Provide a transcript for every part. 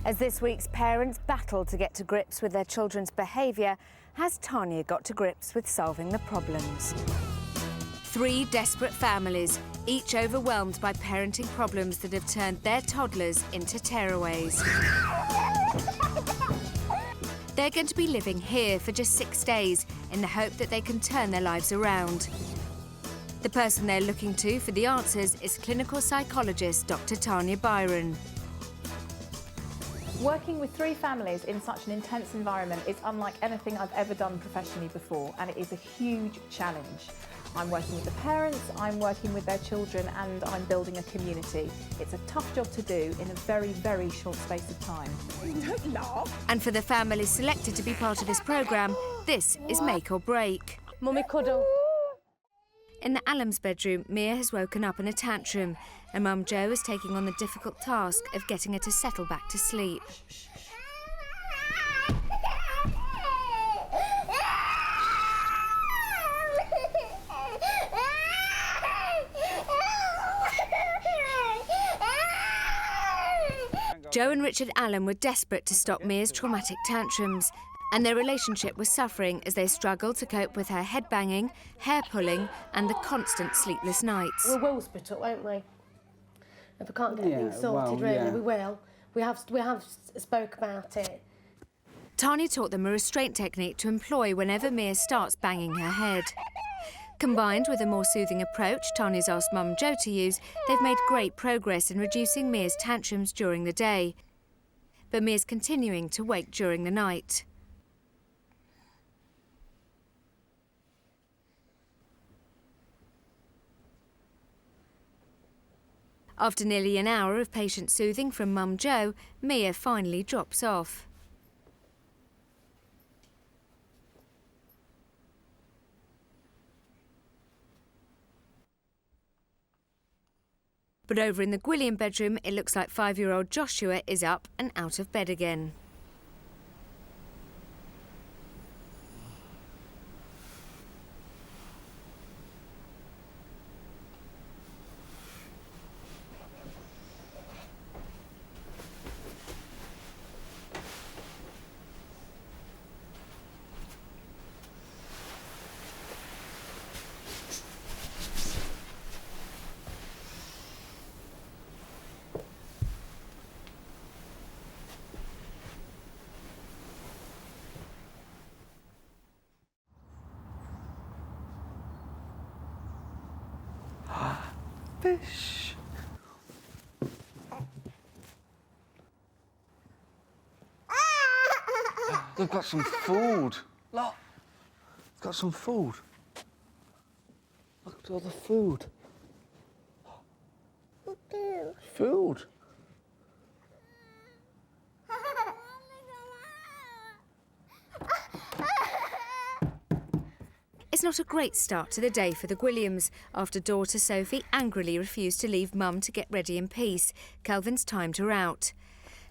As this week's parents battle to get to grips with their children's behaviour, has Tanya got to grips with solving the problems? 3 desperate families, each overwhelmed by parenting problems that have turned their toddlers into tearaways. They're going to be living here for just 6 days in the hope that they can turn their lives around. The person they're looking to for the answers is clinical psychologist Dr. Tanya Byron. Working with 3 families in such an intense environment is unlike anything I've ever done professionally before, and it is a huge challenge. I'm working with the parents, I'm working with their children, and I'm building a community. It's a tough job to do in a very, very short space of time. Don't laugh. And for the families selected to be part of this programme, this is make or break. Mummy cuddle. In the Allams' bedroom, Mia has woken up in a tantrum, and Mum Jo is taking on the difficult task of getting her to settle back to sleep. Jo and Richard Allam were desperate to stop Mia's traumatic tantrums, and their relationship was suffering as they struggled to cope with her head-banging, hair-pulling and the constant sleepless nights. We will split up, won't we? If we can't get things sorted, really, we will. We have spoke about it. Tanya taught them a restraint technique to employ whenever Mia starts banging her head. Combined with a more soothing approach Tanya's asked Mum Jo to use, they've made great progress in reducing Mia's tantrums during the day. But Mia's continuing to wake during the night. After nearly an hour of patient soothing from Mum Jo, Mia finally drops off. But over in the Gwilliam bedroom, it looks like 5-year-old Joshua is up and out of bed again. Fish. They've got some food. Look. They've got some food. Look at all the food. Food. It's not a great start to the day for the Gwilliams. After daughter Sophie angrily refused to leave Mum to get ready in peace, Kelvin's timed her out.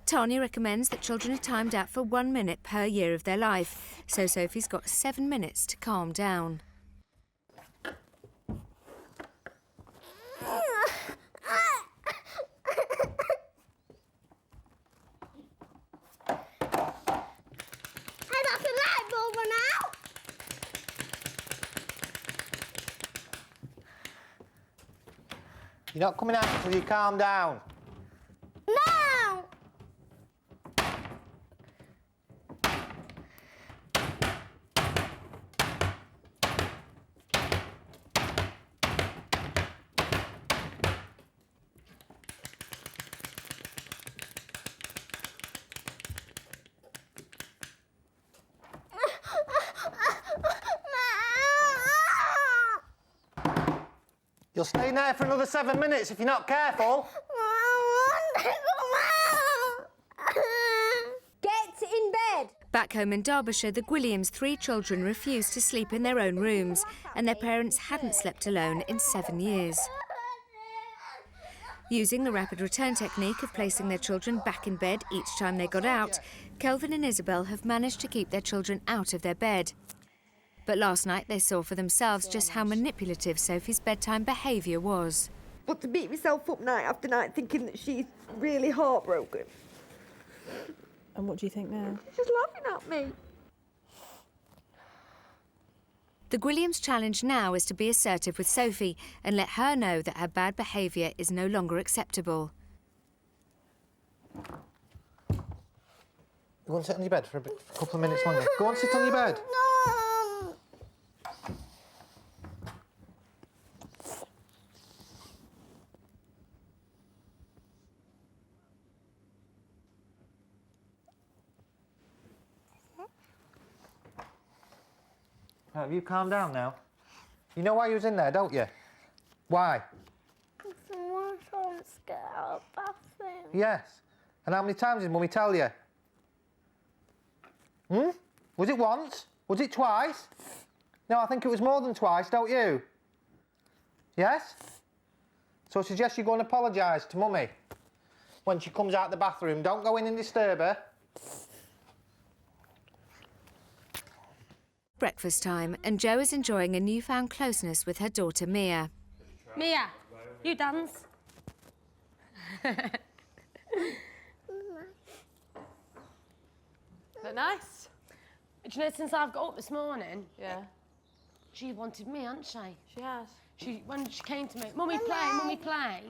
Tanya recommends that children are timed out for 1 minute per year of their life, so Sophie's got 7 minutes to calm down. You're not coming out until you calm down. No! You'll stay in there for another 7 minutes if you're not careful. Get in bed! Back home in Derbyshire, the Gwilliams' 3 children refused to sleep in their own rooms, and their parents hadn't slept alone in 7 years. Using the rapid return technique of placing their children back in bed each time they got out, Kelvin and Isabel have managed to keep their children out of their bed. But last night they saw for themselves just how manipulative Sophie's bedtime behaviour was. But to beat myself up night after night thinking that she's really heartbroken. And what do you think now? She's laughing at me. The Gwilliams challenge now is to be assertive with Sophie and let her know that her bad behaviour is no longer acceptable. You want to sit on your bed for a couple of minutes longer? Go on, sit on your bed. No. Have you calmed down now? You know why you was in there, don't you? Why? Someone wants to get out of the bathroom. Yes. And how many times did Mummy tell you? Was it once? Was it twice? No, I think it was more than twice, don't you? Yes? So I suggest you go and apologise to Mummy. When she comes out the bathroom, don't go in and disturb her. Breakfast time, and Jo is enjoying a newfound closeness with her daughter Mia. Mia, you dance. Is that nice? Do you know, since I've got up this morning, Yeah. she wanted me, hasn't she? She has. When she came to me, Mummy, play, Mummy, play.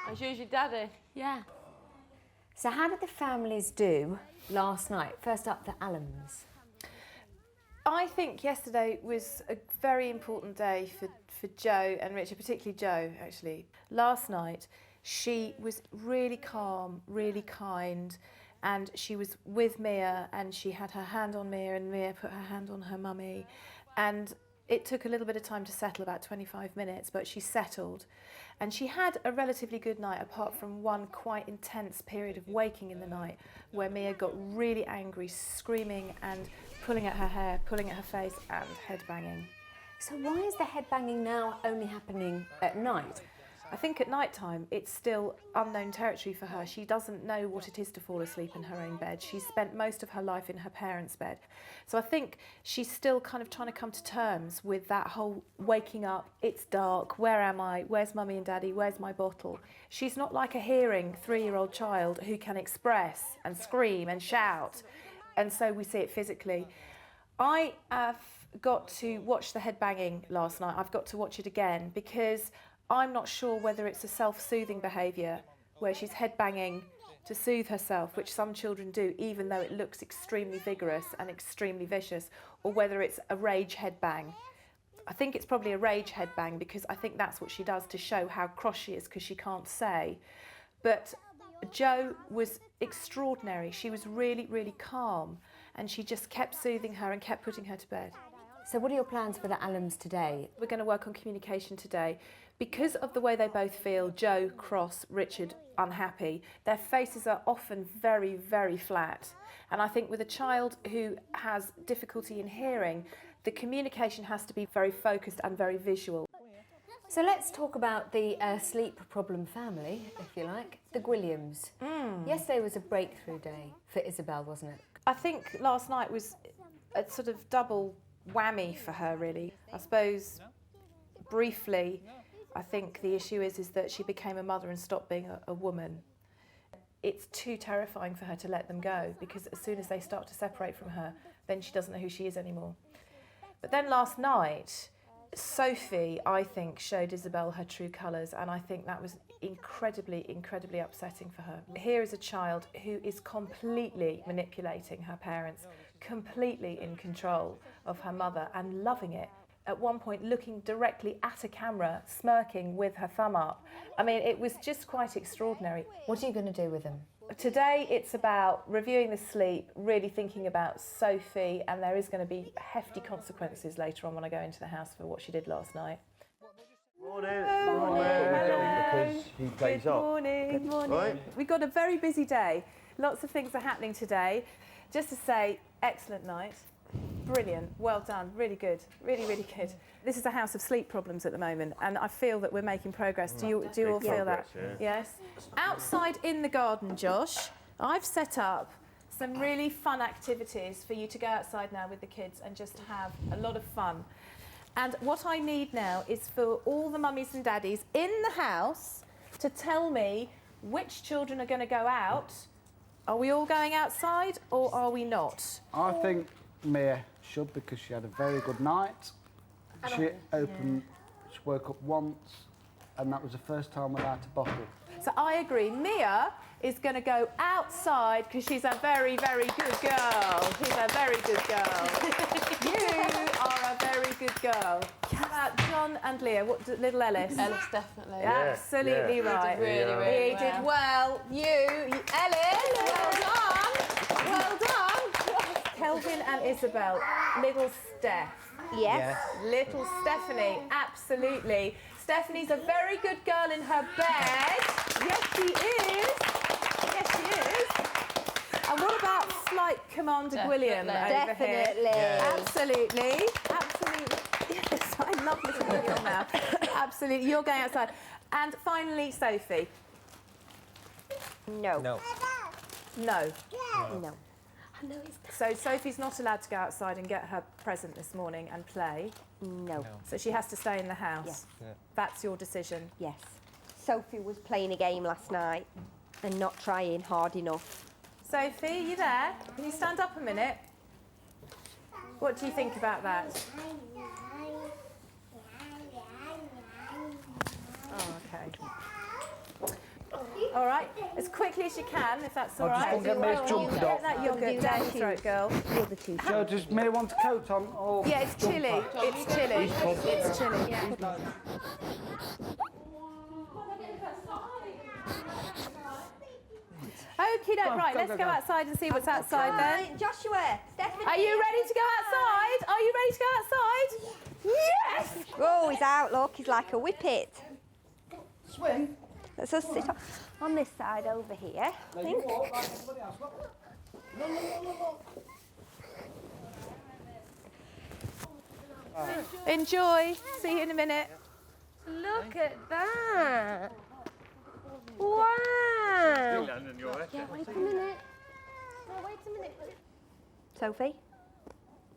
And she was your daddy. Yeah. So how did the families do last night? First up, the Allens. I think yesterday was a very important day for Jo and Richard, particularly Jo, actually. Last night, she was really calm, really kind, and she was with Mia, and she had her hand on Mia, and Mia put her hand on her mummy. And it took a little bit of time to settle, about 25 minutes, but she settled. And she had a relatively good night, apart from one quite intense period of waking in the night, where Mia got really angry, screaming and pulling at her hair, pulling at her face, and head-banging. So why is the head banging now only happening at night? I think at night time it's still unknown territory for her. She doesn't know what it is to fall asleep in her own bed. She's spent most of her life in her parents' bed. So I think she's still kind of trying to come to terms with that whole waking up, it's dark, where am I, where's mummy and daddy, where's my bottle? She's not like a hearing 3-year-old child who can express and scream and shout, and so we see it physically. I have got to watch the head banging last night. I've got to watch it again because I'm not sure whether it's a self-soothing behaviour where she's head banging to soothe herself, which some children do, even though it looks extremely vigorous and extremely vicious, or whether it's a rage head bang. I think it's probably a rage head bang because I think that's what she does to show how cross she is because she can't say. But Jo was extraordinary. She was really, really calm, and she just kept soothing her and kept putting her to bed. So what are your plans for the Allens today? We're going to work on communication today. Because of the way they both feel, Jo cross, Richard unhappy, their faces are often very, very flat. And I think with a child who has difficulty in hearing, the communication has to be very focused and very visual. So let's talk about the sleep problem family, if you like, the Gwilliams. Yesterday was a breakthrough day for Isabel, wasn't it? I think last night was a sort of double whammy for her, really. I suppose, briefly, I think the issue is that she became a mother and stopped being a woman. It's too terrifying for her to let them go because as soon as they start to separate from her, then she doesn't know who she is anymore. But then last night, Sophie, I think, showed Isabel her true colours, and I think that was incredibly, incredibly upsetting for her. Here is a child who is completely manipulating her parents, completely in control of her mother and loving it. At one point, looking directly at a camera, smirking with her thumb up. I mean, it was just quite extraordinary. What are you going to do with them? Today, it's about reviewing the sleep, really thinking about Sophie, and there is going to be hefty consequences later on when I go into the house for what she did last night. Morning. Hello. Because he plays up. Good morning. Right. We've got a very busy day. Lots of things are happening today. Just to say, excellent night. Brilliant, well done, really good, really, really good. This is a house of sleep problems at the moment, and I feel that we're making progress. Do you all feel that? Yeah. Yes. Outside in the garden, Josh, I've set up some really fun activities for you to go outside now with the kids and just have a lot of fun. And what I need now is for all the mummies and daddies in the house to tell me which children are going to go out Are we all going outside or are we not? I think Mia should, because she had a very good night. She woke up once, and that was the first time without a bottle. So I agree. Mia is going to go outside because she's a very, very good girl. She's a very good girl. You are a very good girl. How about John and Leah? What, little Ellis? Ellis, definitely. Absolutely right. He did really He did well. Ellis, well done. Well done. Kelvin and Isabel. Little Steph. Yes. Little Stephanie, absolutely. Stephanie's a very good girl in her bed. Yes, she is. Yes, she is. And what about Flight Commander William over here? Absolutely. Absolutely. Yes, I love little William now. Absolutely. You're going outside. And finally, Sophie. No. No. No. No. So Sophie's not allowed to go outside and get her present this morning and play. No. So she has to stay in the house. Yes. Yeah. That's your decision. Yes. Sophie was playing a game last night and not trying hard enough. Sophie, are you there? Can you stand up a minute? What do you think about that? Oh, okay. All right, as quickly as you can, if that's all right. just gonna get Mia's jumper dog. Get that yogurt down your throat, girl. The other two. So does Mia want a coat on? Or Yeah, it's chilly. It's chilly. It's chilly. Yeah. Okay, right, let's go outside and see what's outside then. Right, Joshua, Stephanie. Are you ready to go outside? Are you ready to go outside? Yes! Oh, he's out, look, he's like a whippet. swing. Let's just sit on this side over here, I think. Enjoy. See you in a minute. Look at that. Wow. Yeah, wait a minute. Oh, wait a minute. Sophie?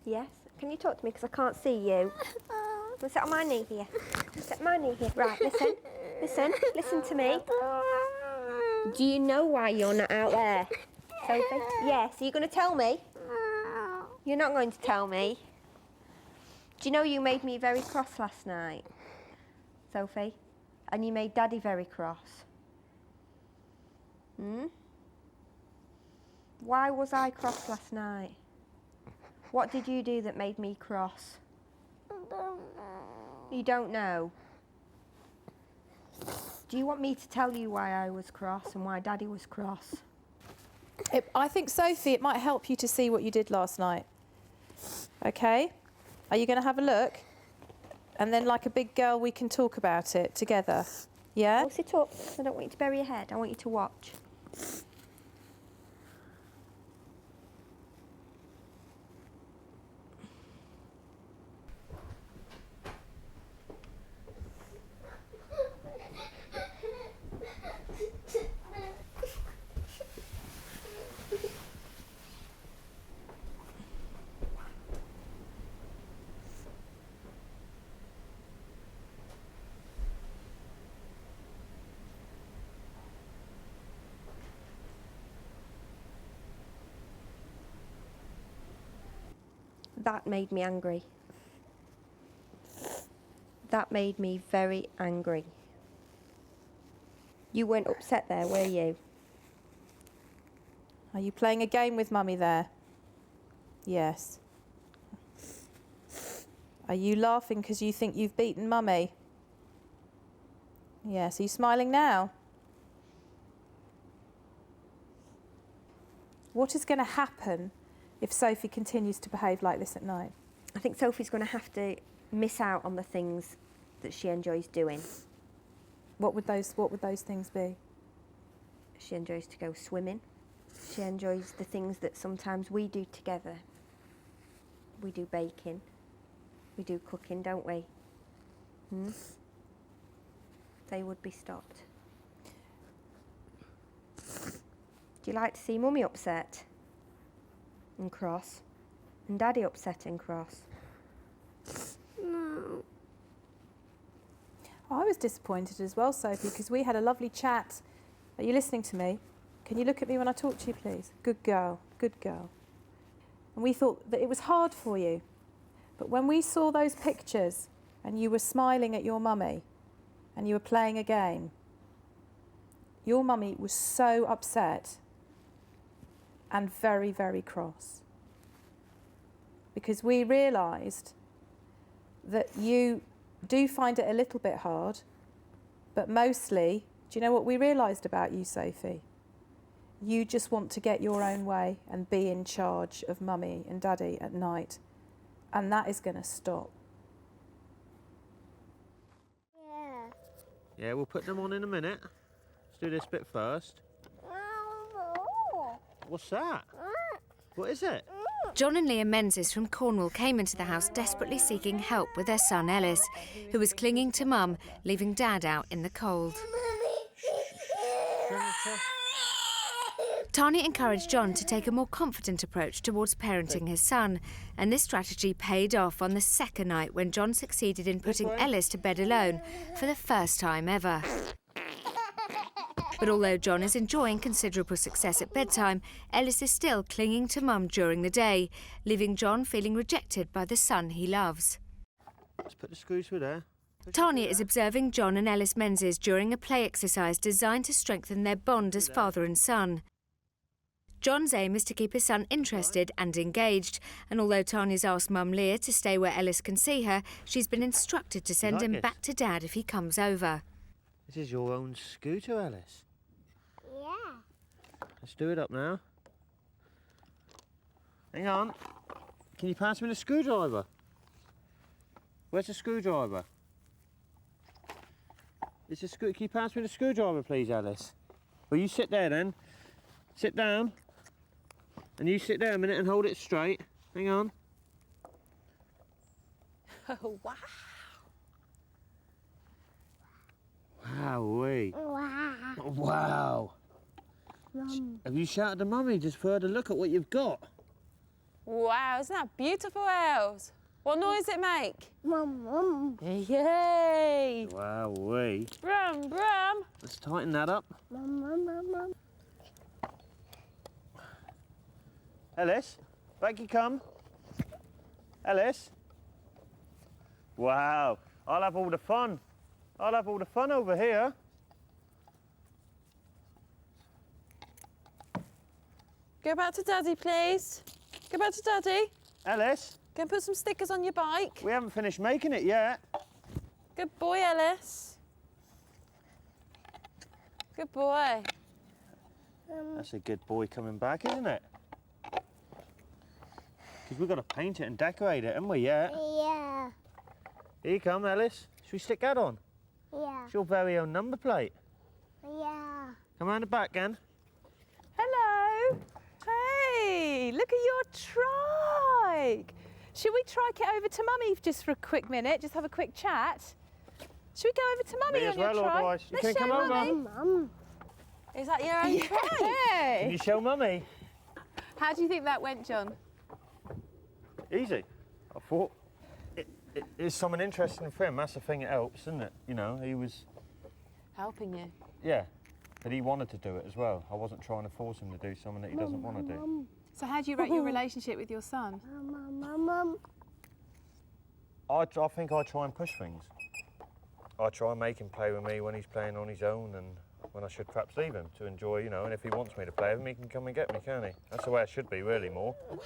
Yes? Can you talk to me because I can't see you? We'll sit on my knee here. Sit on my knee here. Right, listen to me. Do you know why you're not out there? Sophie? Yes, are you going to tell me? You're not going to tell me. Do you know you made me very cross last night, Sophie? And you made Daddy very cross. Why was I cross last night? What did you do that made me cross? I don't know. You don't know? Do you want me to tell you why I was cross and why Daddy was cross? I think, Sophie, it might help you to see what you did last night. Okay? Are you going to have a look? And then, like a big girl, we can talk about it together. Yeah? Well, sit up. I don't want you to bury your head. I want you to watch. That made me angry. That made me very angry. You weren't upset there, were you? Are you playing a game with Mummy there? Yes. Are you laughing because you think you've beaten Mummy? Yes. Are you smiling now? What is going to happen if Sophie continues to behave like this at night? I think Sophie's going to have to miss out on the things that she enjoys doing. What would those things be? She enjoys to go swimming. She enjoys the things that sometimes we do together. We do baking. We do cooking, don't we? They would be stopped. Do you like to see Mummy upset and cross? And Daddy upset and cross? No. I was disappointed as well, Sophie, because we had a lovely chat. Are you listening to me? Can you look at me when I talk to you, please? Good girl, good girl. And we thought that it was hard for you. But when we saw those pictures and you were smiling at your mummy and you were playing a game, your mummy was so upset and very, very cross. Because we realised that you do find it a little bit hard, but mostly, do you know what we realised about you, Sophie? You just want to get your own way and be in charge of mummy and daddy at night. And that is going to stop. Yeah, we'll put them on in a minute. Let's do this bit first. What's that? What is it? John and Leah Menzies from Cornwall came into the house desperately seeking help with their son Ellis, who was clinging to Mum, leaving Dad out in the cold. Tanya encouraged John to take a more confident approach towards parenting his son, and this strategy paid off on the second night when John succeeded in putting Ellis to bed alone for the first time ever. But although John is enjoying considerable success at bedtime, Ellis is still clinging to Mum during the day, leaving John feeling rejected by the son he loves. Let's put the screws through there. Tanya is observing John and Ellis Menzies during a play exercise designed to strengthen their bond as father and son. John's aim is to keep his son interested and engaged, and although Tanya's asked Mum Leah to stay where Ellis can see her, she's been instructed to send him back to Dad if he comes over. This is your own scooter, Ellis. Yeah. Let's do it up now. Hang on. Can you pass me the screwdriver? Where's the screwdriver? Can you pass me the screwdriver, please, Alice? Well, you sit there then. Sit down. And you sit there a minute and hold it straight. Hang on. Oh, wow. Wowee. Wow. Wow. Mum. Have you shouted to Mummy just for her to look at what you've got? Wow, isn't that beautiful, Els? What noise does it make? Mum, mum. Yay! Wowee. Brum, brum. Let's tighten that up. Mum, mum, mum, mum. Ellis, back you come. Ellis. Wow, I'll have all the fun. I'll have all the fun over here. Go back to Daddy, please. Go back to Daddy. Ellis, Go and put some stickers on your bike. we haven't finished making it yet. Good boy, Ellis. Good boy. That's a good boy coming back, isn't it? Because we've got to paint it and decorate it, haven't we, yet? Yeah. Here you come, Ellis. Should we stick that on? Yeah. It's your very own number plate. Yeah. Come round the back, again. Hello. Hey, look at your trike. Should we trike it over to Mummy just for a quick minute? Just have a quick chat? Should we go over to Mummy Me on as your well, trike? otherwise. You Let's can come show over. Mummy. Mum. Is that your own trike? Can Hey. you show Mummy? How do you think that went, John? Easy. I thought it's something interesting for him. That's the thing that helps, isn't it? You know, he was... Helping you. Yeah, but he wanted to do it as well. I wasn't trying to force him to do something that he doesn't want to do. So how do you rate your relationship with your son? Mum, mum, mum. I think I try and push things. I try and make him play with me when he's playing on his own and when I should perhaps leave him to enjoy, you know, and if he wants me to play with him, he can come and get me, can't he? That's the way it should be, really, more. Well,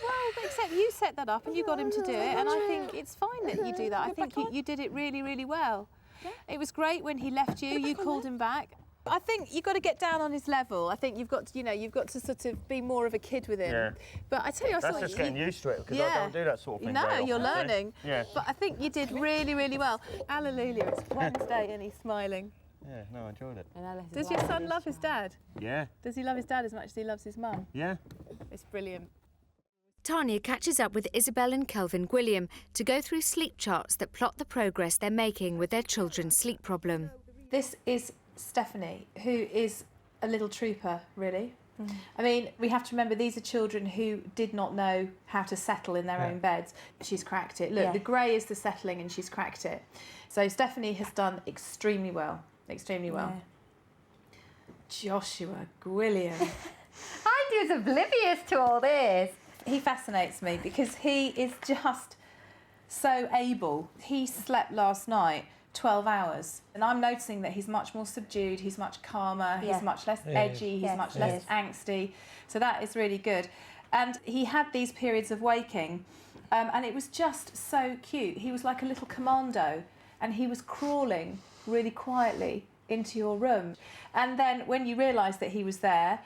except you set that up and you got him to do it, and I think it's fine that you do that. I think you did it really, really well. Yeah. It was great when he left you, you called him back. I think you've got to get down on his level. I think you've got to, you know, you've got to sort of be more of a kid with him. Yeah. But I tell you, I That's thought just getting used to it, because I Yeah. don't do that sort of thing No, very you're often, see? learning. Yeah. But I think you did really, really well. Hallelujah, it's Wednesday and he's smiling. Yeah, no, I enjoyed it. And Ellis is Does your like son this. love his dad? Yeah, Does he love his dad as much as he loves his mum? yeah. It's brilliant. Tanya catches up with Isabel and Kelvin Gwilliam to go through sleep charts that plot the progress they're making with their children's sleep problem. This is Stephanie, who is a little trooper, really. I mean, we have to remember these are children who did not know how to settle in their own beds. She's cracked it. Look, the grey is the settling and she's cracked it. So Stephanie has done extremely well, extremely well. Joshua Gwilliam. I was oblivious to all this. He fascinates me because he is just so able. He slept last night 12 hours and I'm noticing that he's much more subdued, he's much calmer, he's much less edgy, he's much less angsty. So that is really good. And he had these periods of waking and it was just so cute. He was like a little commando and he was crawling really quietly into your room. And then when you realised that he was there,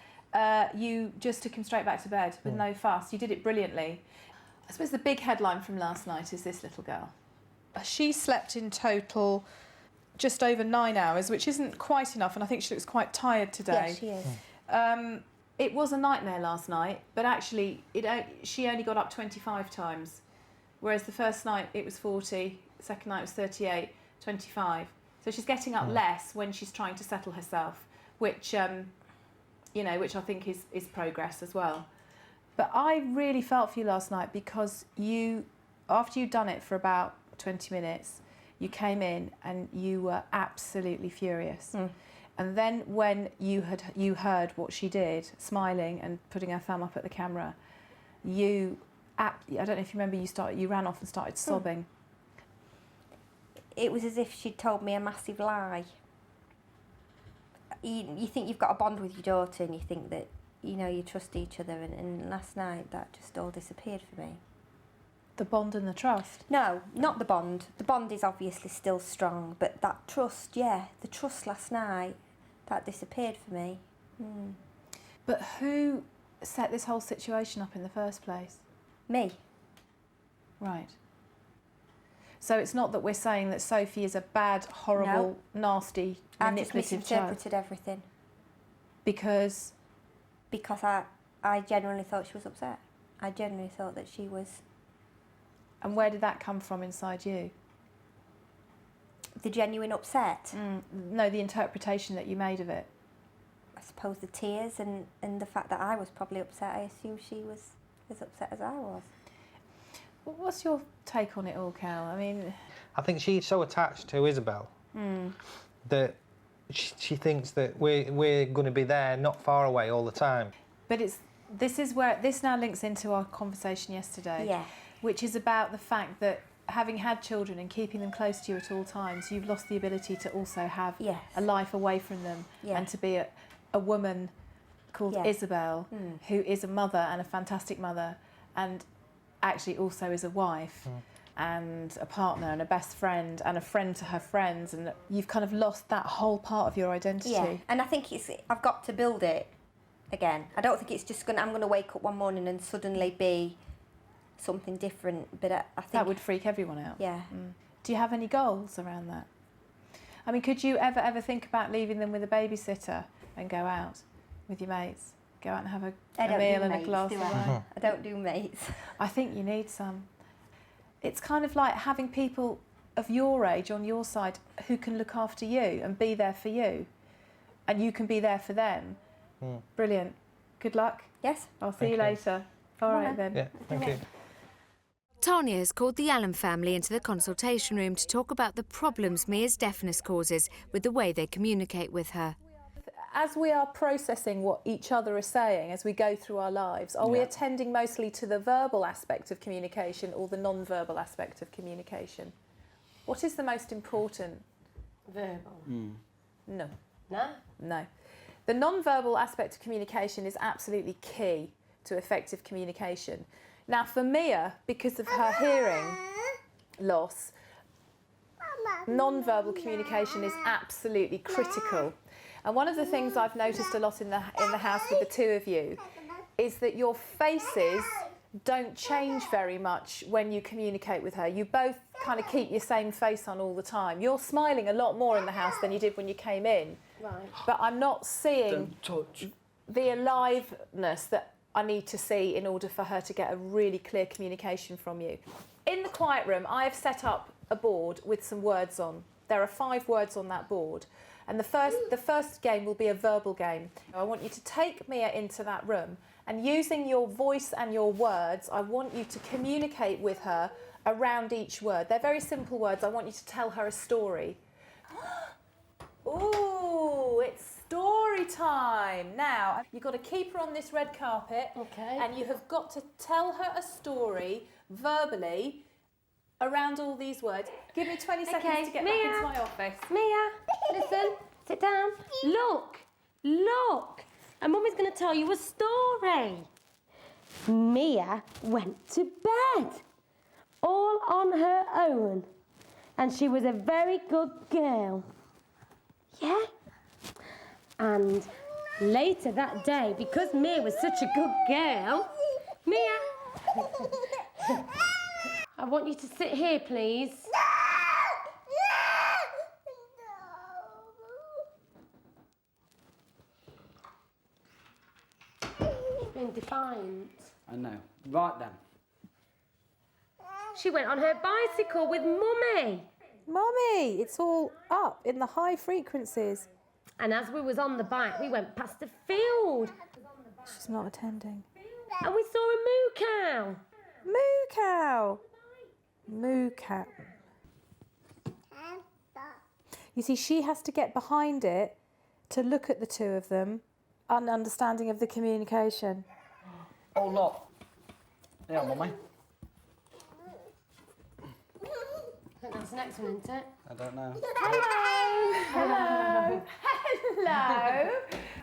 you just took him straight back to bed with no fuss. You did it brilliantly. I suppose the big headline from last night is this little girl. She slept in total just over 9 hours, which isn't quite enough, and I think she looks quite tired today. Yes, she is. It was a nightmare last night, but actually she only got up 25 times, whereas the first night it was 40, the second night was 38, 25. So she's getting up less when she's trying to settle herself, which, which I think is progress as well. But I really felt for you last night because after you'd done it for about 20 minutes, you came in and you were absolutely furious. And then when you heard what she did, smiling and putting her thumb up at the camera, I don't know if you remember, you ran off and started sobbing. It was as if she'd told me a massive lie. You think you've got a bond with your daughter and you think that, you trust each other, and last night that just all disappeared for me. The bond and the trust? No, not the bond. The bond is obviously still strong, but that trust, the trust last night, that disappeared for me. But who set this whole situation up in the first place? Me. Right. So it's not that we're saying that Sophie is a bad, horrible, nasty, manipulative I've just misinterpreted everything. Because I genuinely thought she was upset. I genuinely thought that she was... And where did that come from inside you? The genuine upset? No, the interpretation that you made of it. I suppose the tears and the fact that I was probably upset. I assume she was as upset as I was. What's your take on it all, Cal? I mean... I think she's so attached to Isabel that she thinks that we're going to be there, not far away all the time. But this now links into our conversation yesterday, which is about the fact that having had children and keeping them close to you at all times, you've lost the ability to also have a life away from them and to be a woman called Isabel, who is a mother and a fantastic mother, and actually also is a wife and a partner and a best friend and a friend to her friends, and you've kind of lost that whole part of your identity. Yeah, and I think I've got to build it again. I don't think it's just I'm going to wake up one morning and suddenly be something different, but I think... That would freak everyone out. Yeah. Do you have any goals around that? I mean, could you ever think about leaving them with a babysitter and go out with your mates? Go out and have a meal and a glass of wine? I don't do mates. I think you need some. It's kind of like having people of your age on your side who can look after you and be there for you, and you can be there for them. Brilliant. Good luck. Yes. I'll see you later. All right then. Yeah, thank you. Tanya has called the Allen family into the consultation room to talk about the problems Mia's deafness causes with the way they communicate with her. As we are processing what each other is saying as we go through our lives, are we attending mostly to the verbal aspect of communication or the non-verbal aspect of communication? What is the most important? Verbal. No. No? No. The non-verbal aspect of communication is absolutely key to effective communication. Now, for Mia, because of her hearing loss, non-verbal communication is absolutely critical. And one of the things I've noticed a lot in the house with the two of you is that your faces don't change very much when you communicate with her. You both kind of keep your same face on all the time. You're smiling a lot more in the house than you did when you came in. Right. But I'm not seeing the aliveness that I need to see in order for her to get a really clear communication from you. In the quiet room, I have set up a board with some words on. There are 5 words on that board. And the first game will be a verbal game. I want you to take Mia into that room, and using your voice and your words, I want you to communicate with her around each word. They're very simple words. I want you to tell her a story. Ooh, it's story story time. Now, you've got to keep her on this red carpet. Okay. And you have got to tell her a story verbally around all these words. Give me 20 seconds to get back into my office. Mia, listen, sit down. Look. And Mummy's going to tell you a story. Mia went to bed all on her own. And she was a very good girl. Yeah? And later that day, because Mia was such a good girl, Mia, I want you to sit here, please. She's been defiant. I know. Right then. She went on her bicycle with Mummy. Mummy, it's all up in the high frequencies. And as we was on the bike, we went past a field. She's not attending. And we saw a moo cow. Moo cow. Moo cow. You see, she has to get behind it to look at the two of them, an understanding of the communication. Oh, look. Yeah, Mummy. I think that's the next one, isn't it? I don't know. Hello.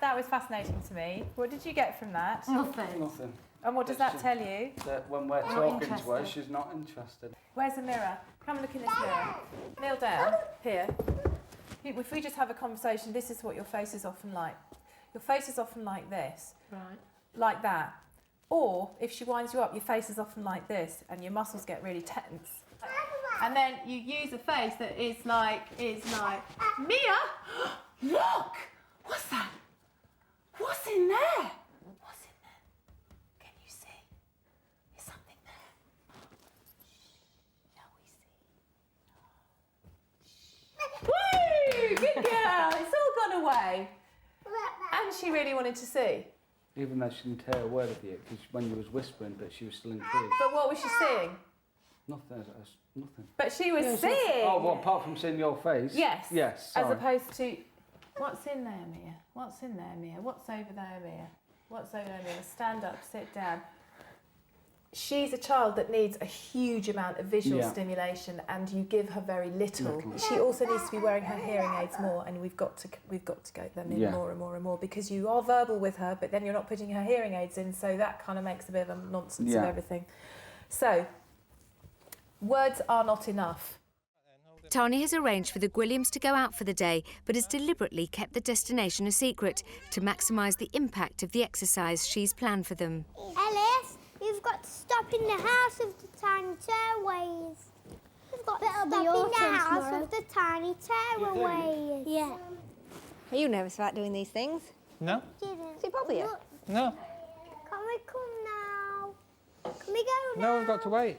That was fascinating to me. What did you get from that? Nothing. And what does that tell you? That when we're talking to her, she's not interested. Where's the mirror? Come and look in this mirror. Kneel down. Here. If we just have a conversation, this is what your face is often like. Your face is often like this. Right. Like that. Or, if she winds you up, your face is often like this, and your muscles get really tense. And then you use a face that is like, Mia, look! What's that? What's in there? What's in there? Can you see? Is something there? Shall we see? Woo! Good girl! It's all gone away. And she really wanted to see. Even though she didn't hear a word of you, because when you was whispering, but she was still intrigued. But what was she seeing? Nothing. Nothing. But she was seeing. Oh, well, apart from seeing your face. Yes. Yes. As Sorry. opposed to, what's in there, Mia? What's in there, Mia? What's over there, Mia? What's over there, Mia? Stand up, sit down. She's a child that needs a huge amount of visual stimulation, and you give her very little. She also needs to be wearing her hearing aids more, and we've got to go them in more and more and more, because you are verbal with her, but then you're not putting her hearing aids in, so that kind of makes a bit of a nonsense of everything. So, words are not enough. Tanya has arranged for the Gwilliams to go out for the day, but has deliberately kept the destination a secret to maximise the impact of the exercise she's planned for them. Ellis, you've got to stop in the house of the Tiny Tearaways. You've got to stop in the house of the Tiny Tearaways. Yeah. Are you nervous about doing these things? No. Does it bother you? No. Can we come now? Can we go now? No, we've got to wait.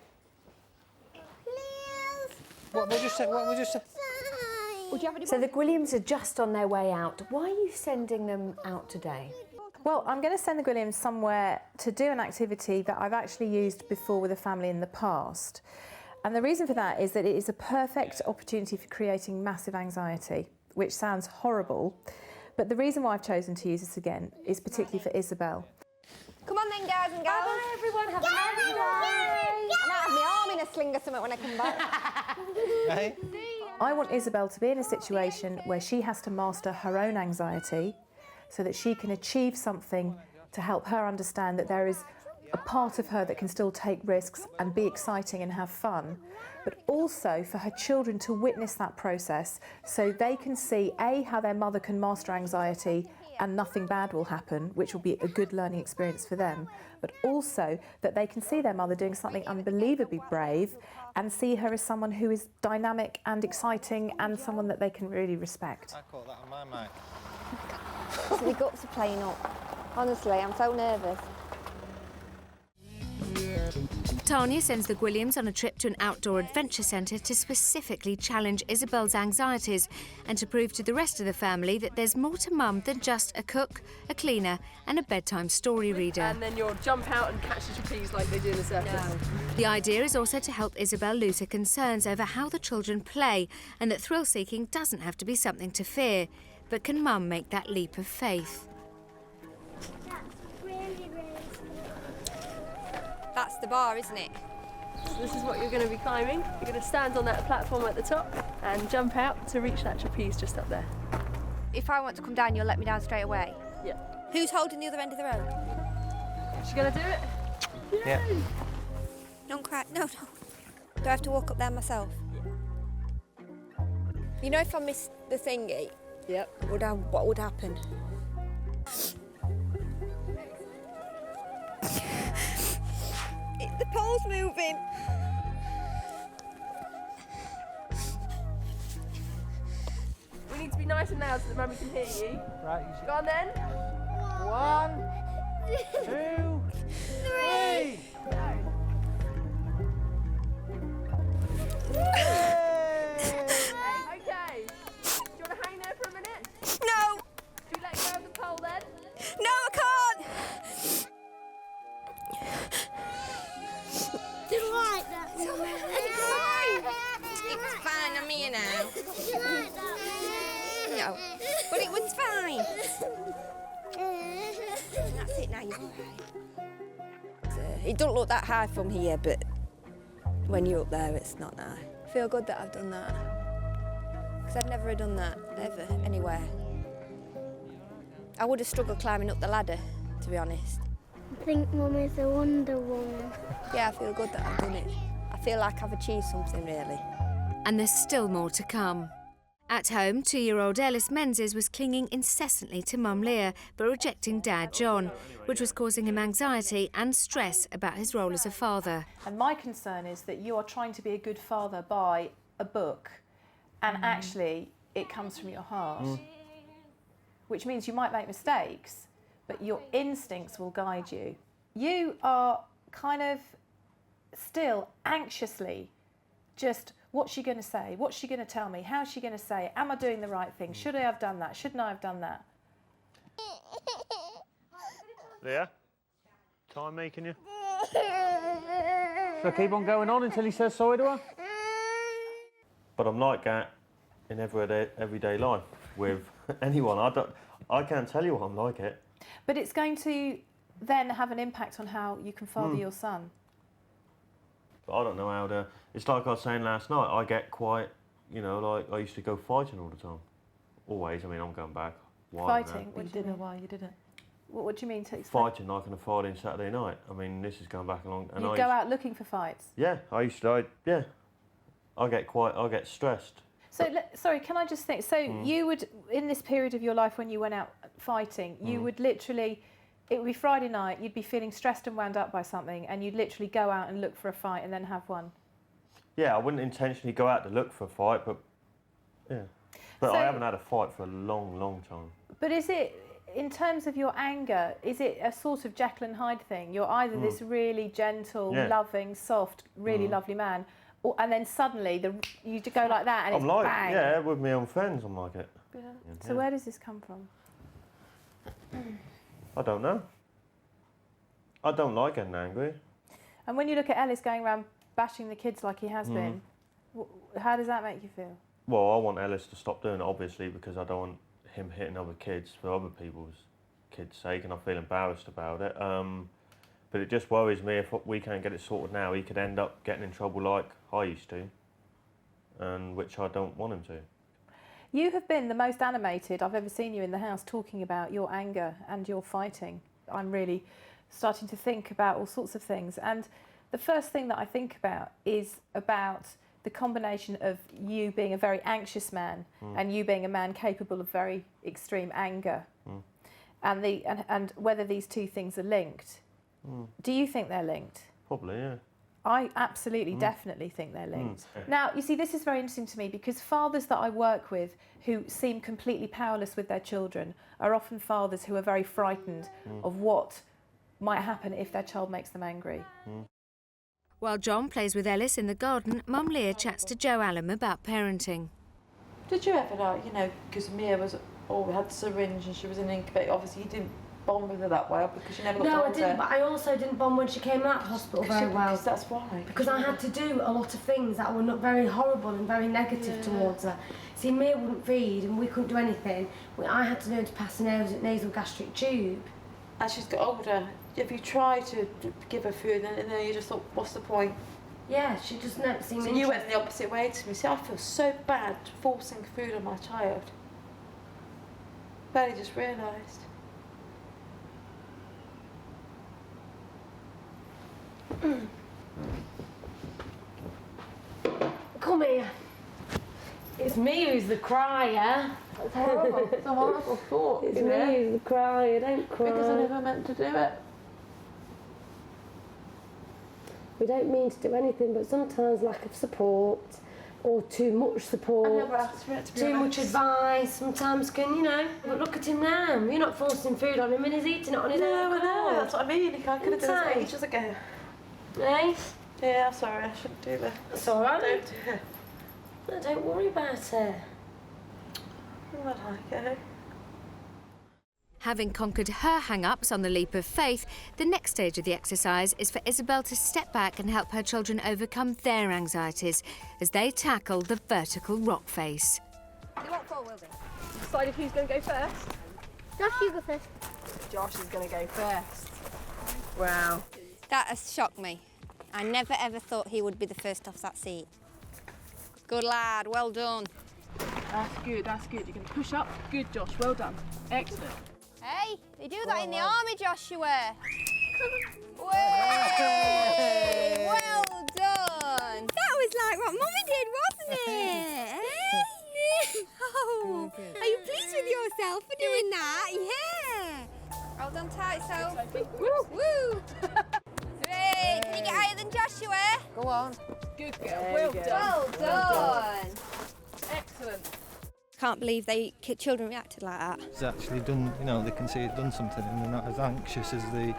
Please. What we just said. Would you have any So the Gwilliams are just on their way out. Why are you sending them out today? Well, I'm going to send the Gwilliams somewhere to do an activity that I've actually used before with a family in the past. And the reason for that is that it is a perfect opportunity for creating massive anxiety, which sounds horrible. But the reason why I've chosen to use this again is particularly for Isabel. Come on then, guys and girls. Bye, everyone. Have a nice day. I might have my arm in a sling or something when I come back. Hey? I want Isabel to be in a situation where she has to master her own anxiety so that she can achieve something to help her understand that there is a part of her that can still take risks and be exciting and have fun, but also for her children to witness that process so they can see, A, how their mother can master anxiety and nothing bad will happen, which will be a good learning experience for them, but also that they can see their mother doing something unbelievably brave and see her as someone who is dynamic and exciting and someone that they can really respect. I caught that on my mic. My guts are playing up. Honestly, I'm so nervous. Tanya sends the Gwilliams on a trip to an outdoor adventure centre to specifically challenge Isabel's anxieties and to prove to the rest of the family that there's more to Mum than just a cook, a cleaner and a bedtime story reader. And then you'll jump out and catch the trapeze like they do in the circus. No. The idea is also to help Isabel lose her concerns over how the children play and that thrill-seeking doesn't have to be something to fear. but can Mum make that leap of faith? That's really, really small. That's the bar, isn't it? This is what you're going to be climbing. You're going to stand on that platform at the top and jump out to reach that trapeze just up there. If I want to come down, you'll let me down straight away? Yeah. Who's holding the other end of the rope? She going to do it? Yeah. Don't cry. No. Do I have to walk up there myself? You know, if I miss the thingy, Yep. what would happen? The pole's moving. We need to be nice and loud so that Mummy can hear you. Right, Go on then. 1, 2, 3. Okay. Do you want to hang there for a minute? No! Should we let go of the pole then? No, I can't! Do you like that? It's fine. It's fine, I'm here now. Do you like that? No, but it was fine. That's it now, you're all right. It don't look that high from here, but when you're up there, it's not nice. I feel good that I've done that. Because I've never done that, ever, anywhere. I would have struggled climbing up the ladder, to be honest. I think Mum is a Wonder Woman. Yeah, I feel good that I've done it. I feel like I've achieved something, really. And there's still more to come. At home, 2-year-old Ellis Menzies was clinging incessantly to Mum Leah, but rejecting Dad John, which was causing him anxiety and stress about his role as a father. And my concern is that you are trying to be a good father by a book, and actually it comes from your heart, which means you might make mistakes, but your instincts will guide you. You are kind of still anxiously just, what's she going to say? What's she going to tell me? How's she going to say it? Am I doing the right thing? Should I have done that? Shouldn't I have done that? Leah? Time me, can you? Should I keep on going on until he says sorry to her? But I'm like that in everyday life with anyone. I can't tell you what I'm like it. But it's going to then have an impact on how you can father your son. But I don't know how to... It's like I was saying last night, I get quite, you know, like I used to go fighting all the time. Always, I mean, I'm going back. Fighting? Well, you didn't know why you didn't. What do you mean to explain? Fighting like on a Friday and Saturday night. I mean, this is going back along. And You'd go out looking for fights? Yeah, I used to, yeah. I get stressed. So, sorry, can I just think, so you would, in this period of your life when you went out fighting, you would literally, it would be Friday night, you'd be feeling stressed and wound up by something, and you'd literally go out and look for a fight and then have one? Yeah, I wouldn't intentionally go out to look for a fight, but yeah. But I haven't had a fight for a long, long time. But is it, in terms of your anger, is it a sort of Jekyll and Hyde thing? You're either this really gentle, loving, soft, really lovely man, and then suddenly you go like that and it's like, bang. Yeah, with my own friends, I'm like it. Yeah. So where does this come from? I don't know. I don't like getting angry. And when you look at Ellis going around bashing the kids like he has been, how does that make you feel? Well, I want Ellis to stop doing it, obviously, because I don't want him hitting other kids for other people's kids' sake, and I feel embarrassed about it. But it just worries me if we can't get it sorted now, he could end up getting in trouble like I used to, and which I don't want him to. You have been the most animated I've ever seen you in the house talking about your anger and your fighting. I'm really starting to think about all sorts of things. And the first thing that I think about is about the combination of you being a very anxious man and you being a man capable of very extreme anger, and whether these two things are linked. Do you think they're linked? Probably, yeah. I absolutely, definitely think they're linked. Now, you see, this is very interesting to me because fathers that I work with who seem completely powerless with their children are often fathers who are very frightened of what might happen if their child makes them angry. While John plays with Ellis in the garden, Mum Leah chats to Joe Allen about parenting. Did you ever, like, you know, because Mia was, we had the syringe and she was in an incubator, obviously you didn't bond with her that well because you never got No, to I hold didn't, her. but I also didn't bond when she came out of hospital very well. Because that's why. Because I had to do a lot of things that were not very horrible and very negative towards her. See, Mia wouldn't feed and we couldn't do anything. I had to learn to pass a nasal gastric tube. As she's got older, if you try to give her food and then you just thought, what's the point? Yeah, she just never seemed So you went the opposite way to me. See, I feel so bad forcing food on my child. Barely just realised. Come here. It's me who's the crier. It's horrible. It's a horrible thought. It's me who's the crier. Don't cry. Because I never meant to do it. We don't mean to do anything, but sometimes lack of support or too much support. I never asked for it, to be Too honest. much advice sometimes can, you know. But look at him now. You're not forcing food on him and he's eating it on his own. No, I know. That's what I mean. I could have done Insane. this ages ago. Eh? Yeah, I'm sorry. I shouldn't do that. It's all right. Don't do it. No, don't worry about it. I like it. Having conquered her hang-ups on the leap of faith, the next stage of the exercise is for Isabel to step back and help her children overcome their anxieties as they tackle the vertical rock face. What for, will they? Decided who's going to go first? Josh, you go first. Josh is going to go first. Wow. That has shocked me. I never ever thought he would be the first off that seat. Good lad, well done. That's good, that's good. You're going to push up. Good, Josh, well done. Excellent. Hey, they do that in the army, Joshua. Way! Well done. That was like what Mummy did, wasn't it? Oh, are you pleased with yourself for doing that? Yeah. Well done, tight so. Woo! Woo! Hooray! Can you get higher than Joshua? Go on. Good girl, well done. Well done. Excellent. Can't believe children reacted like that. It's actually done, you know, they can see it's done something and they're not as anxious as they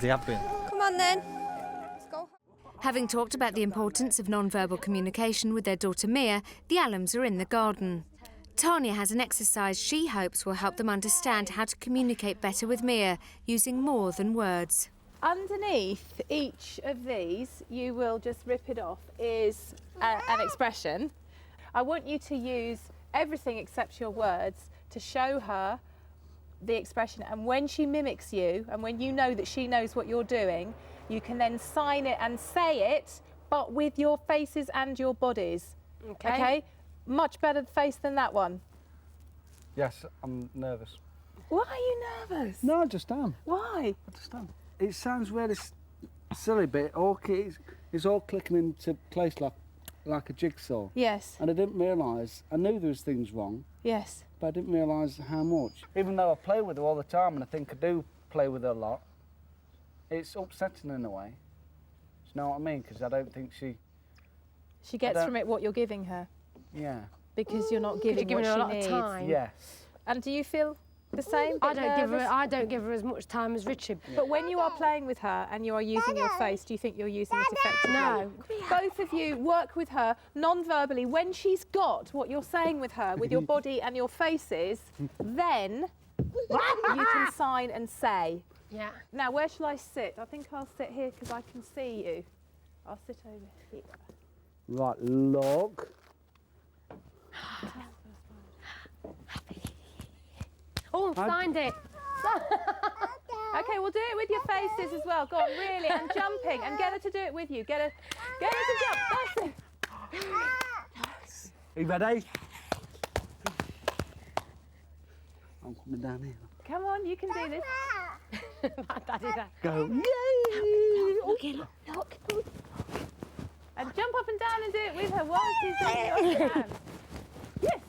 have been. Come on then. Let's go. Having talked about the importance of non-verbal communication with their daughter Mia, the Allams are in the garden. Tanya has an exercise she hopes will help them understand how to communicate better with Mia, using more than words. Underneath each of these, you will just rip it off, is an expression. I want you to use everything except your words to show her the expression, and when she mimics you and when you know that she knows what you're doing, you can then sign it and say it, but with your faces and your bodies. Okay? Much better face than that one. Yes, I'm nervous. Why are you nervous? No, I just am. Why? I just am. It sounds really silly, but it's all clicking into place like a jigsaw. Yes. And I didn't realise, I knew there was things wrong. Yes. But I didn't realise how much. Even though I play with her all the time, and I think I do play with her a lot, it's upsetting in a way. Do you know what I mean? Because I don't think she gets from it what you're giving her. Yeah. Because you're not giving giving what her she a lot needs. of time. Yes. And do you feel the same? I don't give her as much time as Richard. But when you are playing with her and you are using your face, do you think you're using it effectively? No. Both of you work with her non-verbally. When she's got what you're saying with her, with your body and your faces, then you can sign and say. Yeah. Now, where shall I sit? I think I'll sit here because I can see you. I'll sit over here. Right, look. Oh, I've signed it. Okay, we'll do it with your faces as well. Go on, really, and jumping, and get her to do it with you. Get her to jump. That's it. Are you ready? I'm coming down here. Come on, you can do this. Go. Yay! Look. And jump up and down and do it with her while she's doing it on your hands. Yes.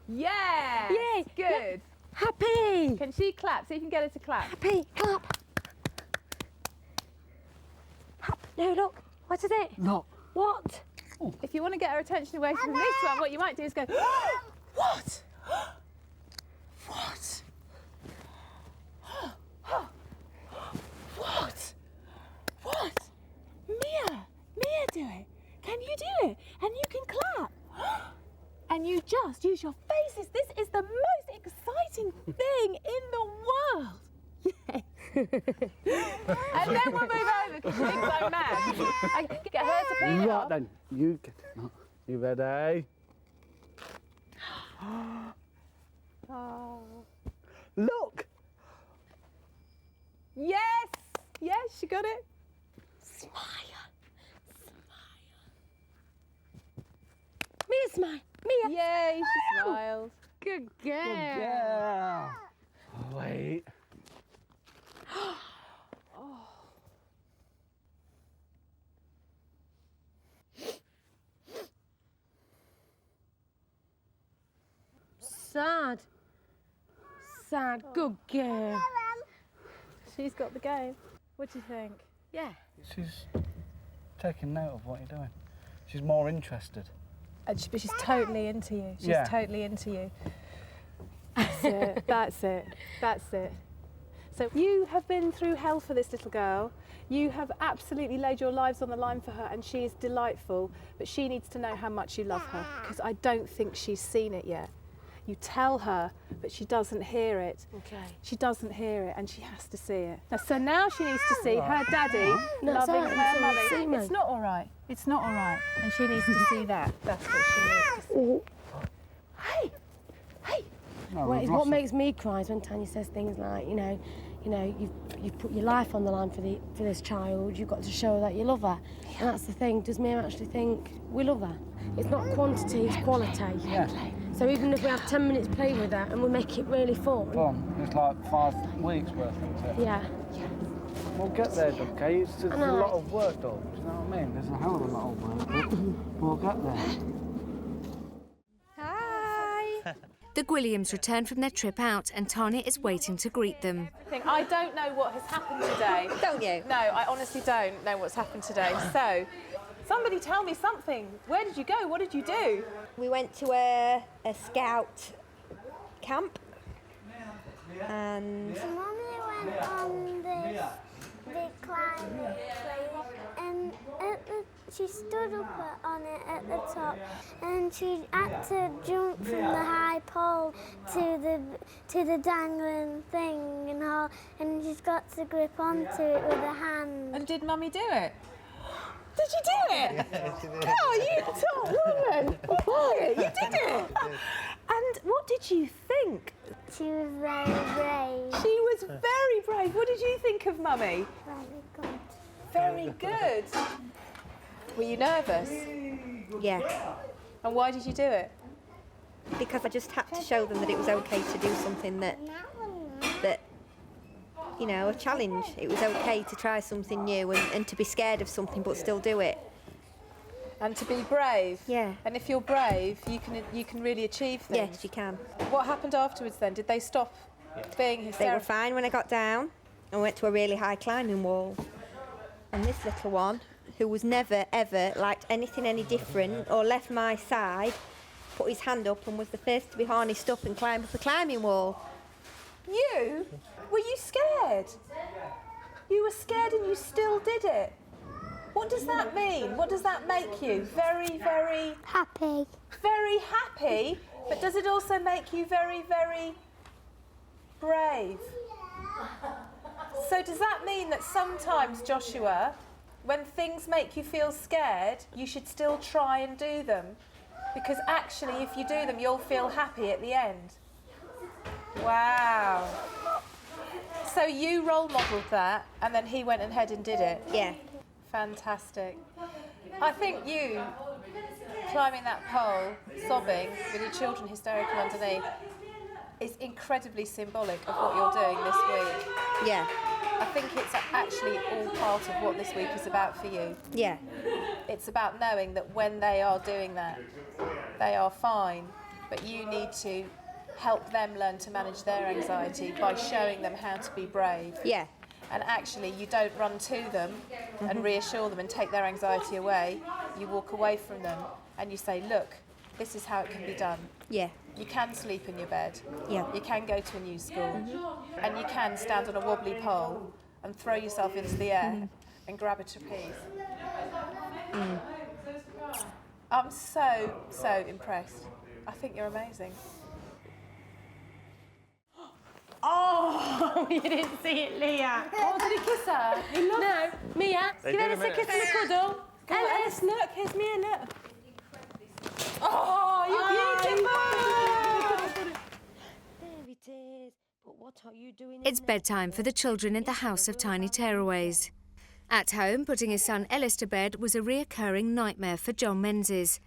Yeah. Yay. Good. Happy. Can she clap? See if you can get her to clap. Happy. Clap. No, look. What is it? Look. What? If you want to get her attention away from this one, what you might do is go, what? What? What? What? Mia, do it. Can you do it? And you can clap. And you just use your faces. This is the most exciting thing in the world. And then we'll move over because she thinks I'm mad. I can get her to pee it Right off. then, you get it. You ready? Oh. Look! Yes! Yes, she got it. Smile. Mia, smile. Mia. Yay, she smiled. Good girl. Yeah. Wait. Sad. Sad. Good girl. She's got the game. What do you think? Yeah. She's taking note of what you're doing. She's more interested. But she's totally into you. She's Yeah. totally into you. That's it. That's it. That's it. So you have been through hell for this little girl. You have absolutely laid your lives on the line for her, and she is delightful. But she needs to know how much you love her, because I don't think she's seen it yet. You tell her, but she doesn't hear it. Okay. She doesn't hear it, and she has to see it. So now she needs to see her daddy No, it's loving all right, her it's all right, see mummy. me. It's not all right. It's not all right, and she needs to see that. That's what she needs to see. Hey. Hey. No, Well, we've it's what lost makes me cry is when Tanya says things like, you know, you've put your life on the line for this child. You've got to show her that you love her, and that's the thing. Does Mia actually think we love her? It's not quantity, it's quality. Yeah. So even if we have 10 minutes play with her and we make it really fun. Fun. It's like 5 weeks worth, isn't it? Yeah. We'll get there, okay? It's a know. lot of work, though. Do you know what I mean? There's a hell of a lot of work, but we'll get there. Hi. The Gwilliams return from their trip out and Tanya is waiting to greet them. I don't know what has happened today. Don't you? No, I honestly don't know what's happened today. So, somebody tell me something. Where did you go? What did you do? We went to a scout camp, and Mummy went on this big climb place, and she stood up on it at the top, and she had to jump from the high pole to the dangling thing and all, and she's got to grip onto it with her hand. And did Mummy do it? Did you do it? Oh, you top woman! You did it! And what did you think? She was very brave. She was very brave. What did you think of Mummy? Very good. Very good. Were you nervous? yeah, And why did you do it? because I just had to show them that it was okay to do something that you know, a challenge. It was okay to try something new and to be scared of something but still do it. And to be brave. Yeah. And if you're brave, you can really achieve things. Yes, you can. What happened afterwards then? Did they stop being They were hysterical? fine when I got down and went to a really high climbing wall. And this little one, who was never, ever liked anything any different or left my side, put his hand up and was the first to be harnessed up and climb up a climbing wall. You? Were you scared? You were scared and you still did it. What does that mean? What does that make you? Very, very... Happy. Very happy, but does it also make you very, very brave? So does that mean that sometimes, Joshua, when things make you feel scared, you should still try and do them? Because actually, if you do them, you'll feel happy at the end. Wow. So you role modelled that, and then he went ahead and did it? Yeah. Fantastic. I think you climbing that pole, sobbing, with your children hysterical underneath, is incredibly symbolic of what you're doing this week. Yeah. I think it's actually all part of what this week is about for you. Yeah. It's about knowing that when they are doing that, they are fine, but you need to help them learn to manage their anxiety by showing them how to be brave. Yeah. And actually, you don't run to them and reassure them and take their anxiety away. You walk away from them and you say, look, this is how it can be done. Yeah. You can sleep in your bed. Yeah. You can go to a new school. And you can stand on a wobbly pole and throw yourself into the air and grab a trapeze. I'm so, so impressed. I think you're amazing. Oh! Oh, you didn't see it, Leah. Oh, did he kiss her? He loved No, Mia, They give did a Ellis a minute. kiss and a cuddle. Ellis, look, here's Mia, look. Oh, you're beautiful! There it is. But what are you doing? It's bedtime for the children in the house of Tiny Tearaways. At home, putting his son Ellis to bed was a reoccurring nightmare for John Menzies.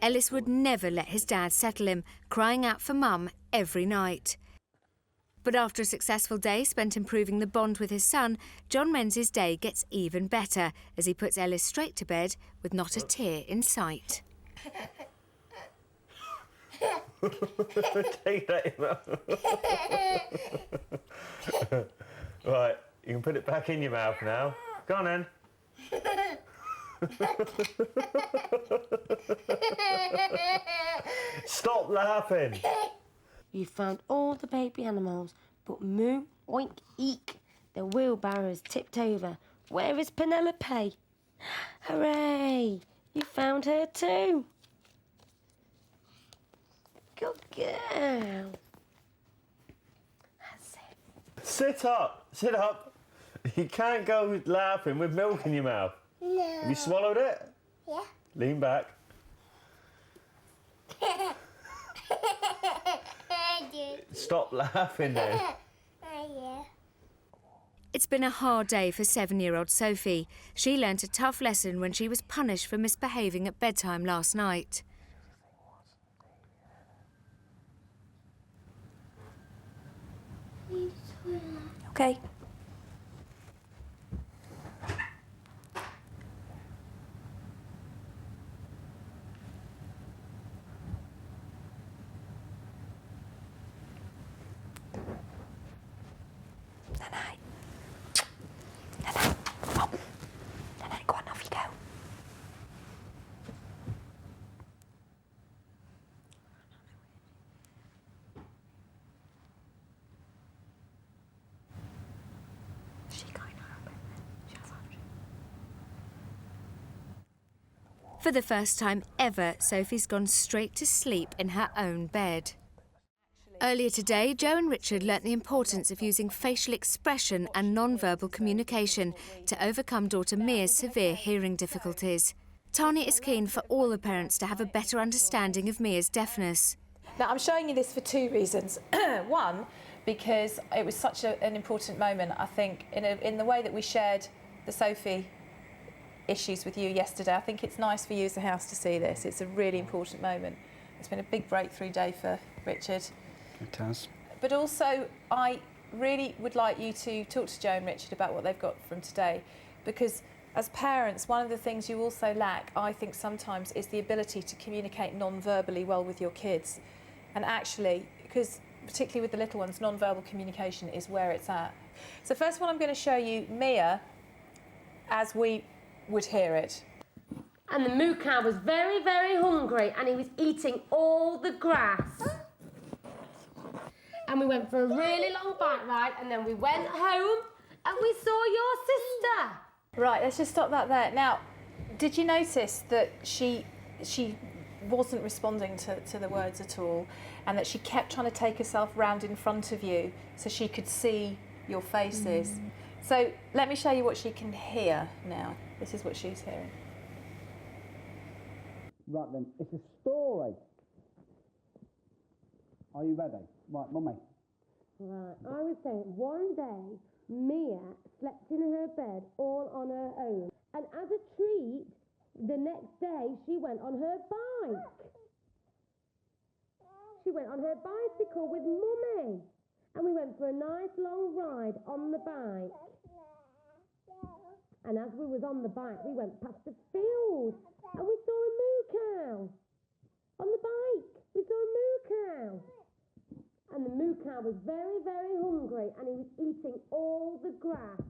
Ellis would never let his dad settle him, crying out for mum every night. But after a successful day spent improving the bond with his son, John Menzies' day gets even better as he puts Ellis straight to bed with not a tear in sight. Take that in mouth. Right, you can put it back in your mouth now. Go on then. Stop laughing. You found all the baby animals, but moo, oink, eek. The wheelbarrow's tipped over. Where is Penelope? Hooray! You found her too. Good girl. That's it. Sit up. Sit up. You can't go laughing with milk in your mouth. No. Have you swallowed it? Yeah. Lean back. I did. Stop laughing then. Yeah. It's been a hard day for 7-year-old Sophie. She learnt a tough lesson when she was punished for misbehaving at bedtime last night. Okay. Go on, off you go. For the first time ever, Sophie's gone straight to sleep in her own bed. Earlier today, Joe and Richard learnt the importance of using facial expression and non-verbal communication to overcome daughter Mia's severe hearing difficulties. Tanya is keen for all the parents to have a better understanding of Mia's deafness. Now, I'm showing you this for two reasons. One, because it was such an important moment, I think, in the way that we shared the Sophie issues with you yesterday. I think it's nice for you as a house to see this. It's a really important moment. It's been a big breakthrough day for Richard. It has. But also, I really would like you to talk to Joe and Richard about what they've got from today, because as parents, one of the things you also lack, I think sometimes, is the ability to communicate non-verbally well with your kids. And actually, because particularly with the little ones, non-verbal communication is where it's at. So first of all, I'm going to show you Mia as we would hear it. And the moo cow was very, very hungry and he was eating all the grass. And we went for a really long bike ride and then we went home and we saw your sister. Right, let's just stop that there. Now, did you notice that she wasn't responding to the words at all, and that she kept trying to take herself round in front of you so she could see your faces? So let me show you what she can hear now. This is what she's hearing. Right then, it's a story. Are you ready? Right, Mummy. Right, I was saying one day Mia slept in her bed all on her own, and as a treat, the next day she went on her bike. She went on her bicycle with Mummy, and we went for a nice long ride on the bike. And as we was on the bike, we went past a field, and we saw a moo cow. On the bike, we saw a moo cow. And the moo cow was very, very hungry, and he was eating all the grass.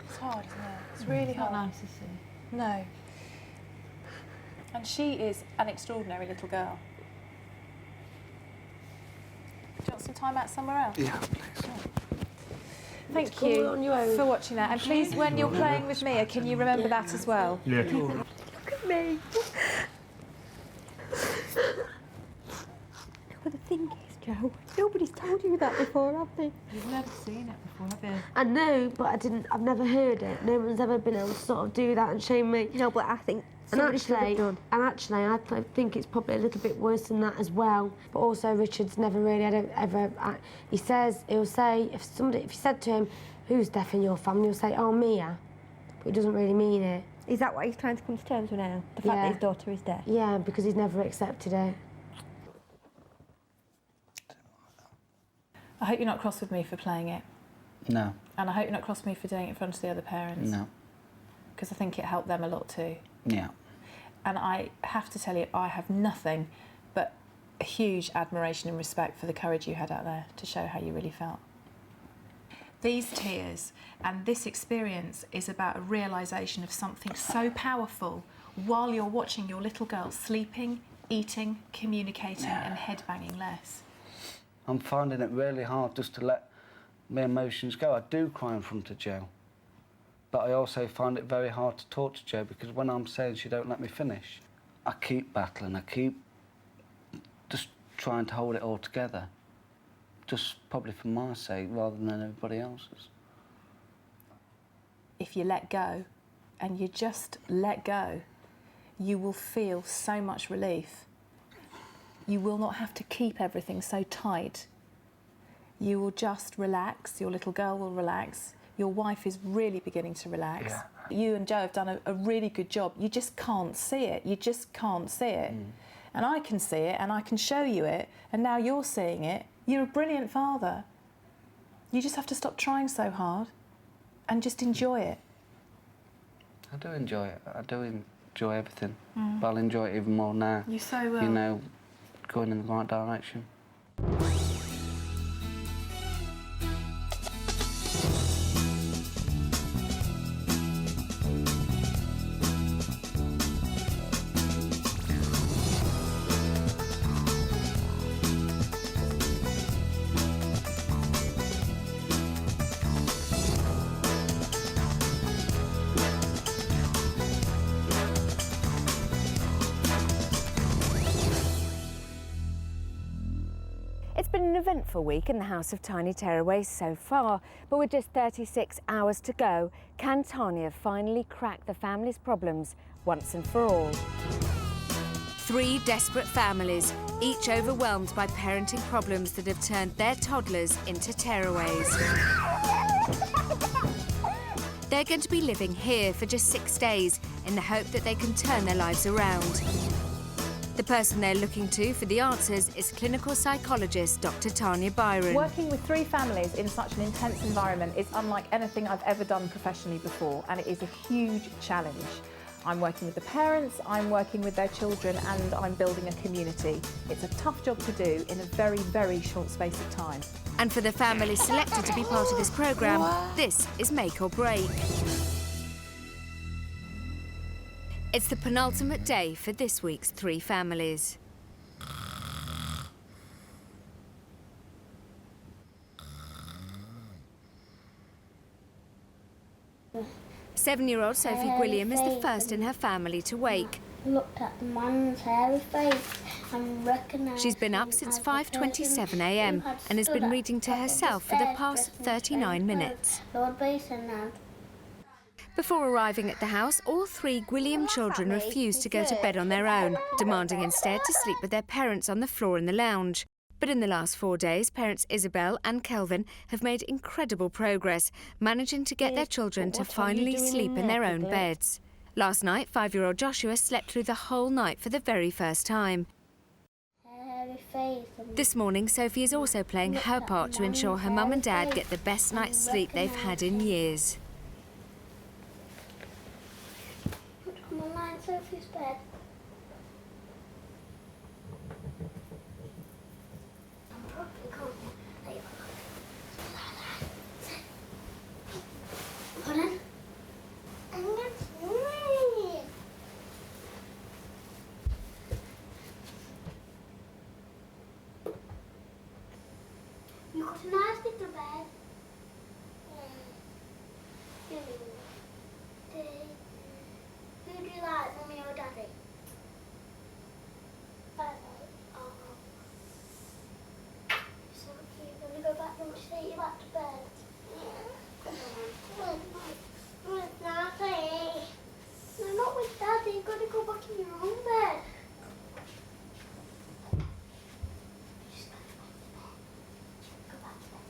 It's hard, isn't it? It's really hard. Not nice to see. No. And she is an extraordinary little girl. Do you want some time out somewhere else? Yeah, please. Thank you for watching that. And please, when you're playing with Mia, can you remember that as well? Yeah. Look at me. Joe. Nobody's told you that before, have they? You've never seen it before, have you? I know, but I've never heard it. No one's ever been able to sort of do that and show me. No, but I think And somebody should have done. I think it's probably a little bit worse than that as well. But also, Richard's never really he'll say, if you said to him, who's deaf in your family, he'll say, oh, Mia. But he doesn't really mean it. Is that what he's trying to come to terms with now? The fact that his daughter is deaf? Yeah, because he's never accepted it. I hope you're not cross with me for playing it. No. And I hope you're not cross with me for doing it in front of the other parents. No. Because I think it helped them a lot too. Yeah. And I have to tell you, I have nothing but a huge admiration and respect for the courage you had out there to show how you really felt. These tears and this experience is about a realisation of something so powerful while you're watching your little girl sleeping, eating, communicating and headbanging less. I'm finding it really hard just to let my emotions go. I do cry in front of Jo, but I also find it very hard to talk to Jo because when I'm saying she don't let me finish, I keep battling, I keep just trying to hold it all together, just probably for my sake rather than everybody else's. If you let go, and you just let go, you will feel so much relief. You will not have to keep everything so tight. You will just relax, your little girl will relax, your wife is really beginning to relax. Yeah. You and Jo have done a really good job. You just can't see it, you just can't see it. And I can see it and I can show you it, and now you're seeing it. You're a brilliant father. You just have to stop trying so hard and just enjoy it. I do enjoy it, I do enjoy everything, but I'll enjoy it even more now. You so will. You know, going in the right direction. It's been an eventful week in the house of Tiny Tearaways so far, but with just 36 hours to go, can Tanya finally crack the family's problems once and for all? 3 desperate families, each overwhelmed by parenting problems that have turned their toddlers into tearaways. They're going to be living here for just 6 days in the hope that they can turn their lives around. The person they're looking to for the answers is clinical psychologist Dr. Tanya Byron. Working with 3 families in such an intense environment is unlike anything I've ever done professionally before, and it is a huge challenge. I'm working with the parents, I'm working with their children, and I'm building a community. It's a tough job to do in a very, very short space of time. And for the families selected to be part of this programme, this is make or break. It's the penultimate day for this week's 3 families. Seven-year-old Sophie Gwilliam is the first in her family to wake. Looked at the man's hairy face and recognised. She's been up since 5:27 a.m. and has been reading to herself for the past 39 minutes. Lord Basin now. Before arriving at the house, all 3 Gwilliam children refused to go to bed on their own, demanding instead to sleep with their parents on the floor in the lounge. But in the last 4 days, parents Isabel and Kelvin have made incredible progress, managing to get their children to finally sleep in their own beds. Last night, 5-year-old Joshua slept through the whole night for the very first time. This morning, Sophie is also playing her part to ensure her mum and dad get the best night's sleep they've had in years. Come on, lie in Sophie's bed. Pardon? You got a nice little bed. Who do you like, Mummy or Daddy? put you back to bed. With Daddy. No, not with Daddy. You've got to go back in your own bed. Just go back to bed. Go back to bed.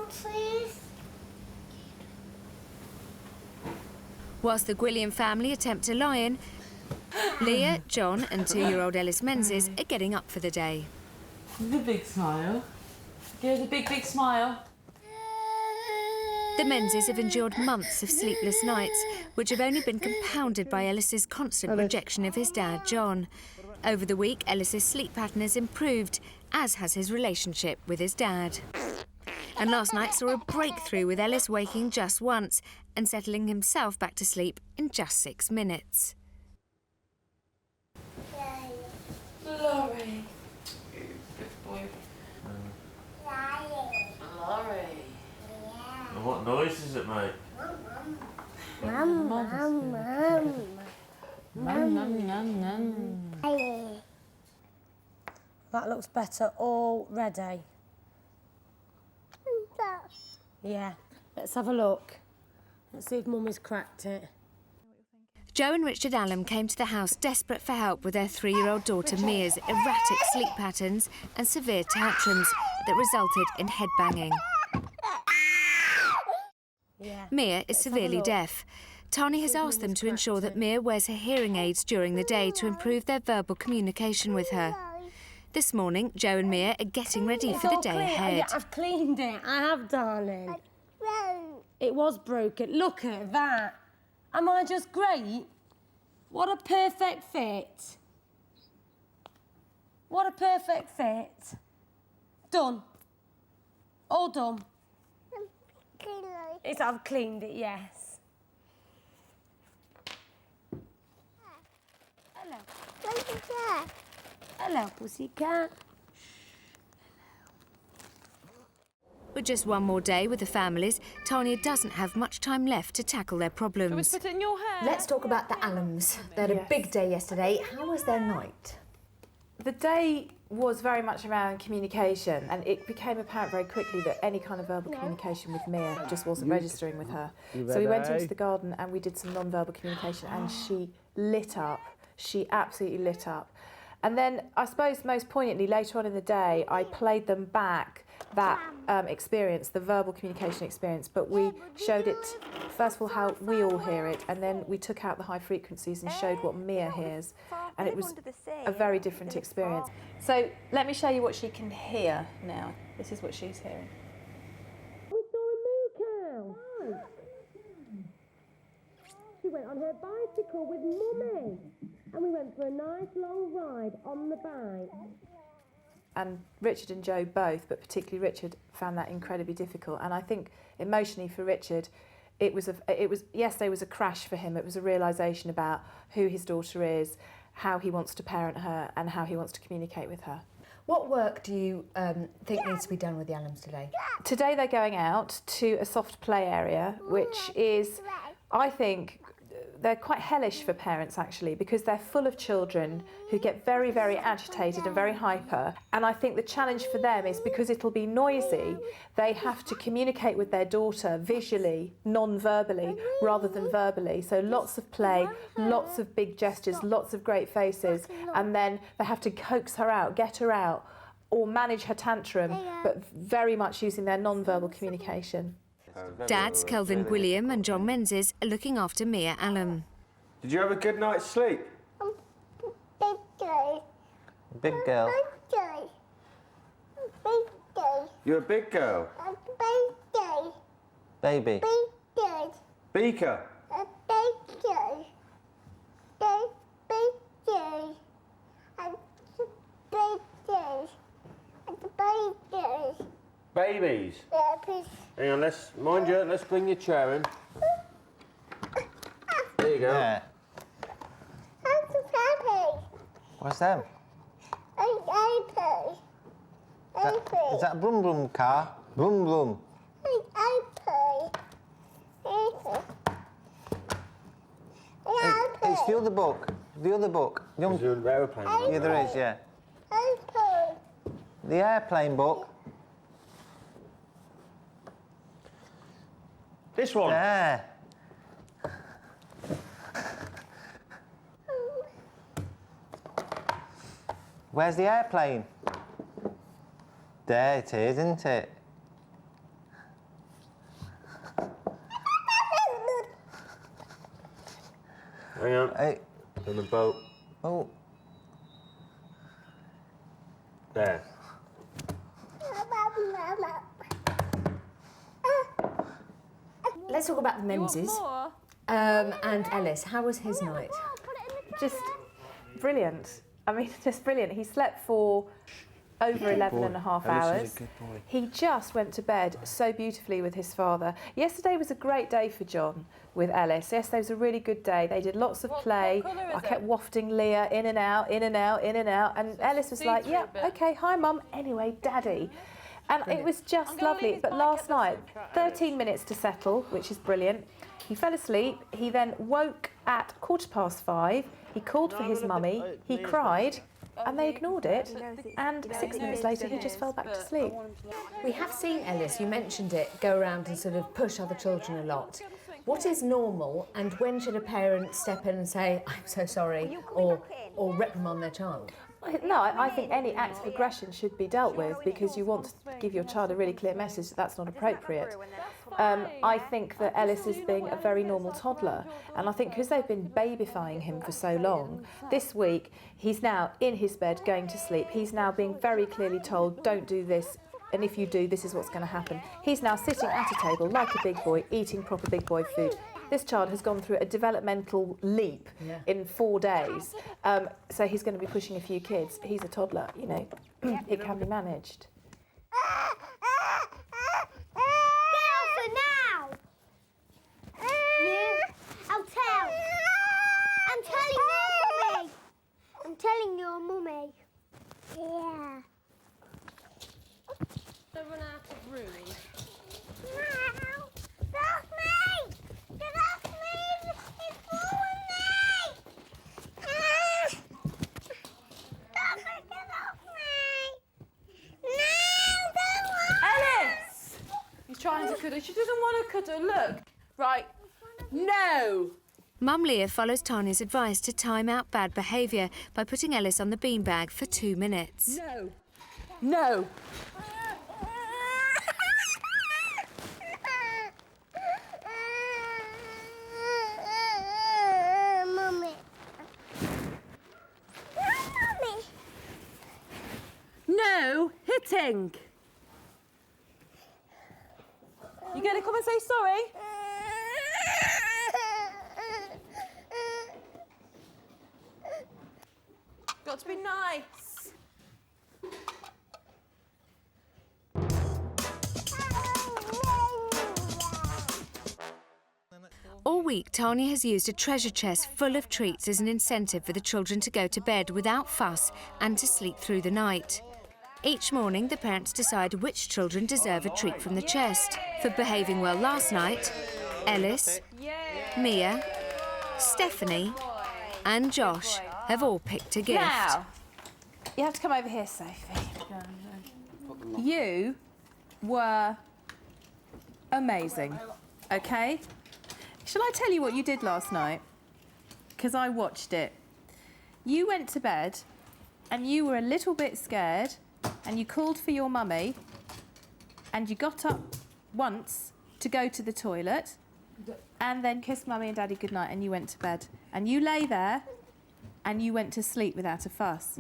Please. Whilst the Gwilliam family attempt to lie in, Leah, John and 2-year-old Ellis Menzies are getting up for the day. The big smile. Give us a big, big smile. The Menzies have endured months of sleepless nights, which have only been compounded by Ellis's constant rejection of his dad, John. Over the week, Ellis's sleep pattern has improved, as has his relationship with his dad. And last night saw a breakthrough with Ellis waking just once and settling himself back to sleep in just 6 minutes. Laurie. Good boy. Laurie. And what noise does it make? Mum. That looks better already. Yeah, let's have a look. Let's see if Mummy's cracked it. Jo and Richard Allen came to the house desperate for help with their 3-year-old daughter Mia's erratic sleep patterns and severe tantrums that resulted in headbanging. Yeah. Mia is severely deaf. Tanya has asked them to ensure that Mia wears her hearing aids during the day to improve their verbal communication with her. This morning, Jo and Mia are getting ready for the day ahead. Yeah, I've cleaned it. I have, darling. It was broken. Look at that. Am I just great? What a perfect fit. What a perfect fit. Done. All done. I've cleaned it, yes. Hello. Hello, pussycat. With just one more day with the families, Tanya doesn't have much time left to tackle their problems. Put it in your hair. Let's talk about the Allens. They had a big day yesterday. How was their night? The day was very much around communication, and it became apparent very quickly that any kind of verbal communication with Mia just wasn't registering with her. So we went into the garden and we did some non-verbal communication, and she lit up. She absolutely lit up. And then, I suppose most poignantly, later on in the day, I played them back that experience, the verbal communication experience, but we showed it, first of all, how we all hear it, and then we took out the high frequencies and showed what Mia hears, and it was a very different experience. So let me show you what she can hear now. This is what she's hearing. We saw a moo cow. She went on her bicycle with Mummy, and we went for a nice long ride on the bike. And Richard and Jo both, but particularly Richard, found that incredibly difficult. And I think emotionally for Richard, yesterday was a crash for him. It was a realisation about who his daughter is, how he wants to parent her, and how he wants to communicate with her. What work do you think needs to be done with the Allens today? Today they're going out to a soft play area, which is, I think, they're quite hellish for parents actually, because they're full of children who get very, very agitated and very hyper. And I think the challenge for them is, because it'll be noisy, they have to communicate with their daughter visually, non-verbally, rather than verbally. So lots of play, lots of big gestures, lots of great faces, and then they have to coax her out, get her out, or manage her tantrum, but very much using their non-verbal communication. Dads Kelvin Gwilliam and John Menzies are looking after Mia Allen. Did you have a good night's sleep? Big day. Big girl. Big day. Big day. You're a big girl. Big day. Baby. Big day. Beaker. Big day. Big day. And big day. And big day. Babies. Yeah, please. Hang on, let's bring your chair in. There you go. I'm so happy. What's them? Is that a brum brum car? Brum brum. It's the other book. The other book. Is there an aeroplane? Yeah, there is, yeah. The airplane book. This one? Yeah. Where's the airplane? There it is, isn't it? Hang on. Hey. On the boat. Oh. There. Let's talk about the menses. And Ellis, how was his night? Just brilliant. I mean, just brilliant. He slept for over 11 and a half hours. He just went to bed so beautifully with his father. Yesterday was a great day for John with Ellis. Yesterday was a really good day. They did lots of play. I kept wafting Leah in and out, in and out, in and out. And Ellis was like, yeah, OK, hi, Mum. Anyway, Daddy. And it was just lovely. But last night, 13 minutes to settle, which is brilliant. He fell asleep. He then woke at 5:15. He called for his mummy. He cried. And they ignored it, and 6 minutes later he just fell back to sleep. We have seen Ellis, you mentioned it, go around and sort of push other children a lot. What is normal, and when should a parent step in and say, I'm so sorry, or reprimand their child? No, I think any act of aggression should be dealt with because you want to give your child a really clear message that that's not appropriate. I think that Ellis is being a very normal toddler, and I think because they've been babyfying him for so long, this week he's now in his bed going to sleep. He's now being very clearly told, don't do this, and if you do, this is what's going to happen. He's now sitting at a table like a big boy, eating proper big boy food. This child has gone through a developmental leap in 4 days, so he's going to be pushing a few kids. He's a toddler, you know, it can be managed. I'm telling your mummy. Yeah. Don't run out of room. No! Get off me! Get off me! It's pulling me! Stop it! Get off me! No! Don't want Ellis! He's trying to cuddle. She doesn't want to cuddle. Look. Right. No! Mum Leah follows Tanya's advice to time out bad behaviour by putting Ellis on the beanbag for 2 minutes. No. No. Mummy. Mummy. No hitting. You going to come and say sorry? Got to be nice. All week, Tanya has used a treasure chest full of treats as an incentive for the children to go to bed without fuss and to sleep through the night. Each morning, the parents decide which children deserve a treat from the chest. For behaving well last night, Ellis, Mia, Stephanie and Josh have all picked a gift. Now, you have to come over here, Sophie. You were amazing, OK? Shall I tell you what you did last night? Because I watched it. You went to bed and you were a little bit scared and you called for your mummy and you got up once to go to the toilet and then kissed mummy and daddy goodnight and you went to bed. And you lay there and you went to sleep without a fuss.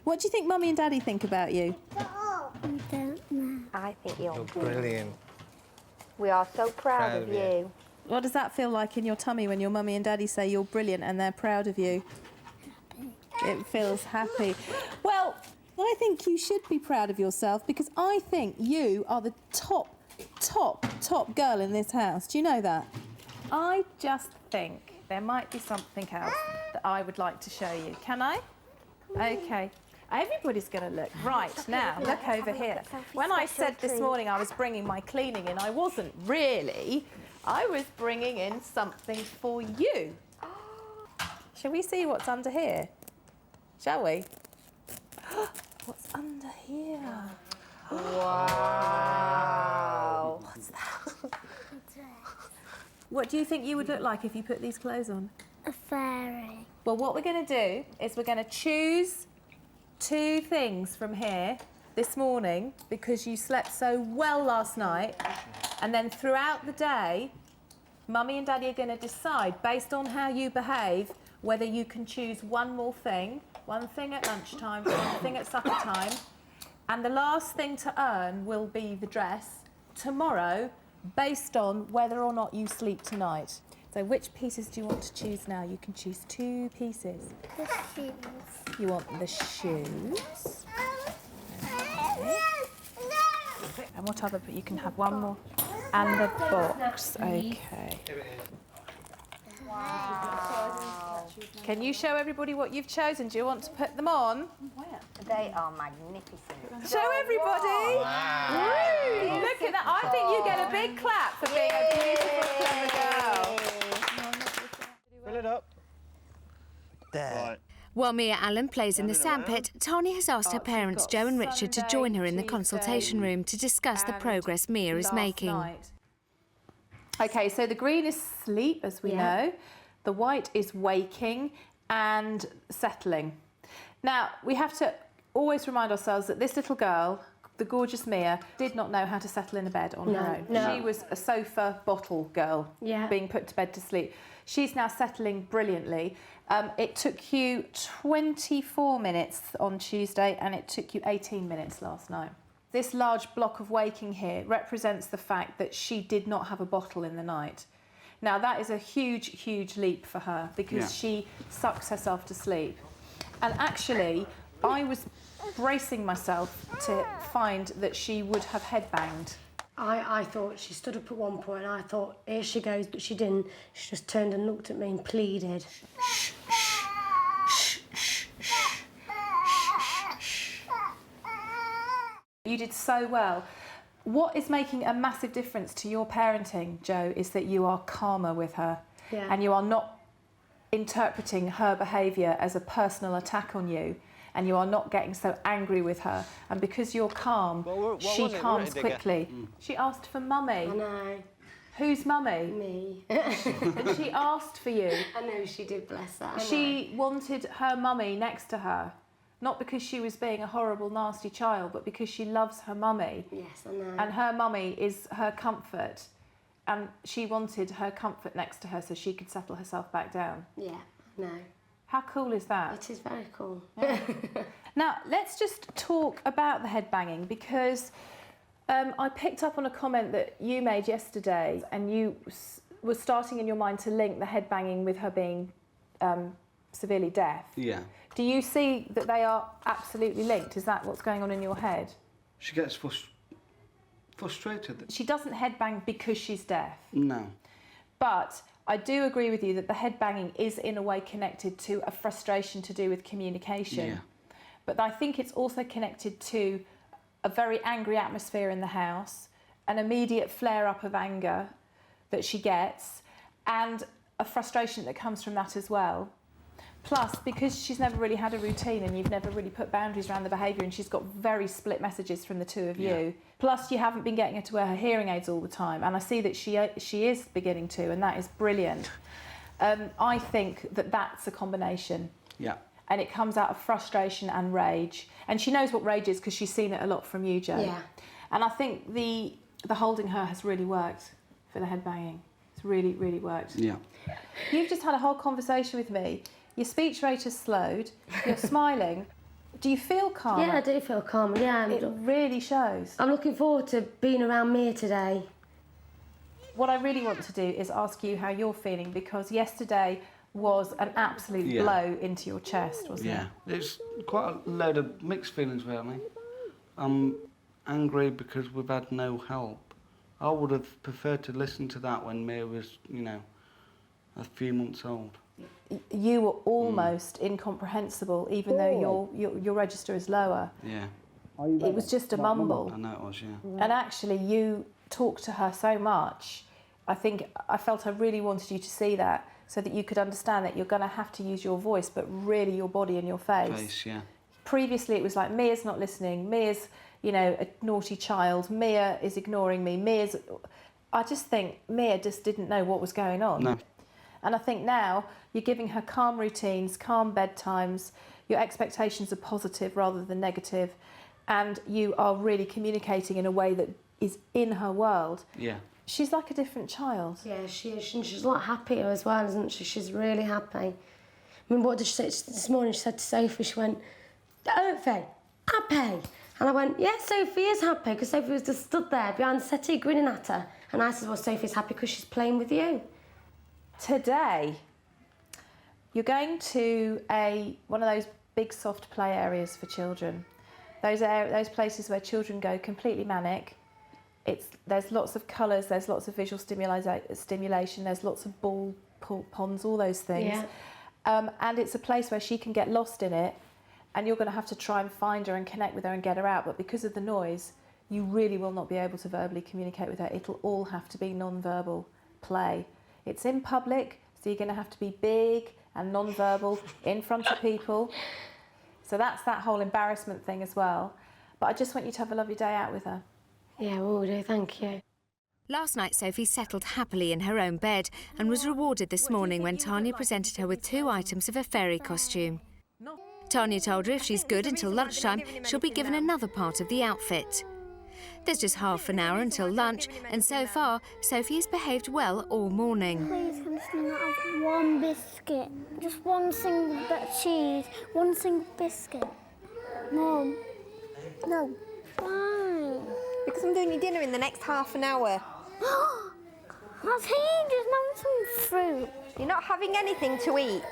What do you think mummy and daddy think about you? I don't know. I think you're Brilliant. We are so proud of you. What does that feel like in your tummy when your mummy and daddy say you're brilliant and they're proud of you? It feels happy. Well, I think you should be proud of yourself because I think you are the top girl in this house. Do you know that? I just think there might be something else that I would like to show you. Can I? Okay. Everybody's going to look. Right, now, look over here. When I said this morning I was bringing my cleaning in, I wasn't really. I was bringing in something for you. Shall we see what's under here? Shall we? What's under here? Wow. What's that? What do you think you would look like if you put these clothes on? A fairy. Well, what we're going to do is we're going to choose 2 things from here this morning because you slept so well last night, and then throughout the day, Mummy and Daddy are going to decide, based on how you behave, whether you can choose one more thing, one thing at lunchtime, one thing at supper time, and the last thing to earn will be the dress tomorrow, based on whether or not you sleep tonight. So which pieces do you want to choose now? You can choose 2 pieces. The shoes. You want the shoes. Okay. And what other, but you can have one more. And the box, okay. Wow. Can you show everybody what you've chosen? Do you want to put them on? They are magnificent. Show everybody! Wow. Woo. Look at that. I think you get a big clap for being a beautiful, clever girl. Fill it up. There. Right. While Mia Allen plays in the sandpit, Tanya has asked her parents Joe and Richard to join her in the consultation room to discuss the progress Mia is making. Okay, so the green is sleep, as we know. The white is waking and settling. Now, we have to always remind ourselves that this little girl, the gorgeous Mia, did not know how to settle in a bed on her own. No. She was a sofa bottle girl being put to bed to sleep. She's now settling brilliantly. It took you 24 minutes on Tuesday and it took you 18 minutes last night. This large block of waking here represents the fact that she did not have a bottle in the night. Now that is a huge, huge leap for her because she sucks herself to sleep. And actually, I was bracing myself to find that she would have headbanged. I thought she stood up at one point and I thought, here she goes, but she didn't. She just turned and looked at me and pleaded. Shh, shh, shh, shh, shh, shh. You did so well. What is making a massive difference to your parenting, Joe, is that you are calmer with her and you are not interpreting her behaviour as a personal attack on you, and you are not getting so angry with her. And because you're calm, she calms quickly. She asked for mummy. I know. Who's mummy? Me. And she asked for you. I know she did, bless her. She wanted her mummy next to her. Not because she was being a horrible, nasty child, but because she loves her mummy. Yes, I know. And her mummy is her comfort. And she wanted her comfort next to her so she could settle herself back down. Yeah, I know. How cool is that? It is very cool. Yeah. Now, let's just talk about the headbanging because I picked up on a comment that you made yesterday and you were starting in your mind to link the headbanging with her being severely deaf. Yeah. Do you see that they are absolutely linked? Is that what's going on in your head? She gets frustrated. She doesn't headbang because she's deaf. No. But I do agree with you that the headbanging is in a way connected to a frustration to do with communication. Yeah. But I think it's also connected to a very angry atmosphere in the house, an immediate flare-up of anger that she gets, and a frustration that comes from that as well. Plus, because she's never really had a routine and you've never really put boundaries around the behaviour and she's got very split messages from the two of you. Plus, you haven't been getting her to wear her hearing aids all the time. And I see that she is beginning to, and that is brilliant. I think that that's a combination. Yeah. And it comes out of frustration and rage. And she knows what rage is because she's seen it a lot from you, Joe. Yeah. And I think the holding her has really worked for the headbanging. It's really, really worked. Yeah. You've just had a whole conversation with me. Your speech rate has slowed. You're smiling. Do you feel calmer? Yeah, I do feel calmer, yeah. It really shows. I'm looking forward to being around Mia today. What I really want to do is ask you how you're feeling, because yesterday was an absolute blow into your chest, wasn't it? Yeah, it's quite a load of mixed feelings, really. I'm angry because we've had no help. I would have preferred to listen to that when Mia was, you know, a few months old. you were almost incomprehensible, even though your register is lower. Yeah. It was just a mumble. I know it was, yeah. And actually, you talked to her so much. I felt I really wanted you to see that, so that you could understand that you're going to have to use your voice, but really your body and your face. Yeah. Previously, it was like, Mia's not listening, Mia's, you know, a naughty child, Mia is ignoring me, I just think Mia just didn't know what was going on. No. And I think now you're giving her calm routines, calm bedtimes, your expectations are positive rather than negative, and you are really communicating in a way that is in her world. Yeah. She's like a different child. Yeah, she is. She's a lot happier as well, isn't she? She's really happy. I mean, what did she say this morning? She said to Sophie, she went, Sophie, happy. And I went, yeah, Sophie is happy, because Sophie was just stood there behind the settee grinning at her. And I said, well, Sophie's happy because she's playing with you. Today, you're going to one of those big soft play areas for children. Those places where children go completely manic. There's lots of colours, there's lots of visual stimulation, there's lots of ball ponds, all those things. Yeah. And it's a place where she can get lost in it, and you're going to have to try and find her and connect with her and get her out. But because of the noise, you really will not be able to verbally communicate with her. It'll all have to be non-verbal play. It's in public, so you're going to have to be big and non-verbal in front of people. So that's that whole embarrassment thing as well. But I just want you to have a lovely day out with her. Yeah, will do, thank you. Last night, Sophie settled happily in her own bed and was rewarded this morning when Tanya presented her with 2 items of a fairy costume. Tanya told her if she's good until lunchtime, she'll be given another part of the outfit. There's just half an hour until lunch, and so far, Sophie has behaved well all morning. Please, can I just not have one biscuit? Just one single bit of cheese, one single biscuit. Mum. No. Why? Because I'm doing your dinner in the next half an hour. That's just having some fruit. You're not having anything to eat.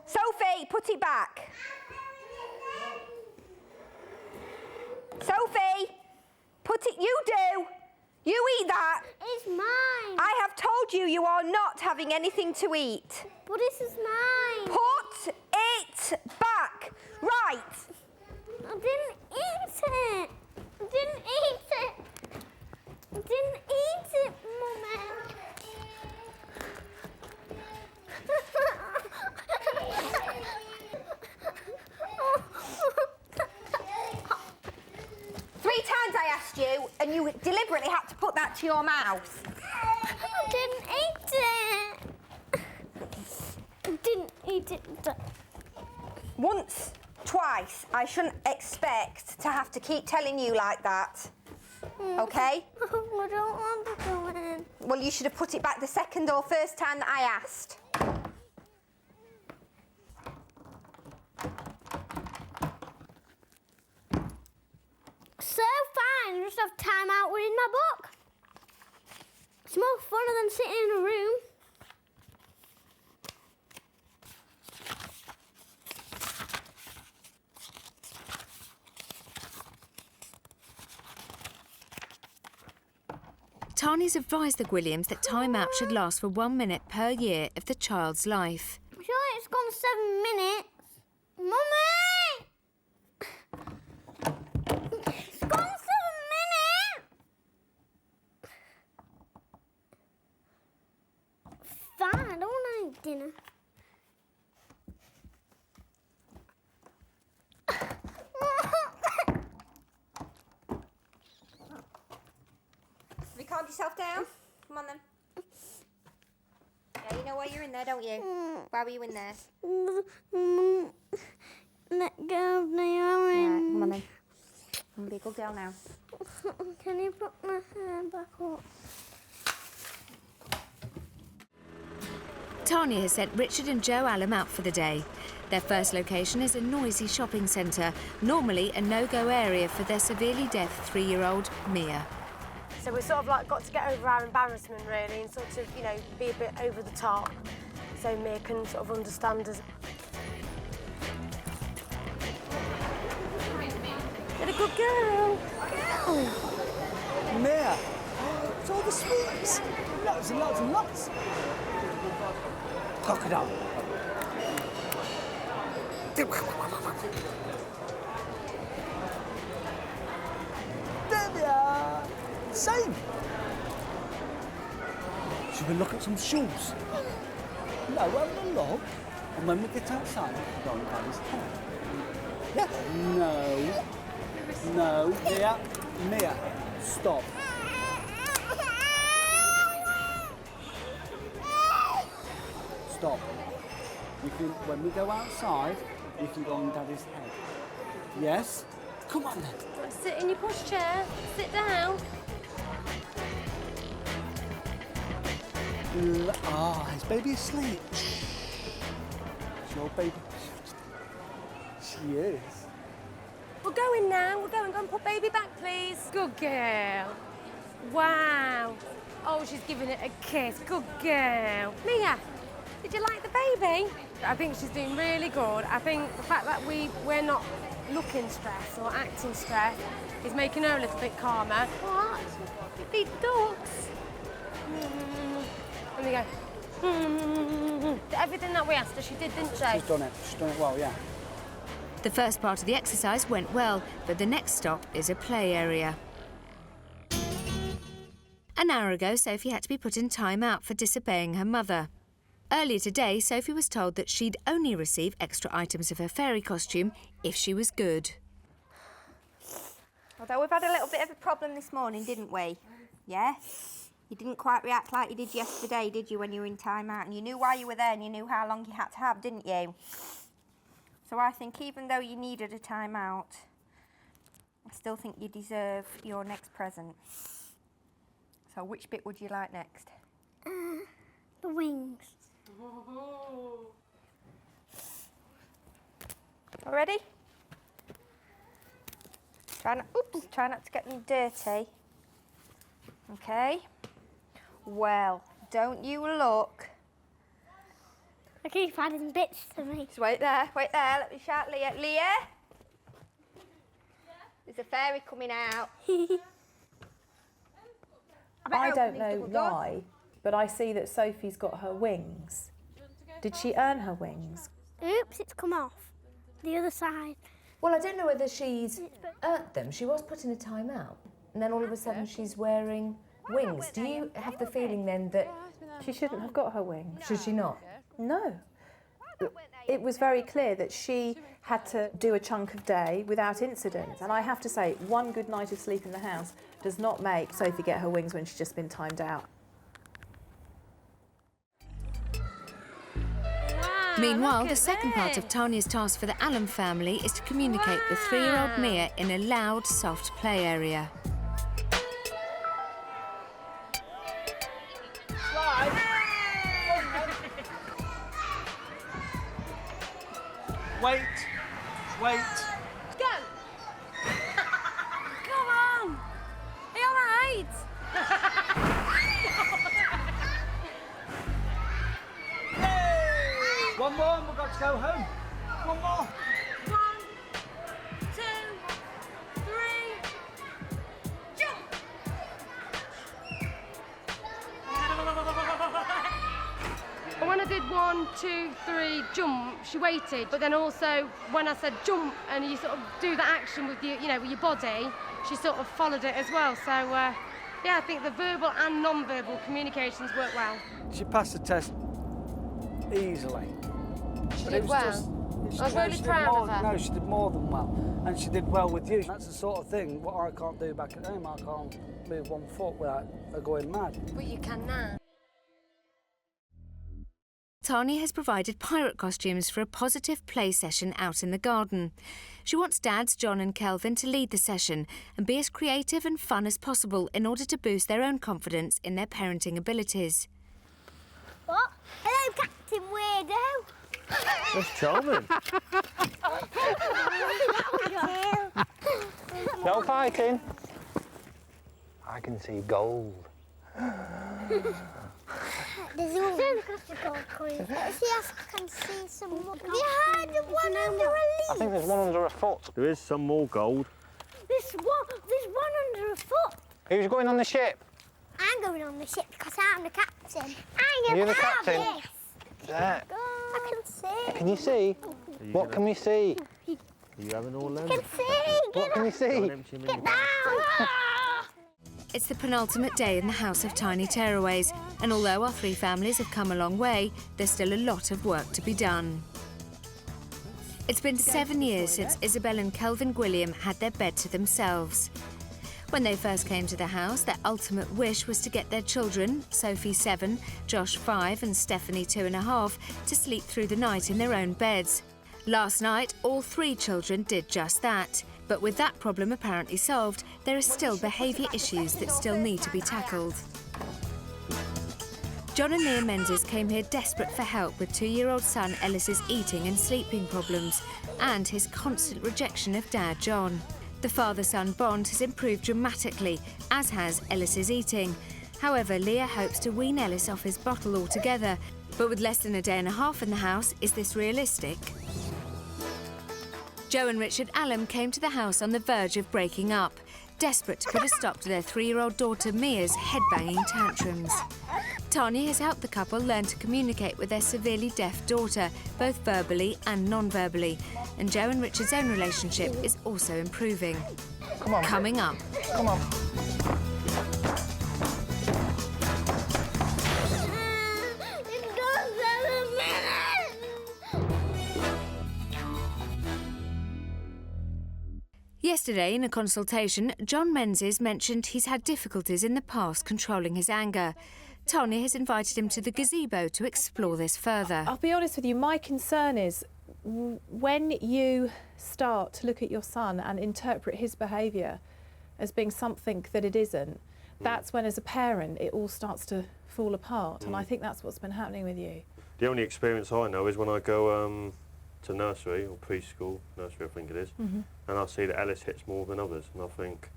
Sophie, put it back. Sophie, put it, you do. You eat that. It's mine. I have told you you are not having anything to eat. But this is mine. Put it back. Right. I didn't eat it. I didn't eat it. I didn't eat it, Mummy. 3 times I asked you, and you deliberately had to put that to your mouth. I didn't eat it. I didn't eat it. Once, twice, I shouldn't expect to have to keep telling you like that. Okay? I don't want to go in. Well, you should have put it back the second or first time that I asked. So fine, just have time out reading my book. It's more funner than sitting in a room. Tanya's advised the Gwilliams that time out should last for 1 minute per year of the child's life. I'm sure it's gone 7 minutes. Mummy! It's gone 7 minutes! Fine, I don't want any dinner. Have you calmed yourself down? Come on then. Yeah, you know why you're in there, don't you? Why were you in there? Let go of Naomi. Right, come on then. I'm gonna be a good girl now. Can you put my hair back up? Tanya has sent Richard and Joe Allen out for the day. Their first location is a noisy shopping centre, normally a no-go area for their severely deaf 3-year-old Mia. So we've sort of like got to get over our embarrassment really and sort of, you know, be a bit over the top so Mia can sort of understand us. You're a good girl. Mia, it's all the sweets. Lots and lots and lots. Crocodile. There we are. Same. Should we look at some shoes? No, have a look. And when we get outside, we'll go and grab his head. Yeah. No. No. Mia. Mia. Stop. Stop. You can, when we go outside, you can go on Daddy's head. Yes? Come on then. Sit in your pushchair. Sit down. Ah, is baby asleep? Is your baby? She is. We're going now. We're going. Go and put baby back, please. Good girl. Wow. Oh, she's giving it a kiss. Good girl. Mia, did you like the baby? I think she's doing really good. I think the fact that we're not looking stressed or acting stressed is making her a little bit calmer. What? You feed the ducks. And we go. Everything that we asked her, she did, didn't she? She's done it. She's done it well, yeah. The first part of the exercise went well, but the next stop is a play area. An hour ago, Sophie had to be put in time-out for disobeying her mother. Earlier today, Sophie was told that she'd only receive extra items of her fairy costume if she was good. Although we've had a little bit of a problem this morning, didn't we? Yeah? You didn't quite react like you did yesterday, did you, when you were in time-out? And you knew why you were there and you knew how long you had to have, didn't you? So I think even though you needed a time-out, I still think you deserve your next present. So which bit would you like next? The wings. All ready? Try not to get them dirty. Okay. Well, don't you look. I keep adding bits to me. Just wait there, let me shout Leah. Leah? There's a fairy coming out. I don't know why, but I see that Sophie's got her wings. Did she earn her wings? Oops, it's come off. The other side. Well, I don't know whether she's earned them. She was put in a time-out, and then all of a sudden she's wearing wings. Do you have the feeling then that... She shouldn't have got her wings. Should she not? No. It was very clear that she had to do a chunk of day without incident. And I have to say, one good night of sleep in the house does not make Sophie get her wings when she's just been timed out. Meanwhile, the second part of Tanya's task for the Allen family is to communicate with 3-year-old Mia in a loud, soft play area. Wait. Wait. Go! Come on! Are you all right? One more and we've got to go home. One more. 1, 2, 3, jump! And when I did 1, 2, 3, jump, she waited. But then also, when I said jump, and you sort of do the action with your, with your body, she sort of followed it as well. So, yeah, I think the verbal and non-verbal communications work well. She passed the test easily. She did well. I was really proud of her. No, she did more than well. And she did well with you. That's the sort of thing what I can't do back at home. I can't move one foot without her going mad. But you can now. Tanya has provided pirate costumes for a positive play session out in the garden. She wants Dads John and Kelvin to lead the session and be as creative and fun as possible in order to boost their own confidence in their parenting abilities. What? Hello, Captain Weirdo. That's charming. No fighting. I can see gold. There's always a gold coin. Let's see if I can see some more. Have you heard of one under a leaf? I think there's one under a foot. There is some more gold. There's one under a foot. Who's going on the ship? I'm going on the ship because I'm the captain. You're the captain? Yes. There. I can see. Can you see? What can we see? Are you having all them? I can see. What can you see? Get down. It's the penultimate day in the house of Tiny Tearaways, and although our 3 families have come a long way, there's still a lot of work to be done. It's been 7 years since Isabel and Kelvin Gwilliam had their bed to themselves. When they first came to the house, their ultimate wish was to get their children, Sophie 7, Josh 5 and Stephanie 2.5, to sleep through the night in their own beds. Last night, all 3 children did just that. But with that problem apparently solved, there are still behaviour issues that still need to be tackled. John and Leah Menzies came here desperate for help with 2-year-old son Ellis's eating and sleeping problems and his constant rejection of Dad John. The father-son bond has improved dramatically, as has Ellis's eating. However, Leah hopes to wean Ellis off his bottle altogether, but with less than a day and a half in the house, is this realistic? Joe and Richard Allen came to the house on the verge of breaking up, desperate to put a stop to their 3-year-old daughter Mia's head-banging tantrums. Tanya has helped the couple learn to communicate with their severely deaf daughter, both verbally and non-verbally, and Joe and Richard's own relationship is also improving. Come on. Coming up. Come on. Yesterday, in a consultation, John Menzies mentioned he's had difficulties in the past controlling his anger. Tanya has invited him to the gazebo to explore this further. I'll be honest with you, my concern is when you start to look at your son and interpret his behaviour as being something that it isn't, that's when, as a parent, it all starts to fall apart. And I think that's what's been happening with you. The only experience I know is when I go to nursery or preschool, nursery I think it is, and I see that Ellis hits more than others, and I think,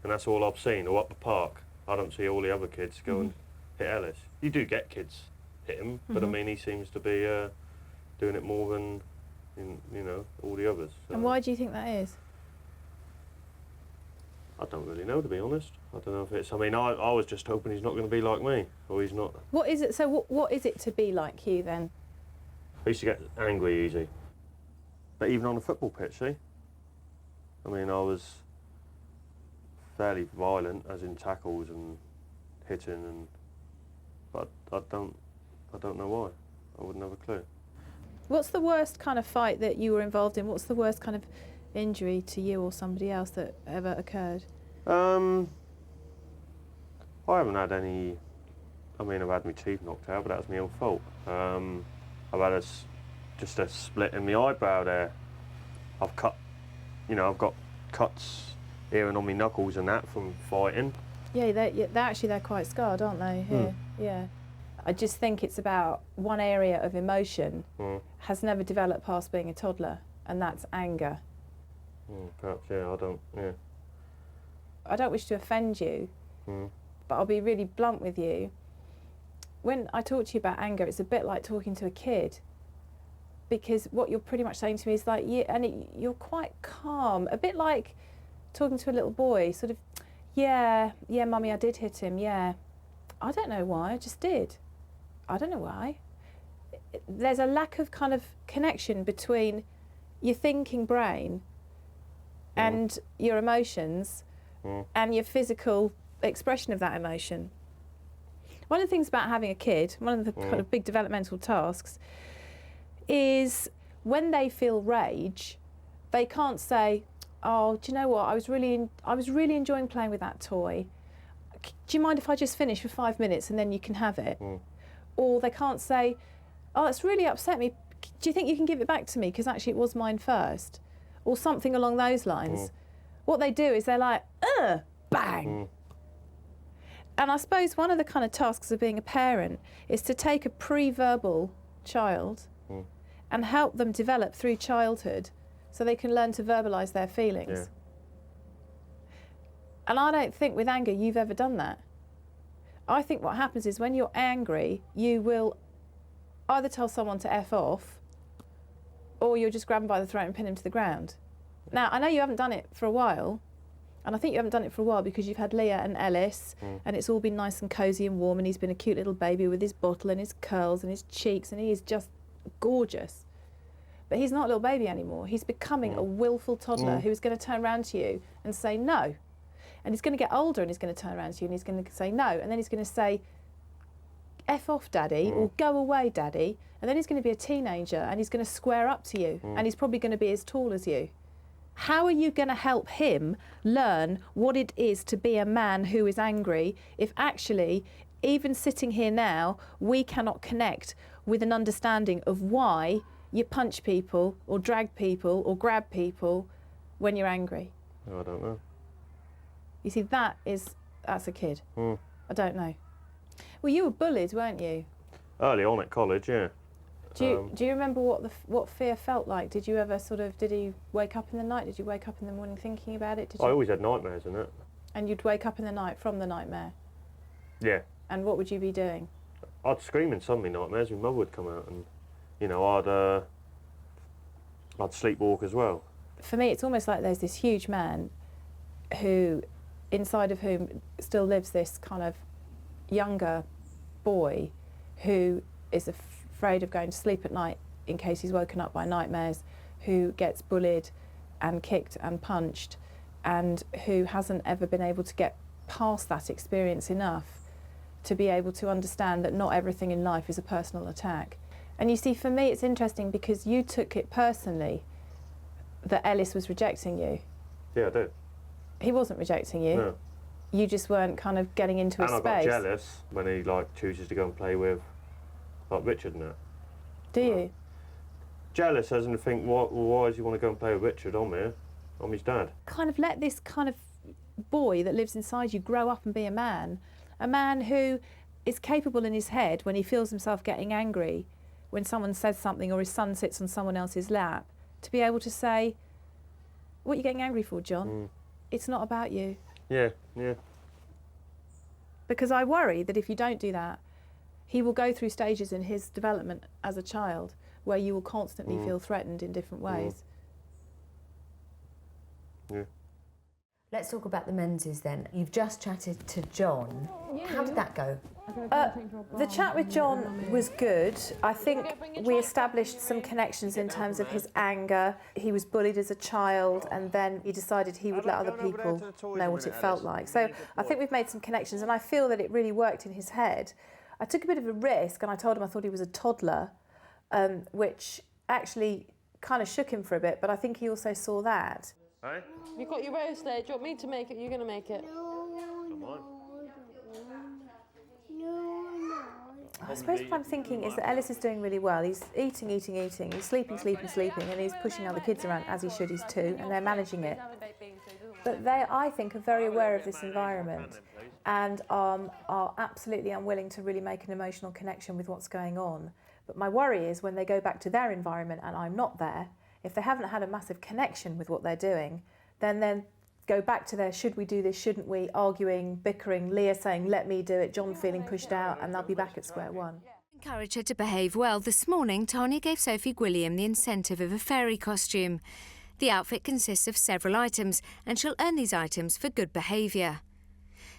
and that's all I've seen, or up the park, I don't see all the other kids go and hit Ellis. You do get kids hit him, but I mean he seems to be doing it more than, you know, all the others. So. And why do you think that is? I don't really know, to be honest. I don't know if it's, I mean, I was just hoping he's not going to be like me, or he's not. What is it, so what is it to be like you then? I used to get angry easy. But even on the football pitch, see? I mean, I was fairly violent, as in tackles and hitting, and but I don't know why. I wouldn't have a clue. What's the worst kind of fight that you were involved in? What's the worst kind of injury to you or somebody else that ever occurred? I haven't had any. I mean, I've had my teeth knocked out, but that was my own fault. I've had just a split in my eyebrow there. I've cut, you know, I've got cuts here and on my knuckles and that from fighting. Yeah, they're quite scarred, aren't they? Here, yeah. I just think it's about one area of emotion has never developed past being a toddler, and that's anger. Perhaps, yeah, I don't wish to offend you, but I'll be really blunt with you. When I talk to you about anger, it's a bit like talking to a kid, because what you're pretty much saying to me is like, you're quite calm, a bit like talking to a little boy, sort of, yeah, mummy, I did hit him, yeah. I don't know why, I just did. I don't know why. There's a lack of kind of connection between your thinking brain and your emotions and your physical expression of that emotion. One of the things about having a kid, one of the kind of big developmental tasks, is when they feel rage, they can't say, oh, do you know what, I was really enjoying playing with that toy. Do you mind if I just finish for 5 minutes and then you can have it? Or they can't say, oh, it's really upset me. Do you think you can give it back to me? Because actually it was mine first. Or something along those lines. What they do is they're like, bang. And I suppose one of the kind of tasks of being a parent is to take a pre-verbal child and help them develop through childhood so they can learn to verbalise their feelings. Yeah. And I don't think with anger you've ever done that. I think what happens is when you're angry, you will either tell someone to F off or you'll just grab them by the throat and pin them to the ground. Now, I know you haven't done it for a while, And I think you haven't done it for a while because you've had Leah and Ellis and it's all been nice and cosy and warm, and he's been a cute little baby with his bottle and his curls and his cheeks, and he is just gorgeous. But he's not a little baby anymore. He's becoming a willful toddler who is going to turn around to you and say no. And he's going to get older and he's going to turn around to you and he's going to say no. And then he's going to say, F off, Daddy, or go away, Daddy. And then he's going to be a teenager and he's going to square up to you and he's probably going to be as tall as you. How are you going to help him learn what it is to be a man who is angry if actually, even sitting here now, we cannot connect with an understanding of why you punch people or drag people or grab people when you're angry? I don't know. You see, that's a kid. I don't know. Well, you were bullied, weren't you? Early on at college, yeah. Do you remember what fear felt like? Did you ever did he wake up in the night? Did you wake up in the morning thinking about it? I always had nightmares in it. And you'd wake up in the night from the nightmare? Yeah. And what would you be doing? I'd scream in some of my nightmares. My mother would come out and, you know, I'd sleepwalk as well. For me, it's almost like there's this huge man who, inside of whom still lives this kind of younger boy who is afraid of going to sleep at night in case he's woken up by nightmares, who gets bullied and kicked and punched, and who hasn't ever been able to get past that experience enough to be able to understand that not everything in life is a personal attack. And you see, for me, it's interesting because you took it personally that Ellis was rejecting you. Yeah, I did. He wasn't rejecting you. No. You just weren't kind of getting into his and space. I got jealous when he chooses to go and play with Richard and that. Do you? Jealous as in think, why does he want to go and play with Richard? I'm here. I'm his dad. Kind of let this kind of boy that lives inside you grow up and be a man who is capable in his head when he feels himself getting angry, when someone says something or his son sits on someone else's lap, to be able to say, what are you getting angry for, John? It's not about you. Yeah, yeah. Because I worry that if you don't do that, he will go through stages in his development as a child where you will constantly feel threatened in different ways. Yeah. Let's talk about the menses then. You've just chatted to John. How did that go? The chat with John was good. I think we established some connections in terms of his anger. He was bullied as a child and then he decided he would let other people know what it felt like. So I think we've made some connections and I feel that it really worked in his head. I took a bit of a risk and I told him I thought he was a toddler, which actually kind of shook him for a bit, but I think he also saw that. Hey? You've got your roast there. Do you want me to make it? You're going to make it? I suppose what I'm thinking is that Ellis is doing really well. He's eating, he's sleeping, and he's pushing other kids around, as he should, he's 2, and they're managing it. But they, I think, are very aware of this environment and are absolutely unwilling to really make an emotional connection with what's going on. But my worry is when they go back to their environment and I'm not there, if they haven't had a massive connection with what they're doing, then go back to their should we do this, shouldn't we, arguing, bickering, Leah saying let me do it, John feeling pushed out, and they'll be back at square one. To encourage her to behave well, this morning Tanya gave Sophie Gwilliam the incentive of a fairy costume. The outfit consists of several items and she'll earn these items for good behaviour.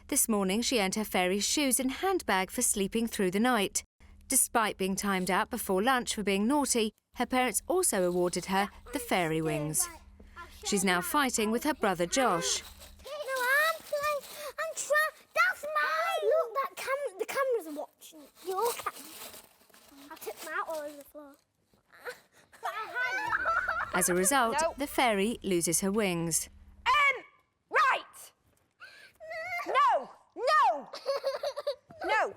This morning she earned her fairy's shoes and handbag for sleeping through the night. Despite being timed out before lunch for being naughty, her parents also awarded her the fairy wings. She's now fighting with her brother Josh. No, I'm trying. That's mine. Look, the camera's watching your camera. I took them out all over the floor. As a result, the fairy loses her wings. Right! No! No! No!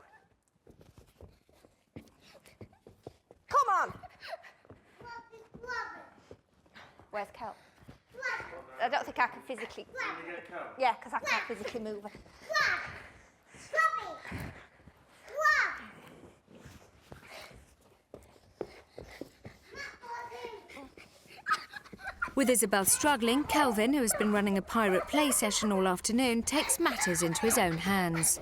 Come on! Where's Kel? I don't think I can physically... Yeah, because I can't physically move her. With Isabel struggling, Kelvin, who has been running a pirate play session all afternoon, takes matters into his own hands.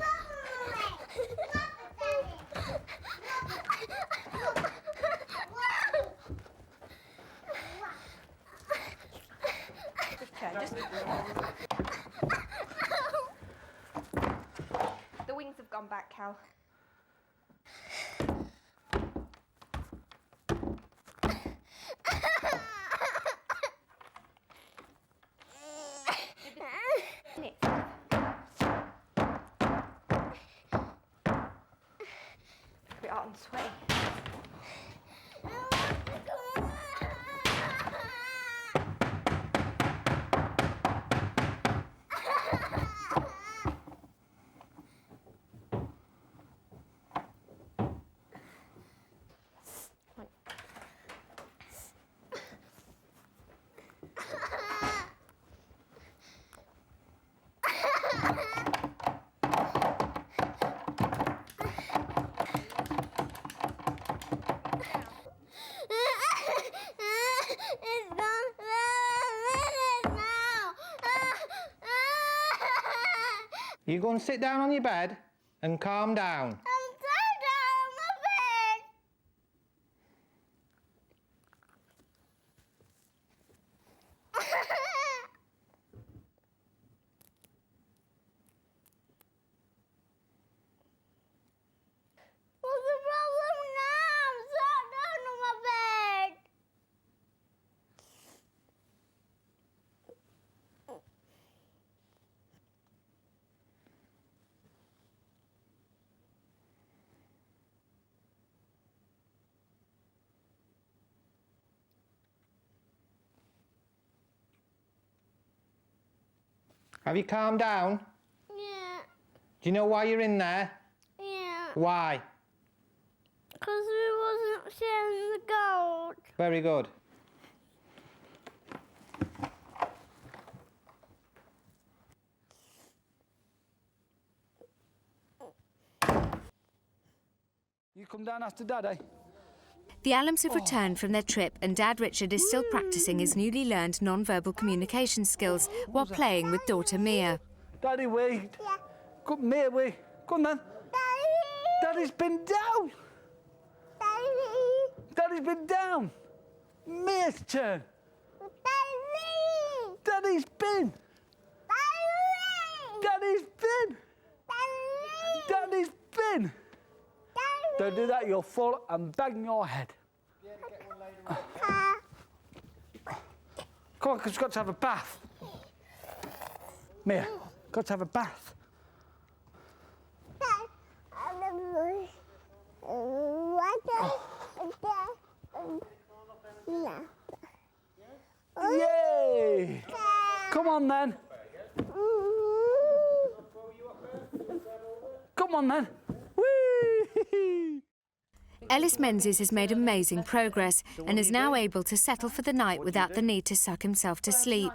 towel. Put it out and sweaty. You go and sit down on your bed and calm down. I'm so down on my bed. What's the problem now? I'm so down on my bed. Have you calmed down? Yeah. Do you know why you're in there? Yeah. Why? Because we wasn't sharing the gold. Very good. You come down after Daddy. The Allams have returned from their trip and Dad Richard is still practicing his newly learned non-verbal communication skills while playing with daughter Mia. Daddy, wait. Yeah. Come, Mia, wait. Come then. Daddy. Daddy's been down. Daddy. Daddy's been down. Mia's turn. Daddy. Daddy's been. Daddy. Daddy's been. Daddy. Daddy's been. Daddy. Don't do that, you'll fall and bang your head. Come on, because you've got to have a bath. Mia, got to have a bath. Yay! Come on then. Come on then. Whee! Ellis Menzies has made amazing progress and is now able to settle for the night without the need to suck himself to sleep.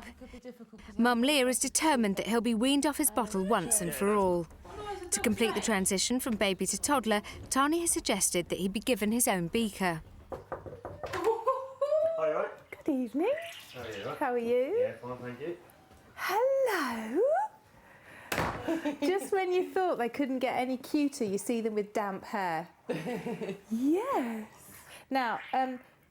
Mum Leah is determined that he'll be weaned off his bottle once and for all. To complete the transition from baby to toddler, Tanya has suggested that he be given his own beaker. Hi, right? Good evening. How are you? Yeah, fine, thank you. Hello. Just when you thought they couldn't get any cuter, you see them with damp hair. Yes. Now,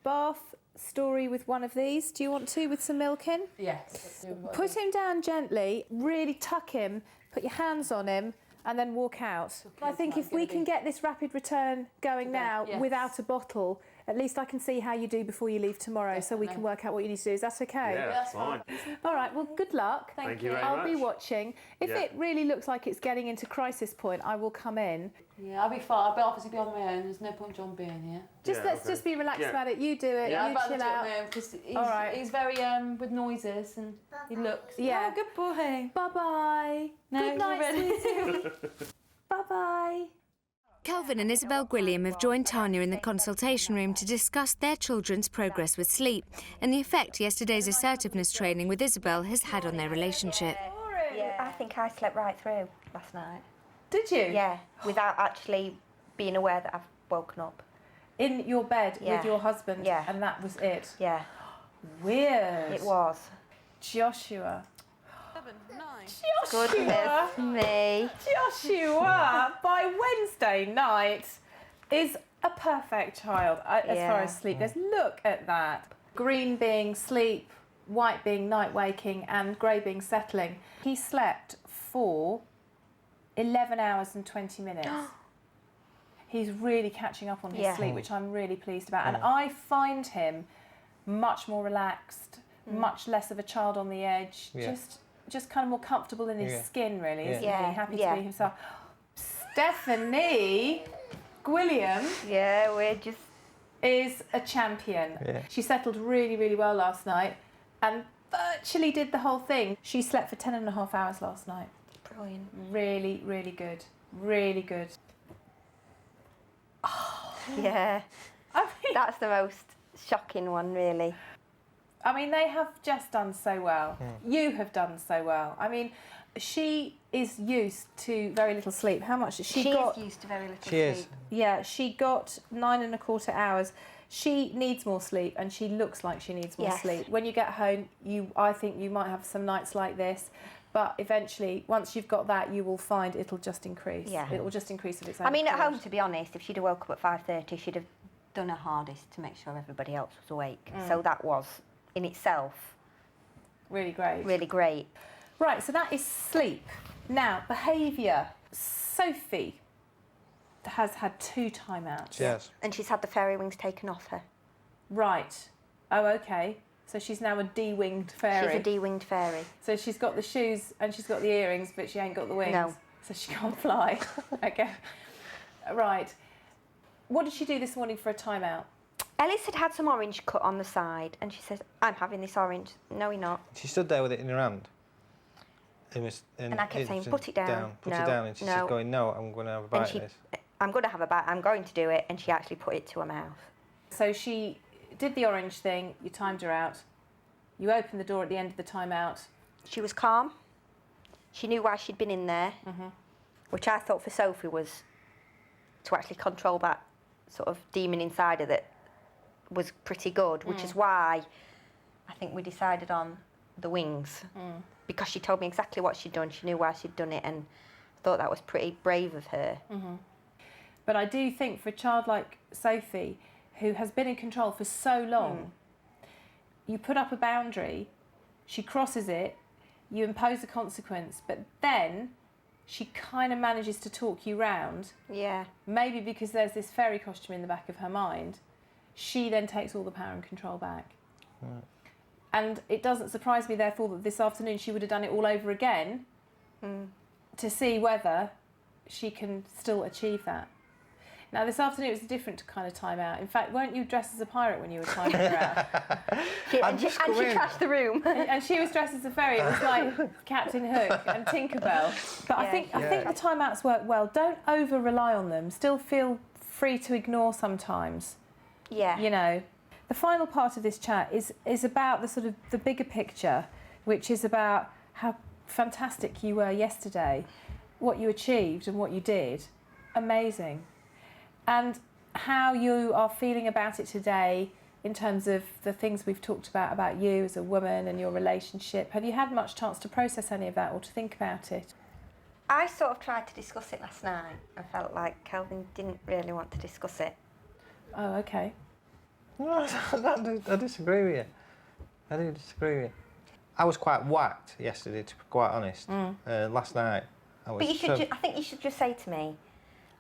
bath story with one of these. Do you want to, with some milk in? Yes. Put him down gently, really tuck him, put your hands on him, and then walk out. I think if we can get this rapid return going now without a bottle, at least I can see how you do before you leave tomorrow, so we can work out what you need to do. Is that okay? Yeah, that's fine. All right, well, good luck. Thank you very I'll much. be watching. If it really looks like it's getting into crisis point, I will come in. Yeah, I'll be fine. I'll obviously be on my own. There's no point John being here. Let's just be relaxed about it. You do it. Yeah, You I'd chill rather do it out. on my own because he's, All right. he's very with noises and he looks. Yeah. Oh, good boy. Bye bye. No, Good night, you're sweetie. Bye bye. Kelvin and Isabel Gwilliam have joined Tanya in the consultation room to discuss their children's progress with sleep and the effect yesterday's assertiveness training with Isabel has had on their relationship. Yeah, I think I slept right through last night. Did you? Yeah, without actually being aware that I've woken up. In your bed Yeah. with your husband? Yeah. And that was it? Yeah. Weird. It was. Joshua. 7, 9. Joshua! Goodness me. Joshua, by Wednesday night, is a perfect child as far as sleep goes. Look at that. Green being sleep, white being night waking, and grey being settling. He slept for 11 hours and 20 minutes. he's really catching up on his Yeah. sleep, which I'm really pleased about. And I find him much more relaxed, much less of a child on the edge, just kind of more comfortable in his skin, really, isn't he? Happy to be himself. Stephanie Gwilliam is a champion. Yeah. She settled really, really well last night and virtually did the whole thing. She slept for 10.5 hours last night. Brilliant. Really, really good. Really good. Yeah. I mean, that's the most shocking one, really. I mean, they have just done so well. You have done so well. I mean, she is used to very little sleep. How much has she got? She is used to very little She sleep. is. Yeah, she got 9.25 hours. She needs more sleep, and she looks like she needs more sleep. When you get home, I think you might have some nights like this, but eventually, once you've got that, you will find it'll just increase. Yeah. It will just increase of its own I mean, at accord. home, to be honest, if she'd have woke up at 5:30, she'd have done her hardest to make sure everybody else was awake. So that was, in itself, really great. Really great. Right, so that is sleep. Now, behaviour. Sophie has had 2 timeouts. Yes. And she's had the fairy wings taken off her. Right. Oh, okay. So she's now a D-winged fairy. She's a D-winged fairy. So she's got the shoes and she's got the earrings, but she ain't got the wings. No. So she can't fly. Okay. Right. What did she do this morning for a timeout? Ellis had some orange cut on the side, and she says, "I'm having this orange." "No, you're not." She stood there with it in her hand. And I kept saying, "Put it down." Put No, it down. And she no. said, going, "No, I'm going to have a bite of this." I'm going to have a bite. I'm going to do it. And she actually put it to her mouth. So she did the orange thing. You timed her out. You opened the door at the end of the timeout. She was calm. She knew why she'd been in there, which I thought for Sophie was to actually control that sort of demon inside her that was pretty good, which is why I think we decided on the wings, because she told me exactly what she'd done. She knew why she'd done it, and I thought that was pretty brave of her. But I do think for a child like Sophie, who has been in control for so long, you put up a boundary, she crosses it, you impose a consequence, but then she kind of manages to talk you round. Yeah. Maybe because there's this fairy costume in the back of her mind, she then takes all the power and control back. Right. And it doesn't surprise me, therefore, that this afternoon she would have done it all over again to see whether she can still achieve that. Now, this afternoon it was a different kind of time out. In fact, weren't you dressed as a pirate when you were timing her out? And she trashed the room. and she was dressed as a fairy. It was like Captain Hook and Tinkerbell. But I think the timeouts work well. Don't over-rely on them. Still feel free to ignore sometimes. Yeah. You know. The final part of this chat is about the sort of the bigger picture, which is about how fantastic you were yesterday, what you achieved and what you did. Amazing. And how you are feeling about it today in terms of the things we've talked about you as a woman and your relationship. Have you had much chance to process any of that or to think about it? I sort of tried to discuss it last night. I felt like Kelvin didn't really want to discuss it. Oh, okay. No, I disagree with you. I do disagree with you. I was quite whacked yesterday, to be quite honest. Last night, I was. But you should. I think you should just say to me,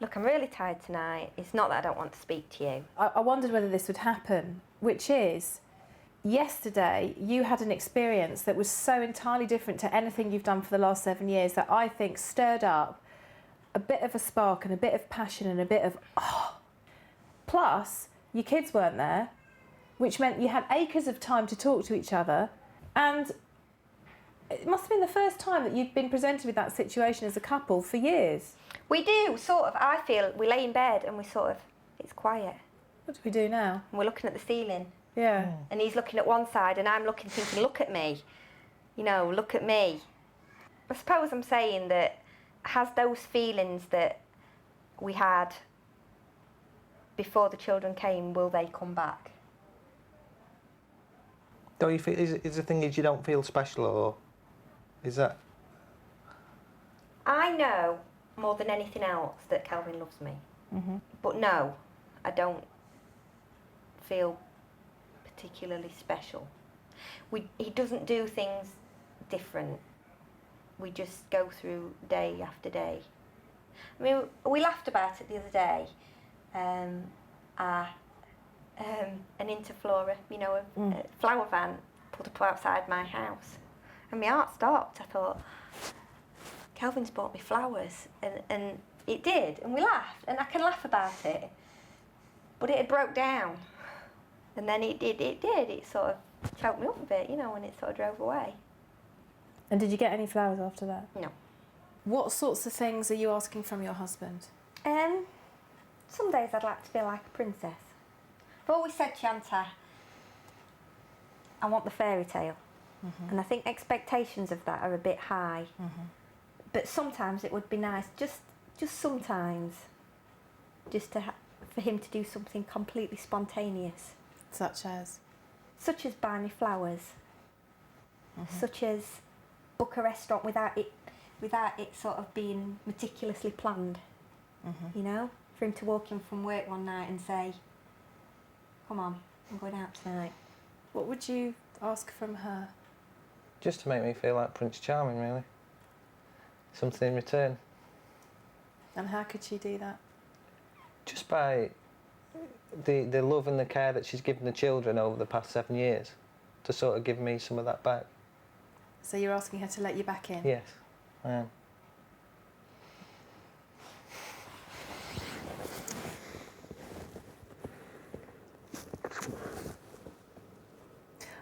"Look, I'm really tired tonight. It's not that I don't want to speak to you." I wondered whether this would happen, which is, yesterday you had an experience that was so entirely different to anything you've done for the last 7 years that I think stirred up a bit of a spark and a bit of passion and a bit of Plus, your kids weren't there, which meant you had acres of time to talk to each other, and it must have been the first time that you'd been presented with that situation as a couple for years. We do, sort of. I feel we lay in bed and we sort of, it's quiet. What do we do now? And we're looking at the ceiling. Yeah. And he's looking at one side and I'm looking, thinking, look at me. You know, look at me. I suppose I'm saying that has those feelings that we had before the children came, will they come back? Don't you feel? Is the thing is you don't feel special, or is that? I know more than anything else that Kelvin loves me. But no, I don't feel particularly special. He doesn't do things different. We just go through day after day. I mean, we laughed about it the other day, an interflora, you know, a flower van pulled up outside my house. And my heart stopped. I thought, Kelvin's bought me flowers. And it did, and we laughed. And I can laugh about it. But it had broke down. And then it did. It sort of choked me up a bit, you know, when it sort of drove away. And did you get any flowers after that? No. What sorts of things are you asking from your husband? Some days I'd like to feel like a princess. I've always said, Chanta, I want the fairy tale. And I think expectations of that are a bit high. But sometimes it would be nice, just sometimes, just to for him to do something completely spontaneous. Such as? Such as buy me flowers. Such as book a restaurant without it sort of being meticulously planned. You know? For him to walk in from work one night and say, come on, I'm going out tonight. What would you ask from her? Just to make me feel like Prince Charming, really. Something in return. And how could she do that? Just by the love and the care that she's given the children over the past 7 years, to sort of give me some of that back. So you're asking her to let you back in? Yes, I am.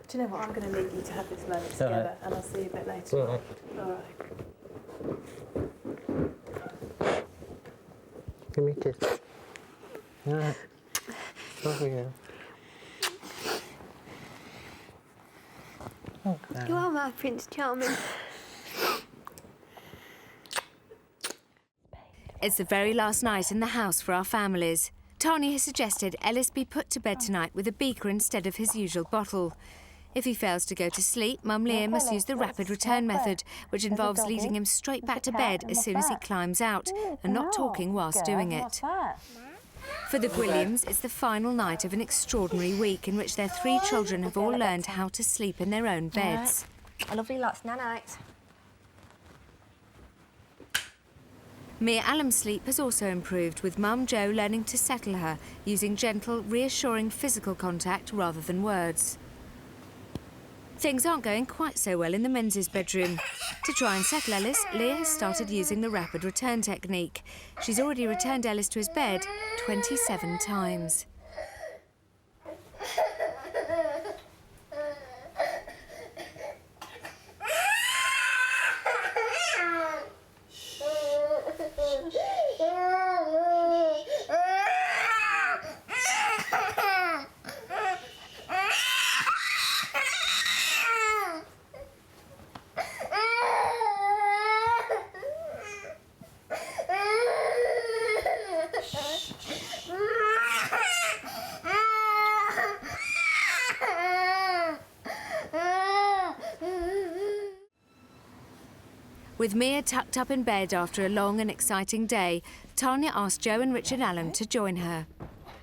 Do you know what? I'm going to leave you to have this moment together, and I'll see you a bit later. All right. All right. Give me a kiss. All right. Love you. Okay. You are my Prince Charming. It's the very last night in the house for our families. Tanya has suggested Ellis be put to bed tonight with a beaker instead of his usual bottle. If he fails to go to sleep, Mum Leah must use the rapid return method, which involves leading him straight back to bed as soon as he climbs out and not talking whilst doing it. For the Williams, it's the final night of an extraordinary week in which their 3 children have all learned how to sleep in their own beds. I love you lots. Night-night. Mia Allen's sleep has also improved, with Mum Jo learning to settle her using gentle, reassuring physical contact rather than words. Things aren't going quite so well in the men's bedroom. To try and settle Ellis, Leah has started using the rapid return technique. She's already returned Ellis to his bed 27 times. With Mia tucked up in bed after a long and exciting day, Tanya asked Jo and Richard Allen to join her.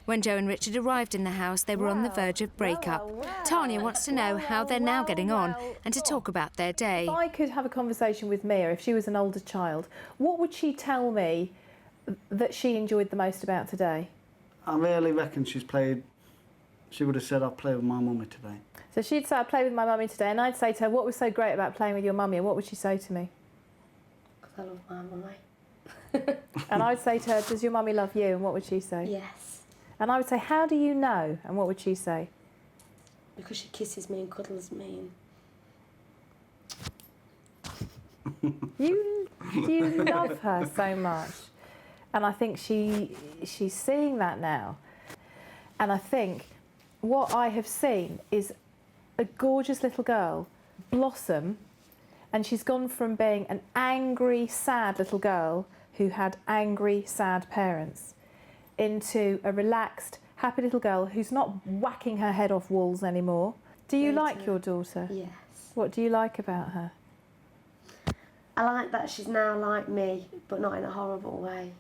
When Jo and Richard arrived in the house, they were on the verge of breakup. Tanya wants to know how they're now getting on and to talk about their day. If I could have a conversation with Mia, if she was an older child, what would she tell me that she enjoyed the most about today? I really reckon she would have said, I'll play with my mummy today. So she'd say, I'll play with my mummy today, and I'd say to her, what was so great about playing with your mummy? And what would she say to me? I love my mummy. And I would say to her, does your mummy love you? And what would she say? Yes. And I would say, how do you know? And what would she say? Because she kisses me and cuddles me. You love her so much. And I think she's seeing that now. And I think what I have seen is a gorgeous little girl blossom. And she's gone from being an angry, sad little girl who had angry, sad parents into a relaxed, happy little girl who's not whacking her head off walls anymore. Do you like your daughter? Yes. What do you like about her? I like that she's now like me, but not in a horrible way.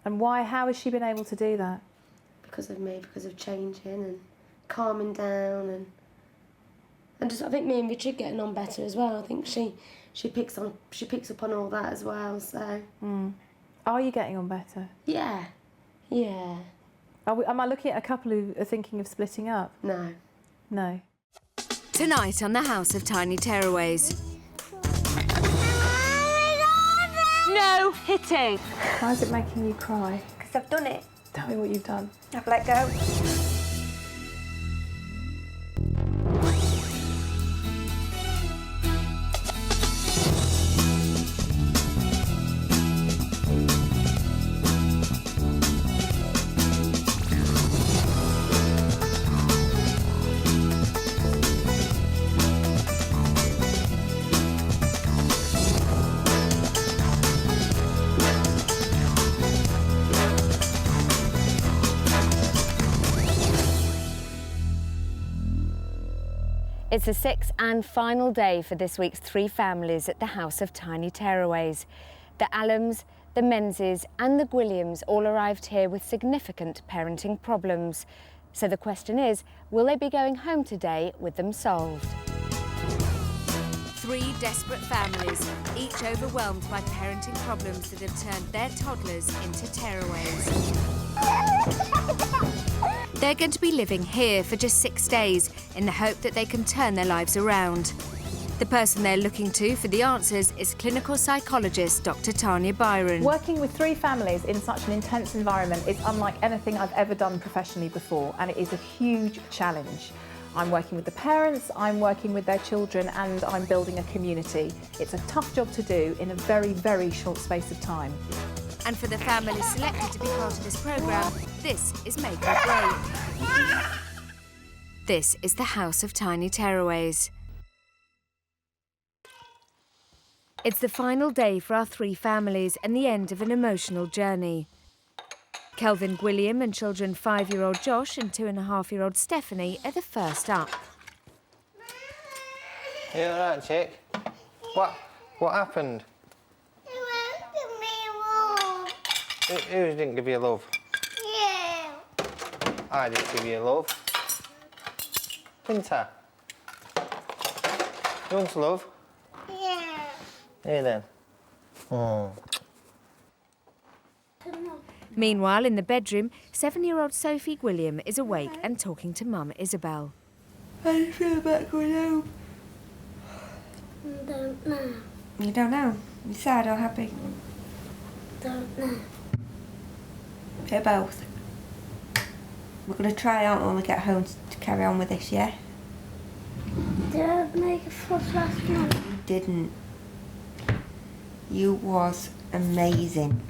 And why? How has she been able to do that? Because of me, because of changing and calming down and just, I think me and Richard getting on better as well. I think she picks up on all that as well. So. Are you getting on better? Yeah. Am I looking at a couple who are thinking of splitting up? No. No. Tonight on the House of Tiny Tearaways. No hitting. Why is it making you cry? Because I've done it. Tell me what you've done. I've let go. It's the sixth and final day for this week's 3 families at the House of Tiny Tearaways. The Allams, the Menzies and the Gwilliams all arrived here with significant parenting problems. So the question is, will they be going home today with them solved? 3 desperate families, each overwhelmed by parenting problems that have turned their toddlers into tearaways. They're going to be living here for just 6 days in the hope that they can turn their lives around. The person they're looking to for the answers is clinical psychologist Dr. Tanya Byron. Working with 3 families in such an intense environment is unlike anything I've ever done professionally before, and it is a huge challenge. I'm working with the parents, I'm working with their children, and I'm building a community. It's a tough job to do in a very, very short space of time. And for the families selected to be part of this programme, this is make or break. This is the House of Tiny Tearaways. It's the final day for our 3 families and the end of an emotional journey. Kelvin Gwilliam and children 5-year-old Josh and 2.5-year-old Stephanie are the first up. You all right, chick? What happened? Who didn't give you love? Yeah. I didn't give you love. Didn't I? You want love? Yeah. Here then. Oh. Meanwhile, in the bedroom, 7-year-old Sophie Gwilliam is awake and talking to Mum Isabel. How do you feel about going home? I don't know. You don't know? You sad or happy? Don't know. Bit of both. We're going to try out when we get home to carry on with this, yeah? Did I make a fuss last night? You didn't. You was amazing.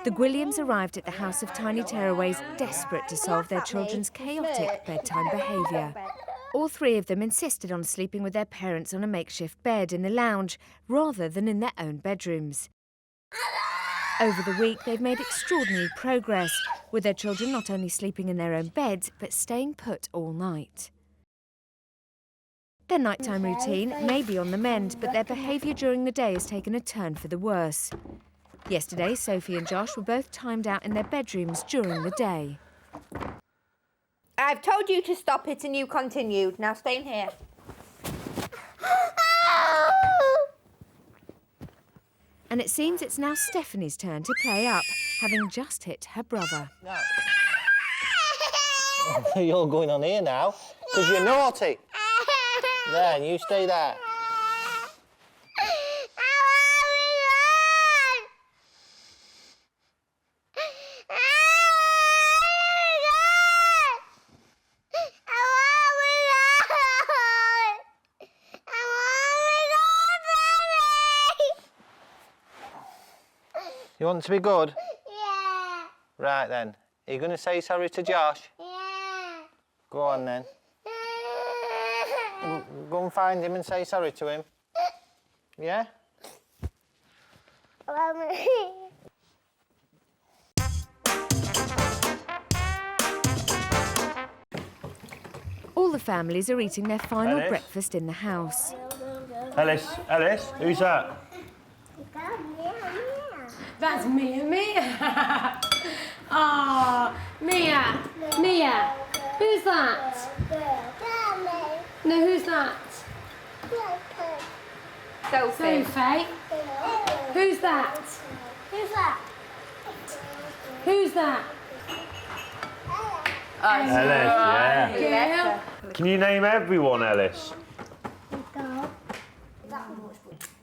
The Gwilliams arrived at the House of Tiny Tearaways desperate to solve their children's chaotic bedtime behaviour. All 3 of them insisted on sleeping with their parents on a makeshift bed in the lounge rather than in their own bedrooms. Over the week, they've made extraordinary progress, with their children not only sleeping in their own beds, but staying put all night. Their nighttime routine may be on the mend, but their behaviour during the day has taken a turn for the worse. Yesterday, Sophie and Josh were both timed out in their bedrooms during the day. I've told you to stop it and you continued. Now stay in here. And it seems it's now Stephanie's turn to play up, having just hit her brother. You're going on here now, because you're naughty. There, you stay there. You want to be good? Yeah. Right then. Are you going to say sorry to Josh? Yeah. Go on then. Go and find him and say sorry to him. Yeah? All the families are eating their final Alice? breakfast in the house. Alice, who's that? That's Mia. Oh, Mia. Who's that? No, who's that? Sophie. Sophie. Who's that? Who's that? Who's that? Ellis, yeah. Can you name everyone, Ellis?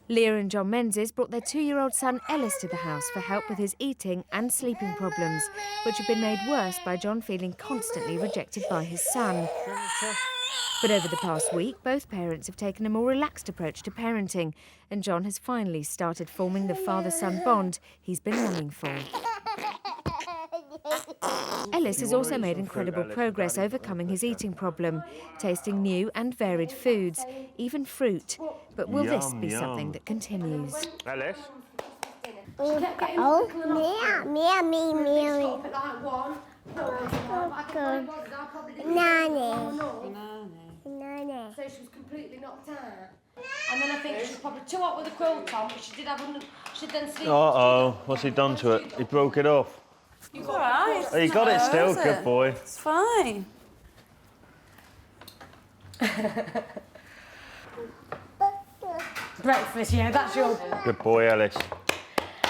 Leah and John Menzies brought their 2-year-old son Ellis to the house for help with his eating and sleeping problems, which have been made worse by John feeling constantly rejected by his son. But over the past week, both parents have taken a more relaxed approach to parenting, and John has finally started forming the father-son bond he's been longing for. Ellis has also made incredible progress overcoming his eating problem, tasting new and varied foods, even fruit. But will this be something that continues? Ellis? So she was completely knocked out. And then I think she was probably too hot with the quilt on, but she did have she'd then sleep. Uh-oh, what's he done to it? He broke it off. It's all right. Oh, you got it still, good boy. It's fine. Breakfast, yeah, that's your... Good boy, Ellis.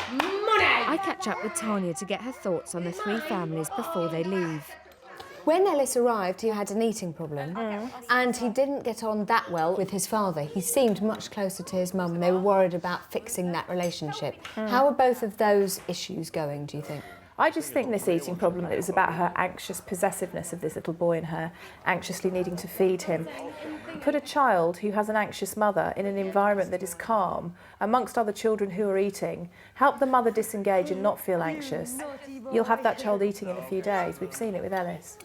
I catch up with Tanya to get her thoughts on the 3 families before they leave. When Ellis arrived, he had an eating problem, and he didn't get on that well with his father. He seemed much closer to his mum, and they were worried about fixing that relationship. How are both of those issues going, do you think? I just think this eating problem is about her anxious possessiveness of this little boy and her anxiously needing to feed him. Put a child who has an anxious mother in an environment that is calm, amongst other children who are eating, help the mother disengage and not feel anxious. You'll have that child eating in a few days. We've seen it with Ellis.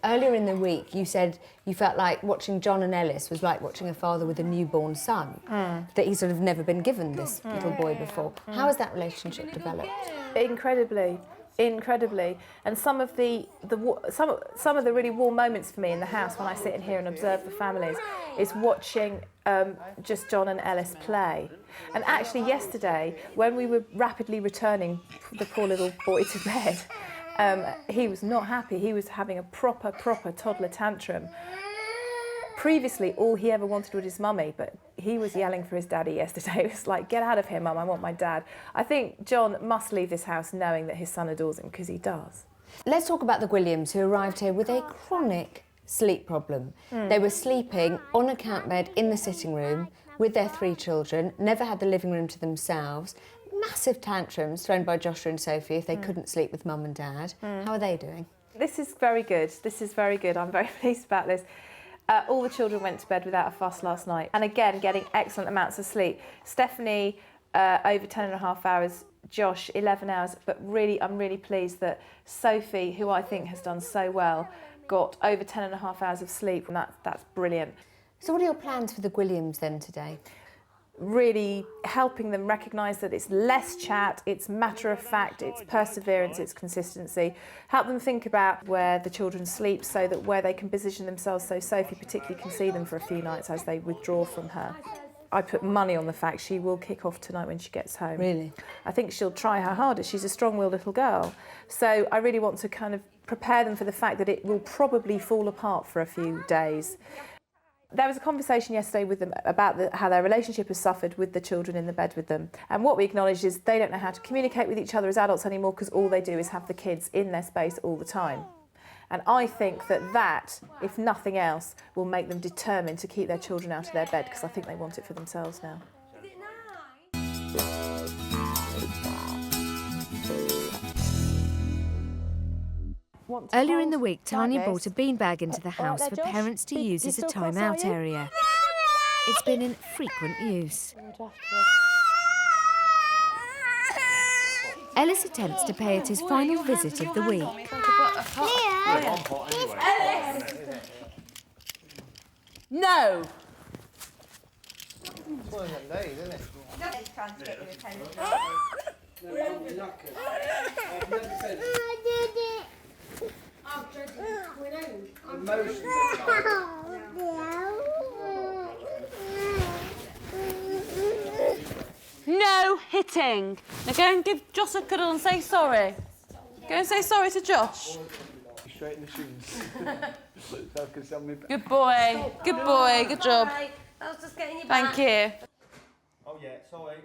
Earlier in the week, you said you felt like watching John and Ellis was like watching a father with a newborn son, that he's sort of never been given this little boy before. How has that relationship developed? Incredibly. And some of the really warm moments for me in the house when I sit in here and observe the families is watching just John and Ellis play. And actually yesterday, when we were rapidly returning the poor little boy to bed, he was not happy. He was having a proper toddler tantrum. Previously, all he ever wanted was his mummy, but he was yelling for his daddy yesterday. It was like, get out of here, Mum, I want my dad. I think John must leave this house knowing that his son adores him, because he does. Let's talk about the Williams, who arrived here with a chronic sleep problem. They were sleeping on a camp bed in the sitting room with their 3 children, never had the living room to themselves, massive tantrums thrown by Joshua and Sophie if they couldn't sleep with Mum and Dad. How are they doing? This is very good. I'm very pleased about this. All the children went to bed without a fuss last night, and again getting excellent amounts of sleep. Stephanie over 10.5 hours, Josh 11 hours, but really I'm really pleased that Sophie, who I think has done so well, got over 10.5 hours of sleep, and that's brilliant. So what are your plans for the Williams then today? Really helping them recognise that it's less chat, it's matter of fact, it's perseverance, it's consistency. Help them think about where the children sleep so that where they can position themselves so Sophie particularly can see them for a few nights as they withdraw from her. I put money on the fact she will kick off tonight when she gets home. Really? I think she'll try her hardest. She's a strong-willed little girl. So I really want to kind of prepare them for the fact that it will probably fall apart for a few days. There was a conversation yesterday with them about how their relationship has suffered with the children in the bed with them. And what we acknowledged is they don't know how to communicate with each other as adults anymore because all they do is have the kids in their space all the time. And I think that, if nothing else, will make them determined to keep their children out of their bed because I think they want it for themselves now. Earlier in the week, Tanya brought a beanbag into the house for parents to use as a time-out area. It's been in frequent use. Ellis attempts to pay it his final visit of the week. Ellis! No! No hitting. Now go and give Josh a cuddle and say sorry. Go and say sorry to Josh. Straighten the shoes. Good boy. Good boy. Good job. I was just getting you Thank you. Oh yeah, sorry.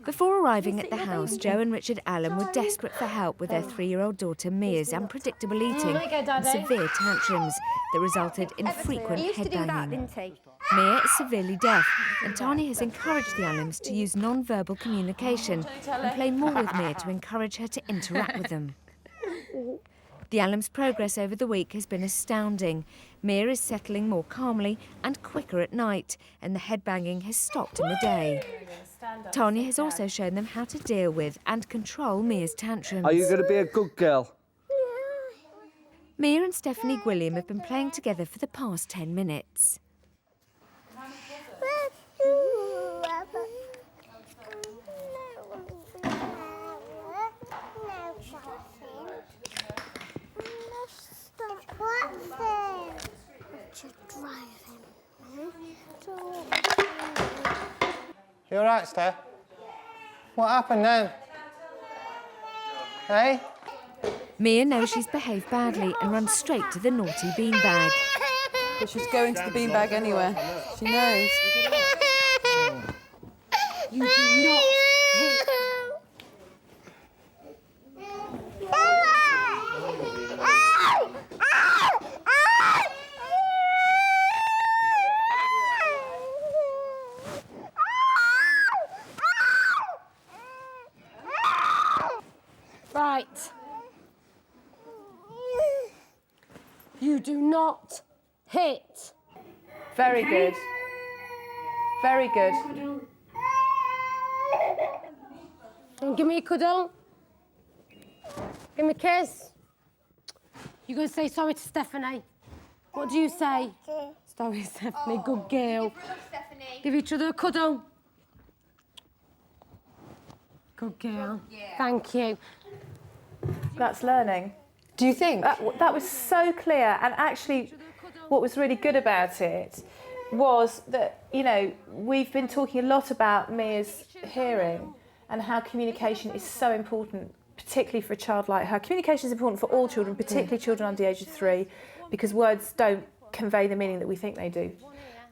Before arriving at the house, Joe and Richard Allen were desperate for help with their 3-year-old daughter Mia's unpredictable eating and severe tantrums that resulted in frequent headbanging. Mia is severely deaf, and Tanya has encouraged the Allens to use non-verbal communication and play more with Mia to encourage her to interact with them. The Allens' progress over the week has been astounding. Mia is settling more calmly and quicker at night, and the headbanging has stopped in the day. Tanya has also shown them how to deal with and control Mia's tantrums. Are you going to be a good girl? Mia and Stephanie Gwilliam have been playing together for the past 10 minutes. You all right, Steph? What happened then? Hey? Mia knows she's behaved badly and runs straight to the naughty beanbag. But she's going to the beanbag anyway. She knows. You do not hit. Right. You do not hit. Very good. Very good. And give me a cuddle. Give me a kiss. You're going to say sorry to Stephanie. What do you say? Sorry, Stephanie. Good girl. Give each other a cuddle. Good girl. Yeah. Thank you. That's learning. Do you think? That was so clear, and actually what was really good about it was that, you know, we've been talking a lot about Mia's hearing and how communication is so important, particularly for a child like her. Communication is important for all children, particularly children under the age of 3, because words don't convey the meaning that we think they do.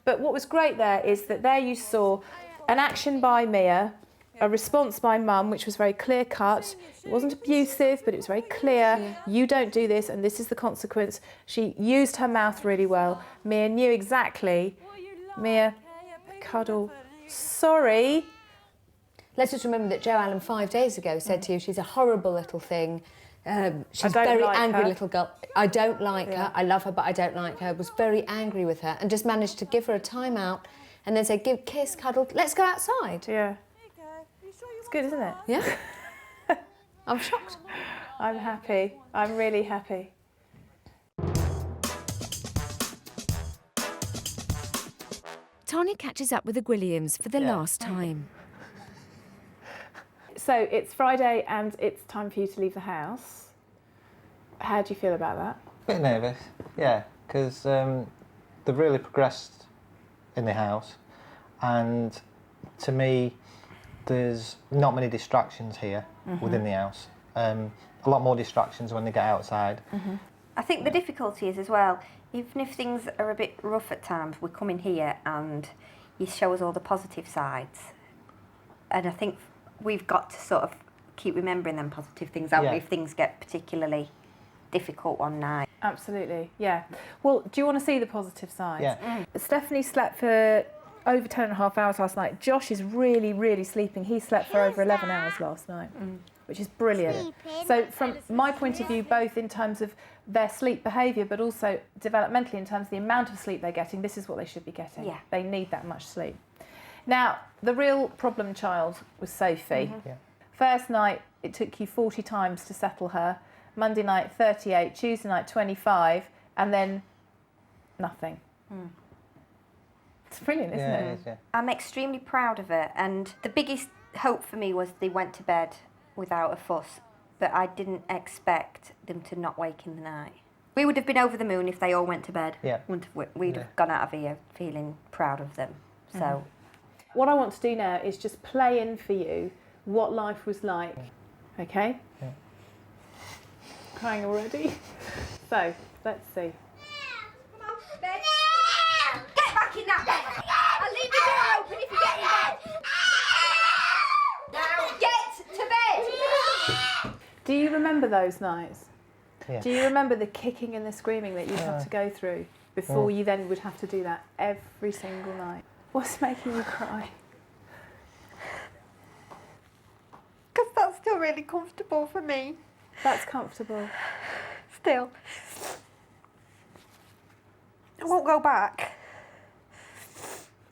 But what was great there is that there you saw an action by Mia, a response by Mum, which was very clear-cut. It wasn't abusive, but it was very clear. Yeah. You don't do this, and this is the consequence. She used her mouth really well. Mia knew exactly. Mia, cuddle. Sorry. Let's just remember that Joe Allen 5 days ago said to you, she's a horrible little thing. She's a very angry little girl. I don't like her. I love her, but I don't like her. Was very angry with her and just managed to give her a time out and then say, kiss, cuddle, let's go outside. Yeah. It's good, isn't it? Yeah. I'm shocked. I'm happy. I'm really happy. Tanya catches up with the Gwilliams for the last time. So it's Friday and it's time for you to leave the house. How do you feel about that? Bit nervous, yeah, because they've really progressed in the house, and to me, there's not many distractions here within the house. A lot more distractions when they get outside. I think the difficulty is as well, even if things are a bit rough at times, we come in here and you show us all the positive sides. And I think we've got to sort of keep remembering them positive things, haven't we, if things get particularly difficult one night. Absolutely, yeah. Well, do you want to see the positive sides? Yeah. Stephanie slept for over 10.5 hours last night. Josh is really, really sleeping. He slept for over 11 hours last night, which is brilliant. So from my point of view, both in terms of their sleep behaviour, but also developmentally in terms of the amount of sleep they're getting, this is what they should be getting. Yeah. They need that much sleep. Now, the real problem child was Sophie. First night, it took you 40 times to settle her. Monday night, 38. Tuesday night, 25. And then nothing. It's brilliant, isn't it? Yeah. I'm extremely proud of her, and the biggest hope for me was they went to bed without a fuss, but I didn't expect them to not wake in the night. We would have been over the moon if they all went to bed. Yeah. We'd have gone out of here feeling proud of them. So, what I want to do now is just play in for you what life was like. Okay? Yeah. Crying already? So, let's see. Get back in that bed. I'll leave the door open if you get in bed. Do you remember those nights? Yeah. Do you remember the kicking and the screaming that you'd have to go through before you then would have to do that every single night? What's making you cry? Because that's still really comfortable for me. That's comfortable. Still. I won't go back.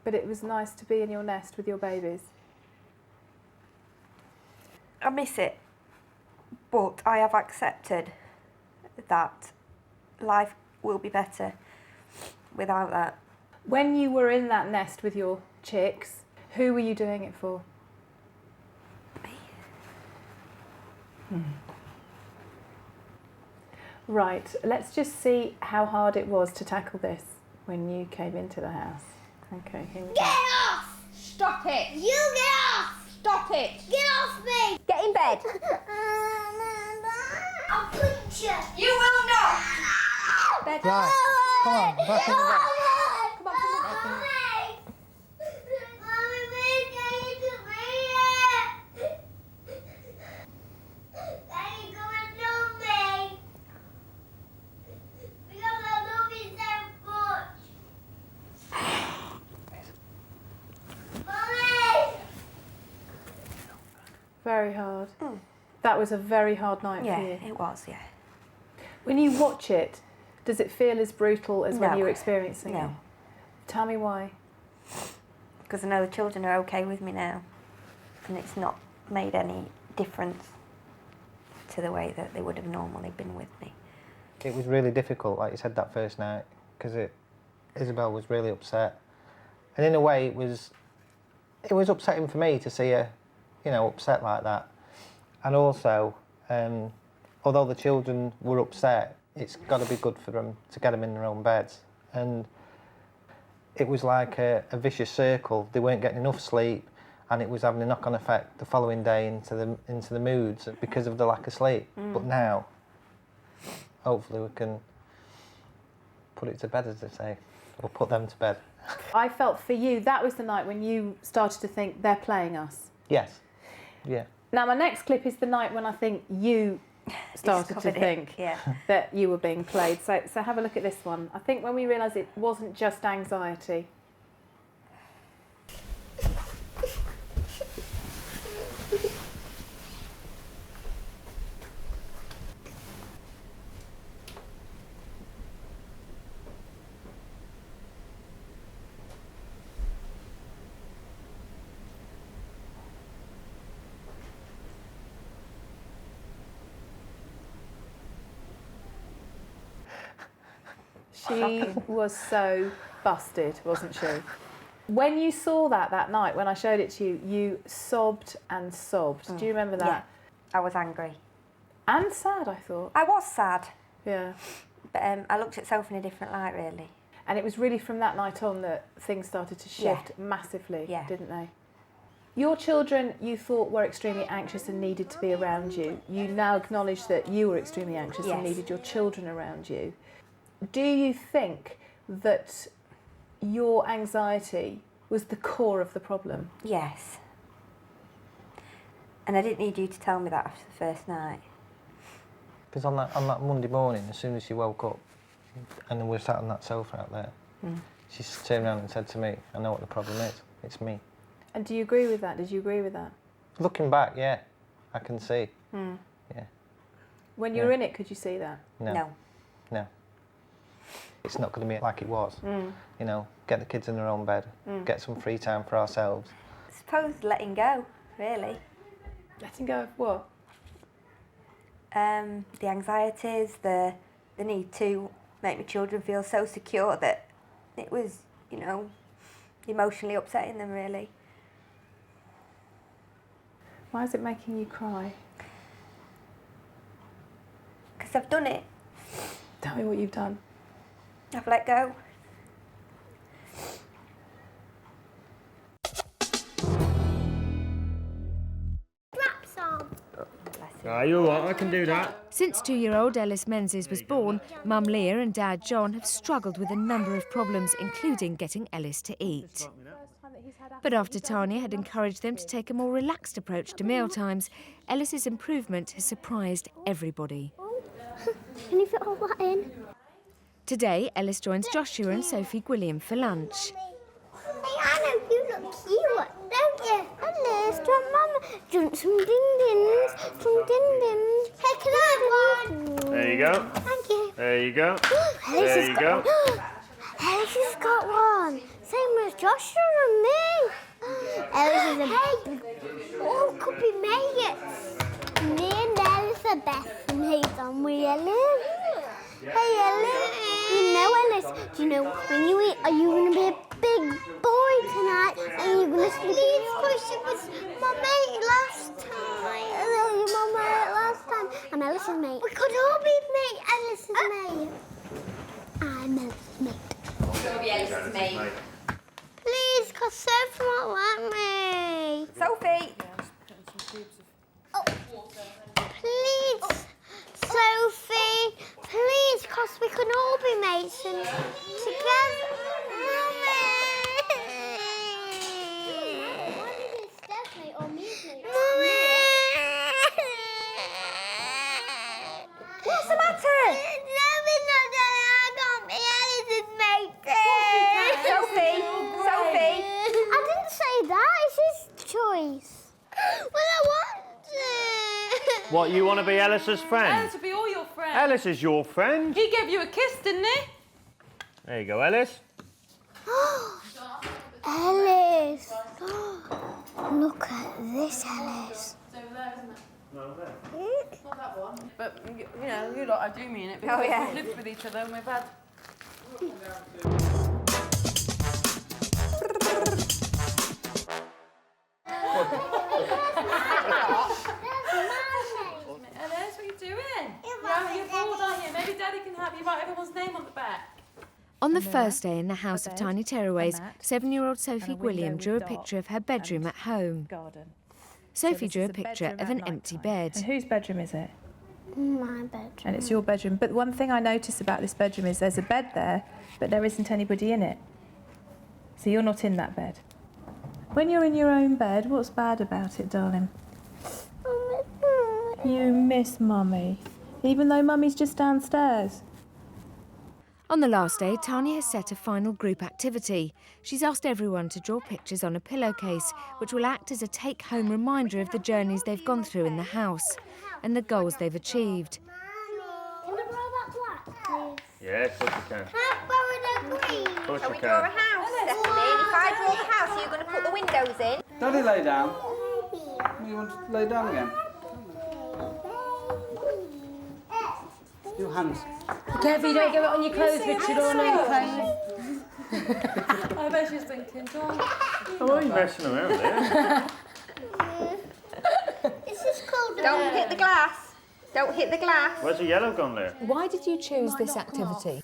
But it was nice to be in your nest with your babies. I miss it. But I have accepted that life will be better without that. When you were in that nest with your chicks, who were you doing it for? Me. Right, let's just see how hard it was to tackle this when you came into the house. Okay, here we go. Get off! Stop it! You get off! Stop it! Get off me! Get in bed. I'll punch you! You will not! Bed. Right, come on, back in the bed. Come on, come on. Mommy, please, can you come here? Daddy, come and love me. Because I love you so much. Mommy! Very hard. That was a very hard night Yeah, for you. it was, yeah. When you watch it, does it feel as brutal as when No. you were experiencing it? No. Tell me why. Because I know the children are okay with me now. And it's not made any difference to the way that they would have normally been with me. It was really difficult, like you said, that first night, because Isabel was really upset. And in a way, it was upsetting for me to see her, you know, upset like that. And also, although the children were upset, it's got to be good for them to get them in their own beds. And it was like a vicious circle. They weren't getting enough sleep, and it was having a knock-on effect the following day into the moods because of the lack of sleep. But now, hopefully we can put it to bed, as they say, or put them to bed. I felt for you, that was the night when you started to think, they're playing us. Yes. Yeah. Now, my next clip is the night when I think you started to think that you were being played. So have a look at this one. I think when we realised it wasn't just anxiety. She was so busted, wasn't she? When you saw that night, when I showed it to you, you sobbed and sobbed. Do you remember that? Yeah, I was angry. And sad, I thought. I was sad. Yeah. But I looked at Sophie in a different light, really. And it was really from that night on that things started to shift massively, didn't they? Your children, you thought, were extremely anxious and needed to be around you. You now acknowledge that you were extremely anxious and needed your children around you. Do you think that your anxiety was the core of the problem? Yes. And I didn't need you to tell me that after the first night. Because on that Monday morning, as soon as she woke up, and we were sat on that sofa out there, she turned around and said to me, I know what the problem is, it's me. And do you agree with that? Did you agree with that? Looking back, yeah, I can see. Yeah. When you were in it, could you see that? No. It's not going to be like it was. You know, get the kids in their own bed, get some free time for ourselves. I suppose letting go, really. Letting go of what? The anxieties, the need to make my children feel so secure that it was, you know, emotionally upsetting them, really. Why is it making you cry? Because I've done it. Tell me what you've done. I've let go. Rap song. You're right, I can do that. Since 2-year-old Ellis Menzies was born, Mum Leah and Dad John have struggled with a number of problems, including getting Ellis to eat. First time that But after Tanya had encouraged them to take a more relaxed approach to mealtimes, Ellis's improvement has surprised everybody. Can you fit all that in? Today, Ellis joins Joshua and Sophie Gwilliam for lunch. Hey, Anna, you look cute, don't you? Alice, do Mum drink some ding-dings? Some ding-dings. Hey, can I have one? There you go. Thank you. There you go. Alice There you go. Alice has got one. Same as Joshua and me. Alice is a all could be mates. Me and Alice are best mates, aren't we, Alice? Hey, Alice. You know, Alice, do you know when you eat, are you going to be a big boy tonight? And you're going to sleep? Please, because she was my mate last time. Your mum mate last time. I'm Alice's mate. We could all be Alice's mate. I'm Alice's mate. You'll be Alice's mate. Please, because Sophie won't let me. Sophie! Oh. Please, Sophie. Please, because we can all be mates and together. Mummy! Mummy! What's the matter? Nothing, I can't be Alice's mate. Sophie! Sophie! I didn't say that, it's his choice. Well, I want to. What, you want to be Ellis's friend? Ellis will be all your friends. Ellis is your friend. He gave you a kiss, didn't he? There you go, Ellis. Alice. Look at this, Alice. It's over there, isn't it? No, there. Not that one. But, you know, you lot, I do mean it. Because Oh, yeah. we've lived with each other and we've had... Ellis, what are you doing? You're bored, aren't you? Maybe Daddy can help you write everyone's name on the back. On the first day in the house of Tiny Tearaways, 7-year-old Sophie Gwilliam drew a picture of her bedroom at home. Sophie drew a picture of an empty bed. And whose bedroom is it? My bedroom. And it's your bedroom. But one thing I noticed about this bedroom is there's a bed there, but there isn't anybody in it. So you're not in that bed. When you're in your own bed, what's bad about it, darling? You miss Mummy, even though Mummy's just downstairs. On the last day, Tanya has set a final group activity. She's asked everyone to draw pictures on a pillowcase, which will act as a take-home reminder of the journeys they've gone through in the house and the goals they've achieved. Can I borrow that black, please? Yeah, of course you can. Can I borrow the green? Of course Shall you we draw a can. house, Stephanie? And if I draw the house, are you going to put the windows in? Daddy, lay down. You want to lay down again? Your hands. Be careful you don't get it on your clothes, Richard, or on your clothes. I bet she's thinking, John. Oh, are you messing around there? This is called Don't hit the glass. Don't hit the glass. Where's the yellow gone there? Why did you choose this activity?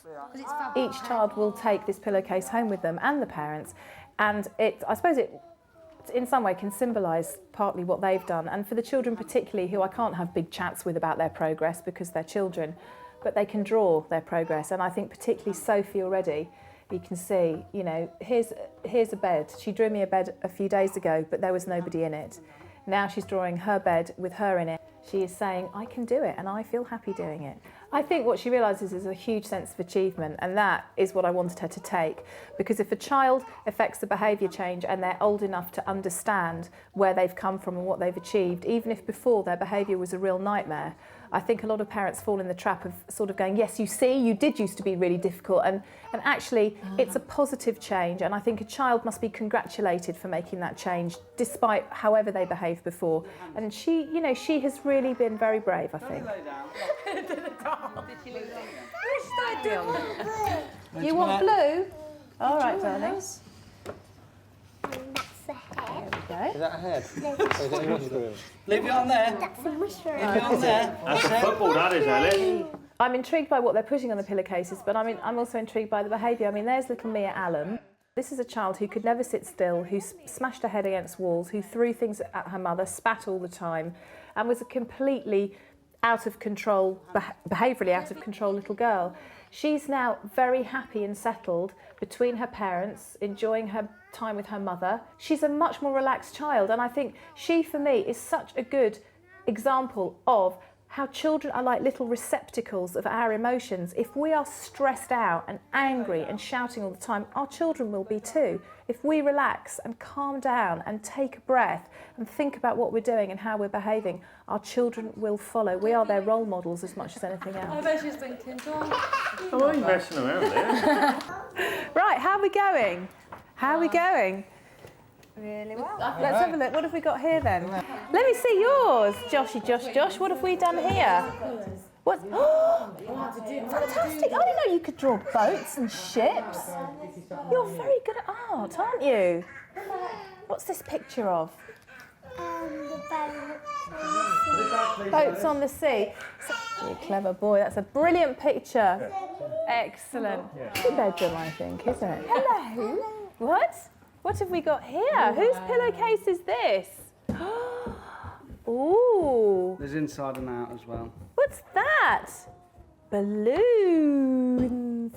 Each child will take this pillowcase home with them and the parents, and I suppose it in some way can symbolise partly what they've done, and for the children particularly, who I can't have big chats with about their progress because they're children, but they can draw their progress. And I think particularly Sophie already, you can see, you know, here's a bed. She drew me a bed a few days ago, but there was nobody in it. Now she's drawing her bed with her in it. She is saying, I can do it, and I feel happy doing it. I think what she realises is a huge sense of achievement, and that is what I wanted her to take. Because if a child affects the behaviour change and they're old enough to understand where they've come from and what they've achieved, even if before their behaviour was a real nightmare, I think a lot of parents fall in the trap of sort of going, yes, you see, you did used to be really difficult, and actually it's a positive change, and I think a child must be congratulated for making that change, despite however they behaved before. And she, you know, she has really been very brave, I think. You want blue? All right, darling. That's Is that a head? Or is it a mushroom? Leave it on there. That's a mushroom. Leave it on there. That's a football, that is, Ellis. I'm intrigued by what they're putting on the pillowcases, but I'm also intrigued by the behaviour. I mean, there's little Mia Allen. This is a child who could never sit still, who smashed her head against walls, who threw things at her mother, spat all the time, and was a completely out of control, behaviourally out of control little girl. She's now very happy and settled between her parents, enjoying her time with her mother. She's a much more relaxed child, and I think she, for me, is such a good example of how children are like little receptacles of our emotions. If we are stressed out and angry and shouting all the time, our children will be too. If we relax and calm down and take a breath and think about what we're doing and how we're behaving, our children will follow. We are their role models as much as anything else. I bet she's thinking, Oh, you're messing around there. Right, how are we going? How are we going? Really well. Let's have a look. What have we got here then? Let me see yours, Joshy, Josh. What have we done here? What? Oh, fantastic! I didn't know you could draw boats and ships. You're very good at art, aren't you? What's this picture of? Boats on the sea. You're a clever boy. That's a brilliant picture. Excellent. Good bedroom, I think, isn't it? Hello. What? What have we got here? Whose pillowcase is this? Ooh. There's inside and out as well. What's that? Balloons.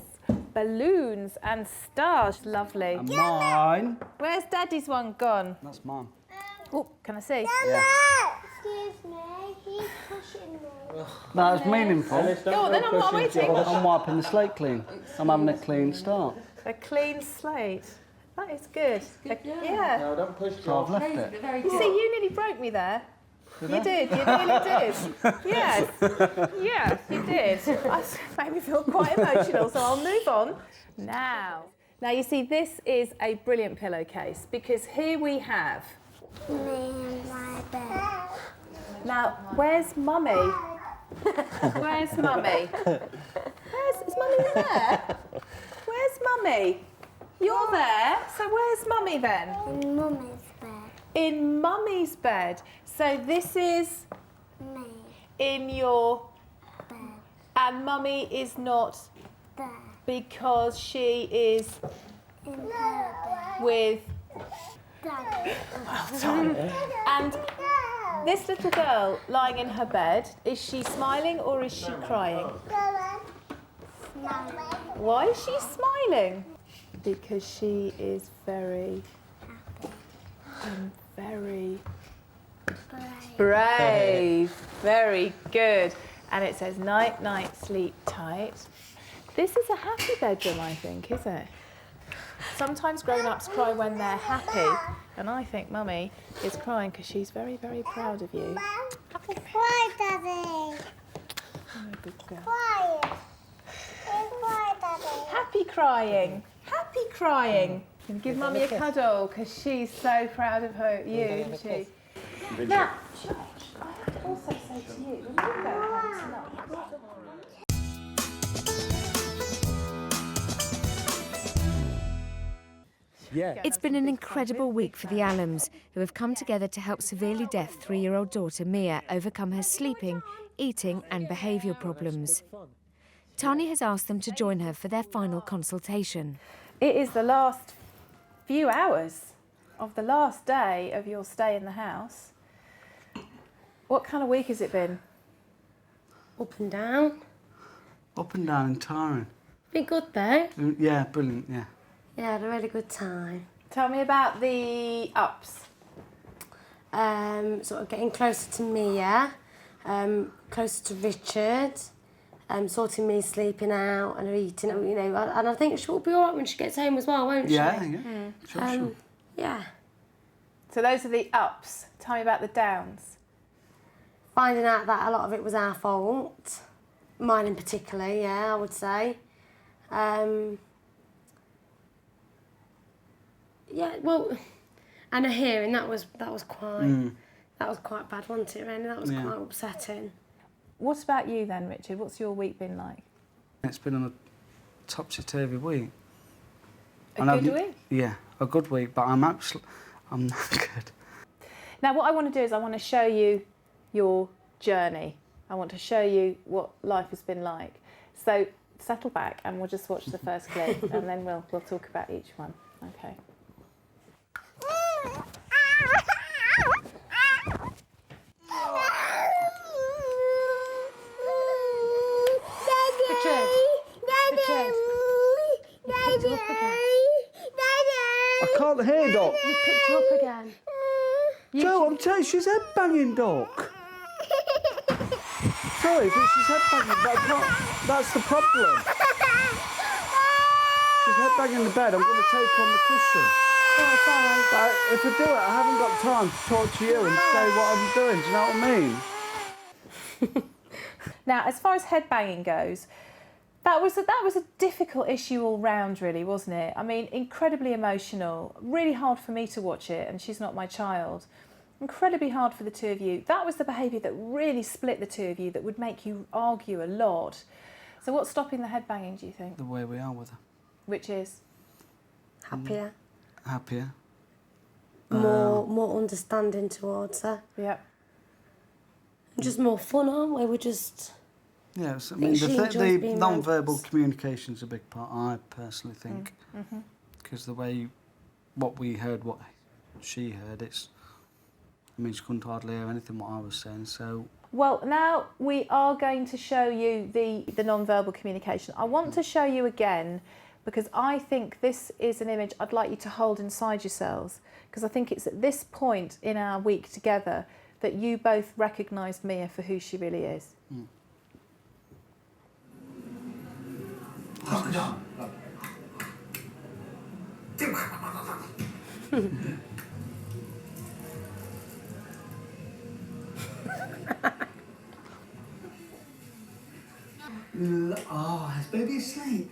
Balloons and stars. Lovely. And mine. Where's Daddy's one gone? That's mine. Oh, can I see? Yeah. Excuse me, he's pushing me. No, it's meaningful. Go on then, I'm waiting. I'm wiping the slate clean. I'm having a clean start. A clean slate. That is good. Yeah. No, don't push So I've left it. You see, you nearly broke me there. You did, you nearly did. Yes, yes, you did. That made me feel quite emotional, so I'll move on. Now, you see, this is a brilliant pillowcase because here we have... Me and my bed. Now, where's Mummy? Where's Mummy? Is Mummy there? Where's Mummy? You're there, so where's Mummy then? In Mummy's bed. In Mummy's bed. So this is Me. in your Bed. and Mummy is not There. because she is In her bed. with Daddy. and this little girl lying in her bed, is she smiling or is she crying? Why is she smiling? Because she is very very brave. Very good. And it says night, night, sleep tight. This is a happy bedroom, I think, is it? Sometimes grown-ups cry when they're happy, and I think Mummy is crying because she's very, very proud of you. Quiet, Daddy. Good girl. Quiet. Quiet, Daddy. Happy crying. Happy crying. Can give Mummy a cuddle because she's so proud of you, isn't she? Now, I also say to you, when you go home tonight, Yeah. It's been an incredible week for the Allams, who have come together to help severely deaf 3-year-old daughter Mia overcome her sleeping, eating and behaviour problems. Tanya has asked them to join her for their final consultation. it is the last few hours of the last day of your stay in the house. What kind of week has it been? Up and down. Up and down and tiring. Been good though. Yeah, brilliant, yeah. Yeah, had a really good time. Tell me about the ups. Sort of getting closer to Mia, closer to Richard, sorting me sleeping out and her eating, you know, and I think she'll be all right when she gets home as well, won't she? Yeah, yeah. Sure. Yeah. So those are the ups. Tell me about the downs. Finding out that a lot of it was our fault. Mine in particular, yeah, I would say. Yeah, well, and a hearing, that was quite bad, wasn't it, really? That was quite upsetting. What about you then, Richard? What's your week been like? It's been on a topsy-turvy week. A good week? Yeah, a good week, but I'm not good. Now, what I want to do is I want to show you your journey. I want to show you what life has been like. So settle back and we'll just watch the first clip and then we'll talk about each one. Okay. I can't hear, Doc. You picked her up again. Joe, I'm telling you, she's head banging, Doc. Sorry, but she's head banging, but I can't. That's the problem. She's head banging the bed. I'm going to take her on the cushion. Oh, fine. But if I do it, I haven't got time to talk to you and say what I'm doing. Do you know what I mean? Now, as far as headbanging goes, that was a difficult issue all round, really, wasn't it? I mean, incredibly emotional, really hard for me to watch it, and she's not my child. Incredibly hard for the two of you. That was the behaviour that really split the two of you, that would make you argue a lot. So what's stopping the headbanging, do you think? The way we are with her. Which is? Happier. Happier. More understanding towards her. Yeah. Just more fun, aren't we? We're just... Yes, I mean, the non-verbal communication's a big part, I personally think. Because the way, what we heard, what she heard, it's... I mean, she couldn't hardly hear anything what I was saying, so... Well, now we are going to show you the non-verbal communication. I want to show you again, because I think this is an image I'd like you to hold inside yourselves, because I think it's at this point in our week together that you both recognised Mia for who she really is. Oh, is baby asleep?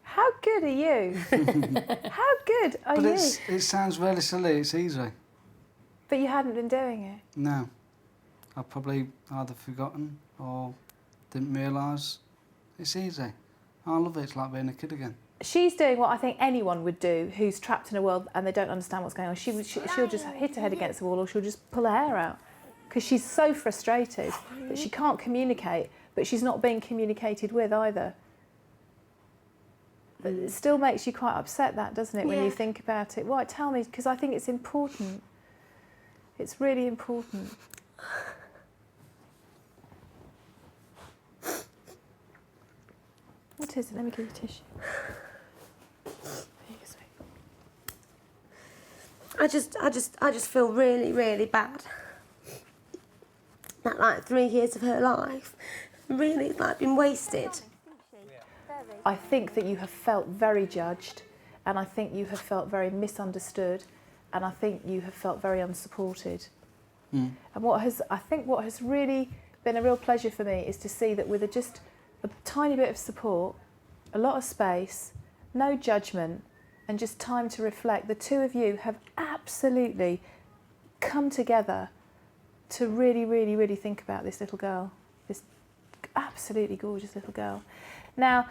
How good are you? How good are you? But it sounds really silly, it's easy. But you hadn't been doing it? No. I've probably either forgotten or didn't realise. It's easy. I love it, it's like being a kid again. She's doing what I think anyone would do who's trapped in a world and they don't understand what's going on. She'll just hit her head against the wall, or she'll just pull her hair out. Because she's so frustrated that she can't communicate, but she's not being communicated with either. But it still makes you quite upset, that, doesn't it, when you think about it? Why? Tell me, because I think it's important. It's really important. What is it? Let me give you a tissue. I just feel really, really bad. That like 3 years of her life really like been wasted. I think that you have felt very judged, and I think you have felt very misunderstood, and I think you have felt very unsupported. And I think what has really been a real pleasure for me is to see that with just a tiny bit of support, a lot of space, no judgment, and just time to reflect, the two of you have absolutely come together to really, really, really think about this little girl, this absolutely gorgeous little girl. Now,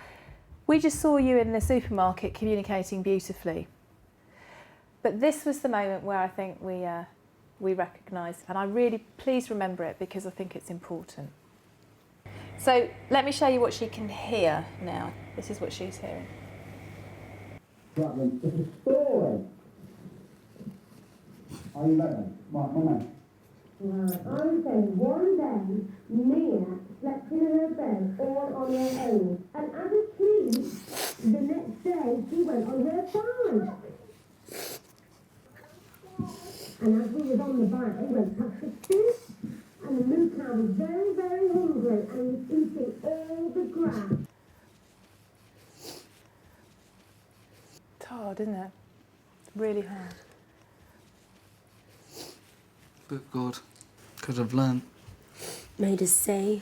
we just saw you in the supermarket communicating beautifully, but this was the moment where I think we recognised, and I really, please remember it because I think it's important. So let me show you what she can hear now. This is what she's hearing. Right then, it's a story. Are you ready? Right, come on. Right, I'm saying one day Mia slept in her bed all on her own, and as a treat, the next day she went on her side. And as we was on the bike, we went past the tree, and the moo cow was very, very hungry and was eating all the grass. It's hard, isn't it? Really hard. But good. Could have learnt. Made us see.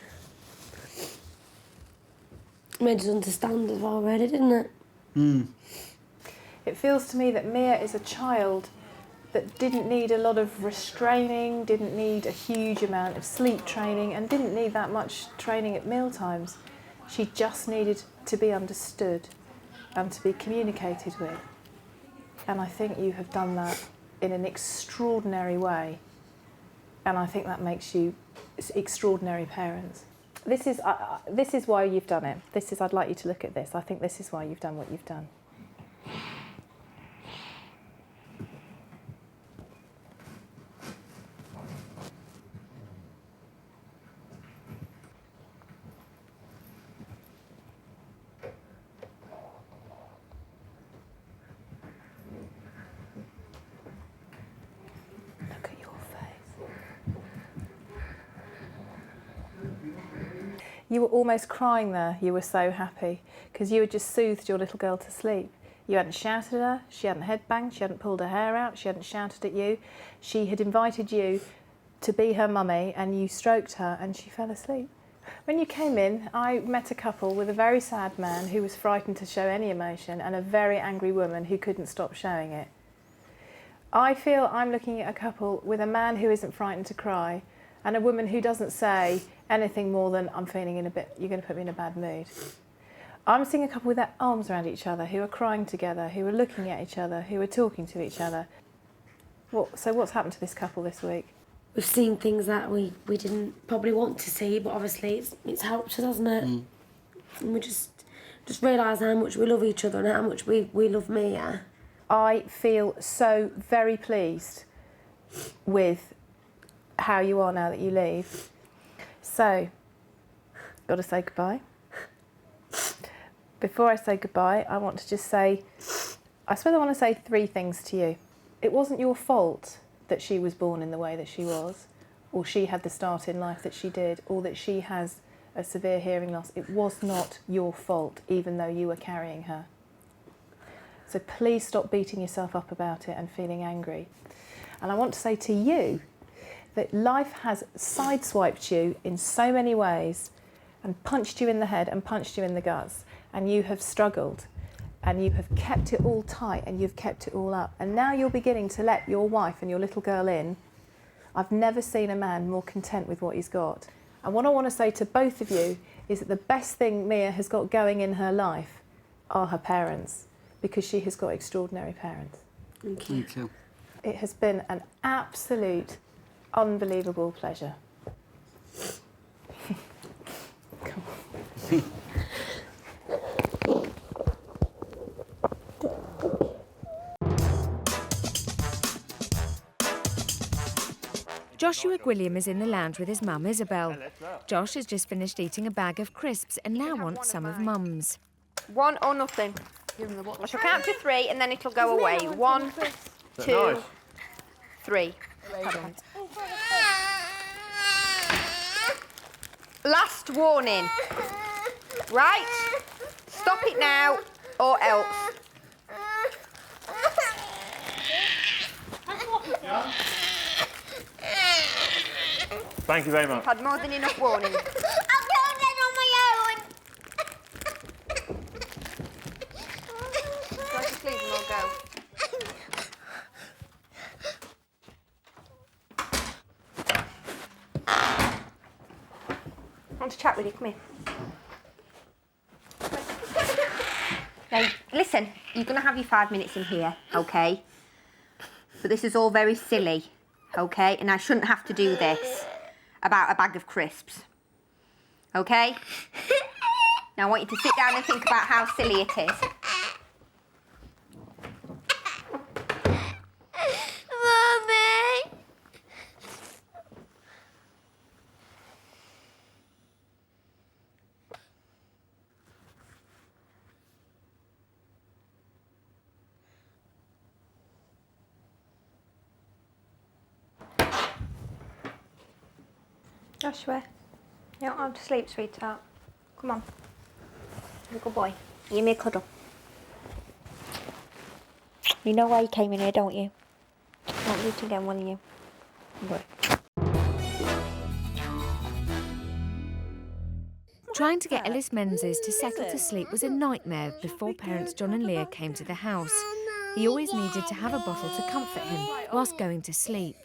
Made us understand it already, didn't it? It feels to me that Mia is a child that didn't need a lot of restraining, didn't need a huge amount of sleep training, and didn't need that much training at meal times. She just needed to be understood and to be communicated with. And I think you have done that in an extraordinary way. And I think that makes you extraordinary parents. This is why you've done it. I'd like you to look at this. I think this is why you've done what you've done. You were almost crying there. You were so happy because you had just soothed your little girl to sleep. You hadn't shouted at her, she hadn't headbanged, she hadn't pulled her hair out, she hadn't shouted at you. She had invited you to be her mummy and you stroked her and she fell asleep. When you came in, I met a couple with a very sad man who was frightened to show any emotion and a very angry woman who couldn't stop showing it. I feel I'm looking at a couple with a man who isn't frightened to cry and a woman who doesn't say anything more than, I'm feeling you're going to put me in a bad mood. I'm seeing a couple with their arms around each other, who are crying together, who are looking at each other, who are talking to each other. So what's happened to this couple this week? We've seen things that we didn't probably want to see, but obviously it's helped us, hasn't it? Mm. And we just realise how much we love each other and how much we love Mia. I feel so very pleased with how you are now that you leave. So, got to say goodbye. Before I say goodbye, I want to just say, I suppose I want to say 3 things to you. It wasn't your fault that she was born in the way that she was, or she had the start in life that she did, or that she has a severe hearing loss. It was not your fault, even though you were carrying her. So please stop beating yourself up about it and feeling angry. And I want to say to you that life has sideswiped you in so many ways and punched you in the head and punched you in the guts, and you have struggled and you have kept it all tight and you've kept it all up, and now you're beginning to let your wife and your little girl in. I've never seen a man more content with what he's got. And what I want to say to both of you is that the best thing Mia has got going in her life are her parents, because she has got extraordinary parents. Thank you. Thank you. It has been an absolute unbelievable pleasure. Come on. Joshua Gwilliam is in the lounge with his mum, Isabel. Josh has just finished eating a bag of crisps and now wants some of Mum's. 1 or nothing. I shall count to 3 and then it'll go away. 1, 2, 3. Last warning. Right? Stop it now or else. Thank you very much. I've had more than enough warning. I'll do it on my own. Go to sleep and we'll go. I want to chat with you, come here. Now, listen, you're going to have your 5 minutes in here, OK? But this is all very silly, OK? And I shouldn't have to do this about a bag of crisps, OK? Now I want you to sit down and think about how silly it is. Mummy! Joshua, you don't have to sleep, sweetheart. Come on. You're a good boy. Give me a cuddle. You know why you came in here, don't you? You won't do it again, will you? Good. Trying to get Ellis Menzies to settle to sleep was a nightmare before parents John and Leah came to the house. He always needed to have a bottle to comfort him whilst going to sleep.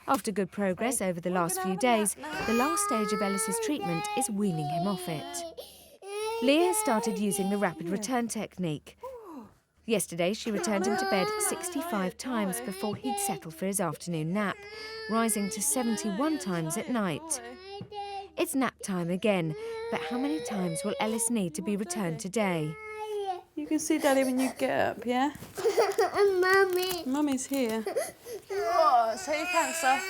After good progress over the last few days, the last stage of Ellis's treatment is weaning him off it. Leah has started using the rapid return technique. Yesterday, she returned him to bed 65 times before he'd settle for his afternoon nap, rising to 71 times at night. It's nap time again, but how many times will Ellis need to be returned today? You can see Daddy when you get up, yeah? Mummy. Mummy's here. Oh, say your cancer.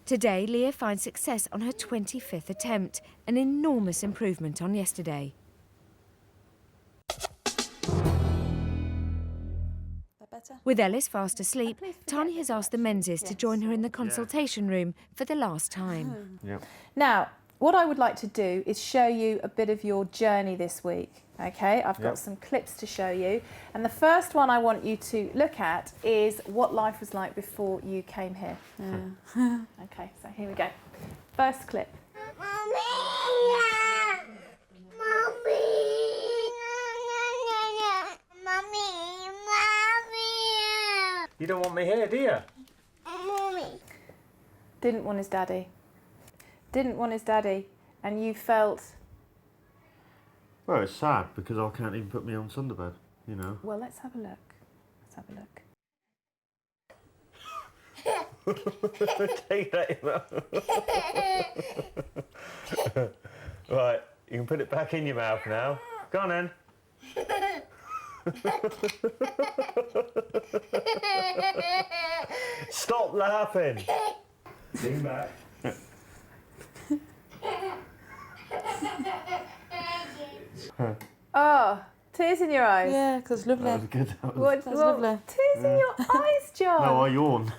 Today, Leah finds success on her 25th attempt, an enormous improvement on yesterday. With Ellis fast asleep, Tanya has asked the Menzies to join her in the consultation room for the last time. Now, what I would like to do is show you a bit of your journey this week. Okay, I've got some clips to show you. And the first one I want you to look at is what life was like before you came here. Okay, so here we go. First clip. You don't want me here, do you? Didn't want his daddy. Didn't want his daddy. And you felt... Well, it's sad because I can't even put me on Sunderbed, you know. Well, let's have a look. Let's have a look. Take that in. Right, you can put it back in your mouth now. Go on then. Stop laughing. Lean back. Oh, tears in your eyes. Yeah, because it's lovely. That was good. What, lovely. Tears in your eyes, John. No, I yawn.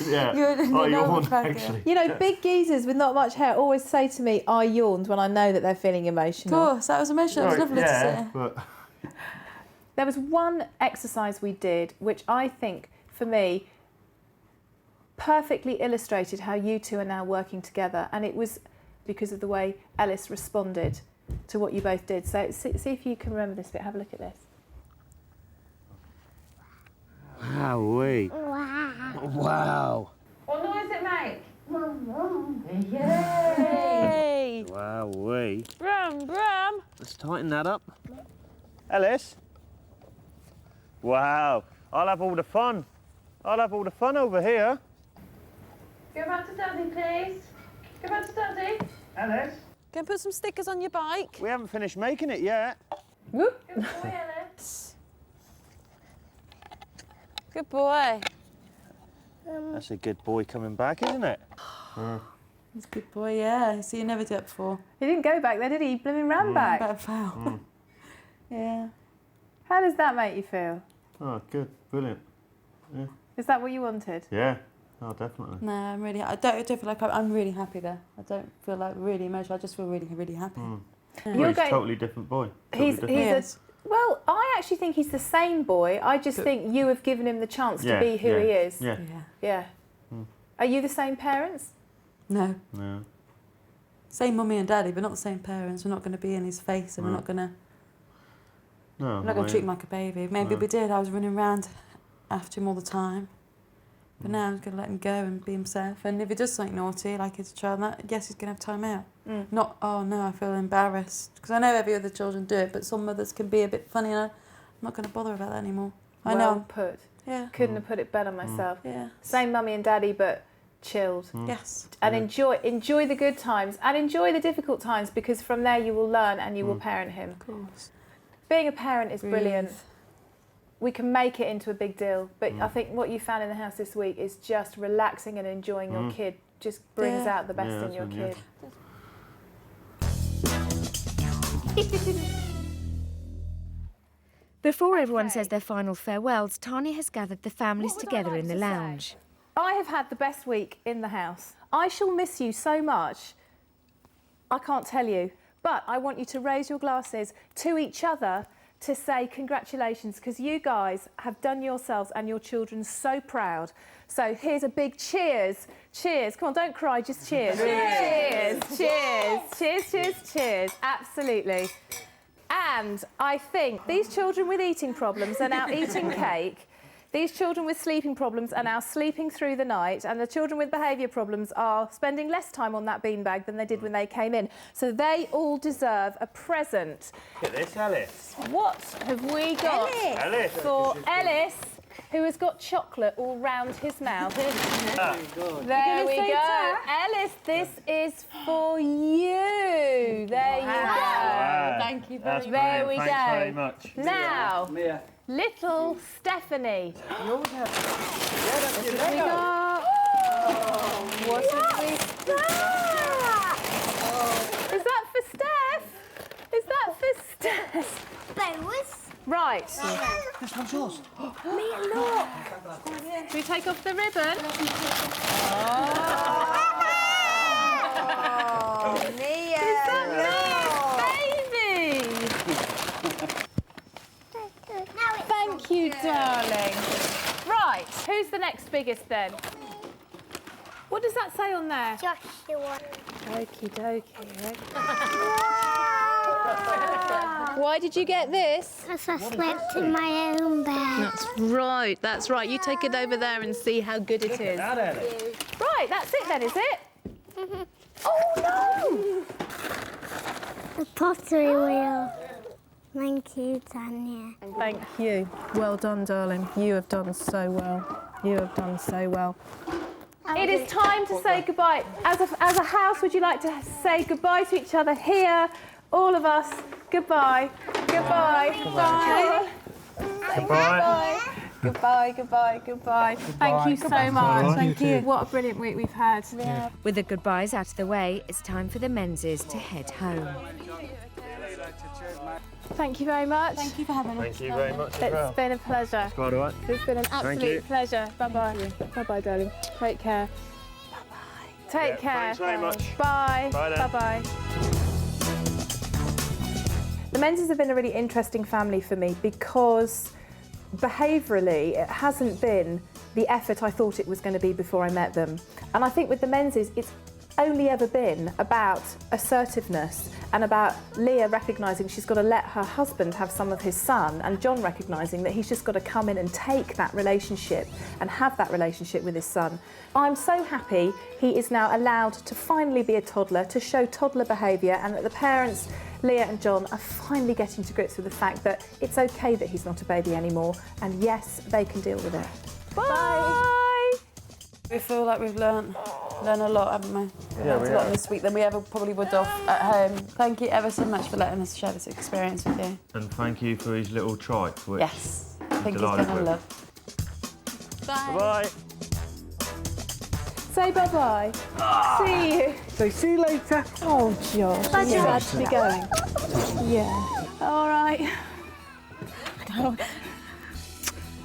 Yeah, I yawn, actually. You know, big geezers with not much hair always say to me, I yawned, when I know that they're feeling emotional. Of course, that was emotional. It was lovely to see. But... There was one exercise we did, which I think, for me, perfectly illustrated how you two are now working together. And it was because of the way Ellis responded to what you both did. So see if you can remember this bit. Have a look at this. Wowee. Wow. What noise it make? Yay! Wowee. Brum, brum. Let's tighten that up. Ellis? Wow, I'll have all the fun. I'll have all the fun over here. Go back to Daddy, please. Go back to Daddy. Ellis? Go and put some stickers on your bike. We haven't finished making it yet. Whoop. Good boy, Ellis. Good boy. That's a good boy coming back, isn't it? He's a good boy, yeah. So you never did it before. He didn't go back there, did he? He blooming ran back. Better foul. Yeah. How does that make you feel? Oh, good, brilliant. Yeah. Is that what you wanted? Yeah, oh, definitely. No, I'm really. I don't feel like I'm really happy there. I don't feel like really emotional. I just feel really, really happy. Well, he's a totally different boy. He's well, I actually think he's the same boy. I just think you have given him the chance to be who he is. Yeah. Are you the same parents? No. No. Same mummy and daddy, but not the same parents. We're not going to be in his face, and we're not going to. No, I'm not going to treat him like a baby. Maybe we did. I was running around after him all the time. But now I'm going to let him go and be himself. And if he does something naughty, like he's a child, yes, he's going to have time out. Not, oh no, I feel embarrassed. Because I know every other children do it, but some mothers can be a bit funny, and I'm not going to bother about that anymore. I know. Well put. Yeah. Couldn't have put it better myself. Yeah. Same mummy and daddy, but chilled. Yes. And enjoy the good times and enjoy the difficult times, because from there you will learn and you will parent him. Of course. Being a parent is brilliant. We can make it into a big deal, but I think what you found in the house this week is just relaxing and enjoying your kid. Just brings out the best in your kid. Before everyone says their final farewells, Tanya has gathered the families together in the lounge. I have had the best week in the house. I shall miss you so much. I can't tell you, but I want you to raise your glasses to each other to say congratulations, because you guys have done yourselves and your children so proud. So here's a big cheers. Cheers. Come on, don't cry, just cheers. Cheers. Cheers. Cheers, cheers, cheers. Absolutely. And I think these children with eating problems are now eating cake. These children with sleeping problems are now sleeping through the night, and the children with behaviour problems are spending less time on that beanbag than they did when they came in. So they all deserve a present. Look at this, Ellis. What have we got Ellis. for Ellis, who has got chocolate all round his mouth? There we go. Ellis, this is for you. There you go. Wow. Thank you very much. There we Thanks go. very much. Now, Mia. little Stephanie. You always have. We got... course. Is that for Steph? Is that for Steph? Right. This one's yours. Mia, look. Do we take off the ribbon? Oh, Mia. Is that Mia's baby? Thank you, darling. Right, who's the next biggest then? What does that say on there? Joshua. Okie dokie. Why did you get this? Because I slept in my own bed. That's right. You take it over there and see how good it is. Right, that's it then, is it? Oh no! The pottery wheel. Thank you, Tanya. Thank you. Well done, darling. You have done so well. You have done so well. It is time to say goodbye. As a house, would you like to say goodbye to each other here? All of us. Goodbye. Goodbye. Bye. Goodbye. Goodbye, goodbye, goodbye. Thank you so much. Thank you. What a brilliant week we've had. Yeah. With the goodbyes out of the way, it's time for the Menzies to head home. Thank you very much. Thank you for having us. Thank you very much as well. It's been a pleasure. It's quite all right. It's been an absolute pleasure. Bye-bye. Bye-bye, darling. Take care. Bye-bye. Take care. Thanks very much. Bye. Bye then. Bye-bye. The Menzies have been a really interesting family for me because behaviourally it hasn't been the effort I thought it was going to be before I met them. And I think with the Menzies, it's only ever been about assertiveness and about Leah recognising she's got to let her husband have some of his son, and John recognising that he's just got to come in and take that relationship and have that relationship with his son. I'm so happy he is now allowed to finally be a toddler, to show toddler behaviour, and that the parents, Leah and John, are finally getting to grips with the fact that it's okay that he's not a baby anymore, and yes, they can deal with it. Bye! We feel like we've learned a lot, haven't we? We've learned a lot this week than we ever probably would have at home. Thank you ever so much for letting us share this experience with you. And thank you for his little trike, which yes, I think he's going to love. Bye. Bye. Say bye-bye. See you. So see you later. Oh, Josh. Bye, You're glad Josh. to be going. Yeah. All right.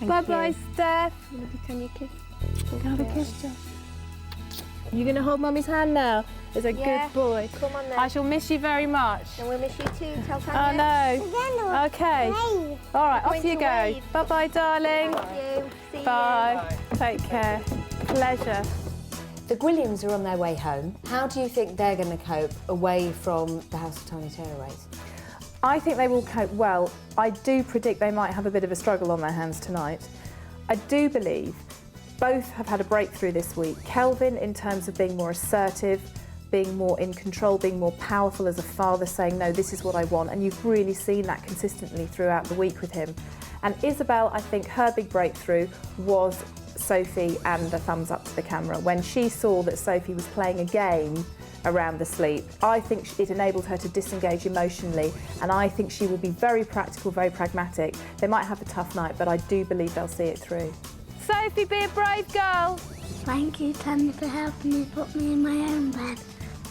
Bye-bye, Steph. Can you kiss? Have a kiss, Josh. You're going to hold Mummy's hand now as a Yeah. good boy. Come on then. I shall miss you very much. And we'll miss you too, tell Oh, Tanya. no. Okay. All right, off you go. Bye-bye, darling. Thank you. See you. Bye. Take care. Pleasure. The Gwilliams are on their way home. How do you think they're going to cope away from the House of Tiny Tearaways? I think they will cope well. I do predict they might have a bit of a struggle on their hands tonight. I do believe both have had a breakthrough this week. Kelvin, in terms of being more assertive, being more in control, being more powerful as a father, saying, no, this is what I want. And you've really seen that consistently throughout the week with him. And Isabel, I think her big breakthrough was Sophie and the thumbs up to the camera. When she saw that Sophie was playing a game around the sleep, I think it enabled her to disengage emotionally, and I think she will be very practical, very pragmatic. They might have a tough night, but I do believe they'll see it through. Sophie, be a brave girl. Thank you, Tanya, for helping me put me in my own bed.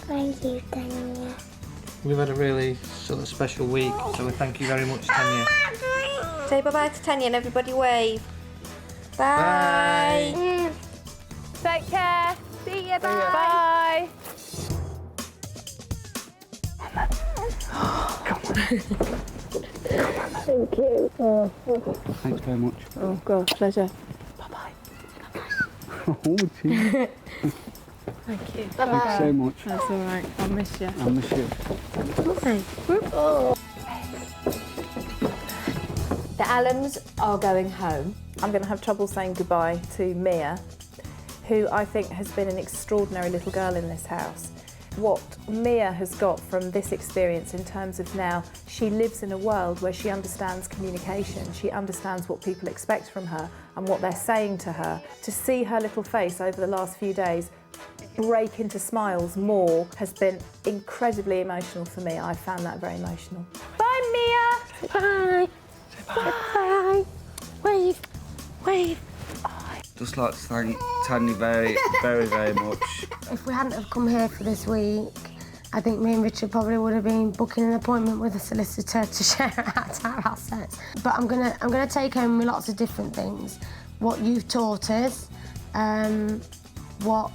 Thank you, Tanya. We've had a really sort of special week, so we thank you very much, Tanya. Say bye-bye to Tanya and everybody wave. Bye. Take care. See you, bye. Bye. Thank you. Oh. Thanks very much. Oh, God, pleasure. Oh, gee. Thank you. Thanks so much. That's all right. I'll miss you. I'll miss you. Oh. The Allens are going home. I'm going to have trouble saying goodbye to Mia, who I think has been an extraordinary little girl in this house. What Mia has got from this experience in terms of now she lives in a world where she understands communication, she understands what people expect from her and what they're saying to her. To see her little face over the last few days break into smiles more has been incredibly emotional for me. I found that very emotional. Bye, Mia! Bye! Bye! Wave! Wave! Doesn't just like to thank Tanya very, very much. If we hadn't have come here for this week, I think me and Richard probably would have been booking an appointment with a solicitor to share out our assets. But I'm gonna take home with lots of different things. What you've taught us, what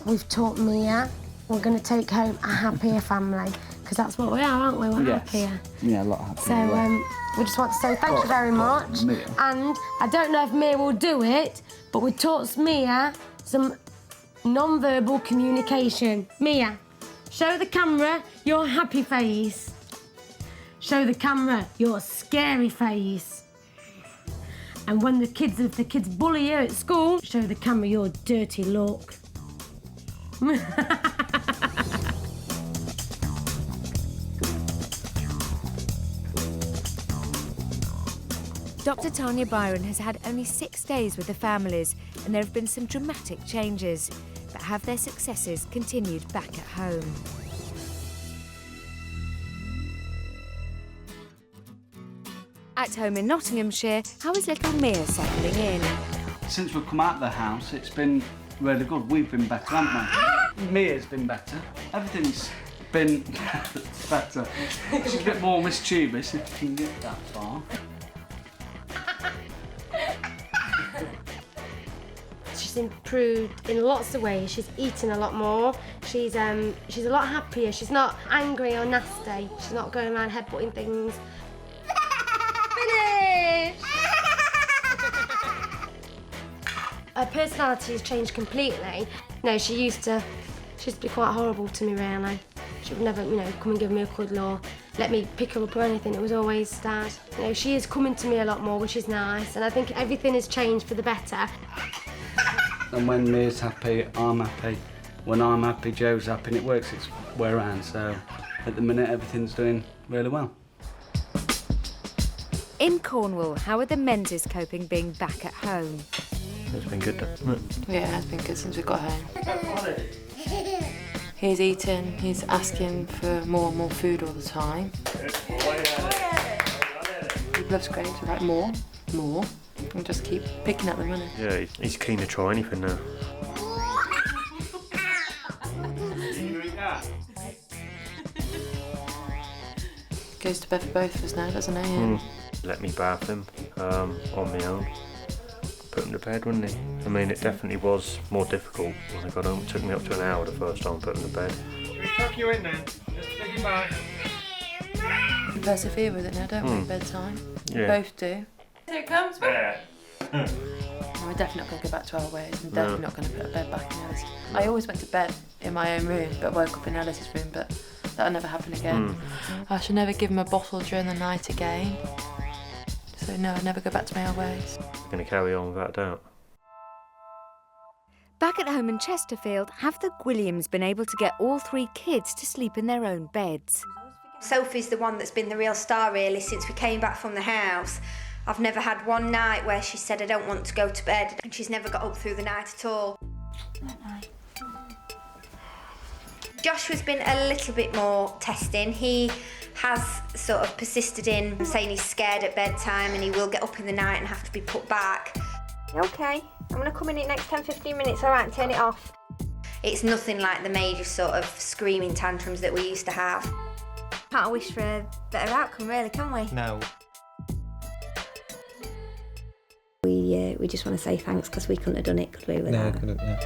we've taught Mia. We're gonna take home a happier family, because that's what we are, aren't we? We're happier. Yeah, a lot happier. So we just want to say thank you very much. Mia. And I don't know if Mia will do it, but we taught Mia some non-verbal communication. Mia, show the camera your happy face. Show the camera your scary face. And when if the kids bully you at school, show the camera your dirty look. Dr. Tanya Byron has had only 6 days with the families, and there have been some dramatic changes, but have their successes continued back at home? At home in Nottinghamshire, how is little Mia settling in? Since we've come out of the house, it's been really good. We've been better, haven't we? Mia's been better. Everything's been better. She's a bit more mischievous, if you can get that far. She's improved in lots of ways. She's eating a lot more. She's a lot happier. She's not angry or nasty. She's not going around headbutting things. Finish! Her personality has changed completely. No, she used to be quite horrible to me, really. She would never, come and give me a cuddle or let me pick her up or anything. It was always Dad. She is coming to me a lot more, which is nice, and I think everything has changed for the better. And when Mia's happy, I'm happy. When I'm happy, Joe's happy, and it works its way around. So at the minute, everything's doing really well. In Cornwall, how are the Menzies coping being back at home? It's been good, hasn't it? Yeah, it has been good since we got home. He's eating, he's asking for more and more food all the time. He loves grapes, we're like, more, and just keep picking at them, isn't he? Yeah, he's keen to try anything now. Goes to bed for both of us now, doesn't he? Yeah. Let me bath him on my own. Put him to bed, wouldn't he? I mean, it definitely was more difficult when I got home. It took me up to an hour the first time I put him to bed. Should we tuck you in then? Just stick him back. We persevere with it now, don't we, at bedtime? Yeah. We both do. Here it comes. There. We're definitely not going to go back to our ways. I'm definitely not going to put a bed back in Ellis. I always went to bed in my own room, but woke up in Ellis's room, but that'll never happen again. I should never give him a bottle during the night again. So no, I'd never go back to my old ways. We're going to carry on without doubt. Back at home in Chesterfield, have the Gwilliams been able to get all 3 kids to sleep in their own beds? Sophie's the one that's been the real star, really, since we came back from the house. I've never had one night where she said, I don't want to go to bed, and she's never got up through the night at all. Joshua's been a little bit more testing. He has sort of persisted in saying he's scared at bedtime and he will get up in the night and have to be put back. Okay, I'm going to come in the next 10-15 minutes, all right, turn it off. It's nothing like the major sort of screaming tantrums that we used to have. Can't wish for a better outcome, really, can we? No. We just want to say thanks because we couldn't have done it, could we, without her? Couldn't, yeah.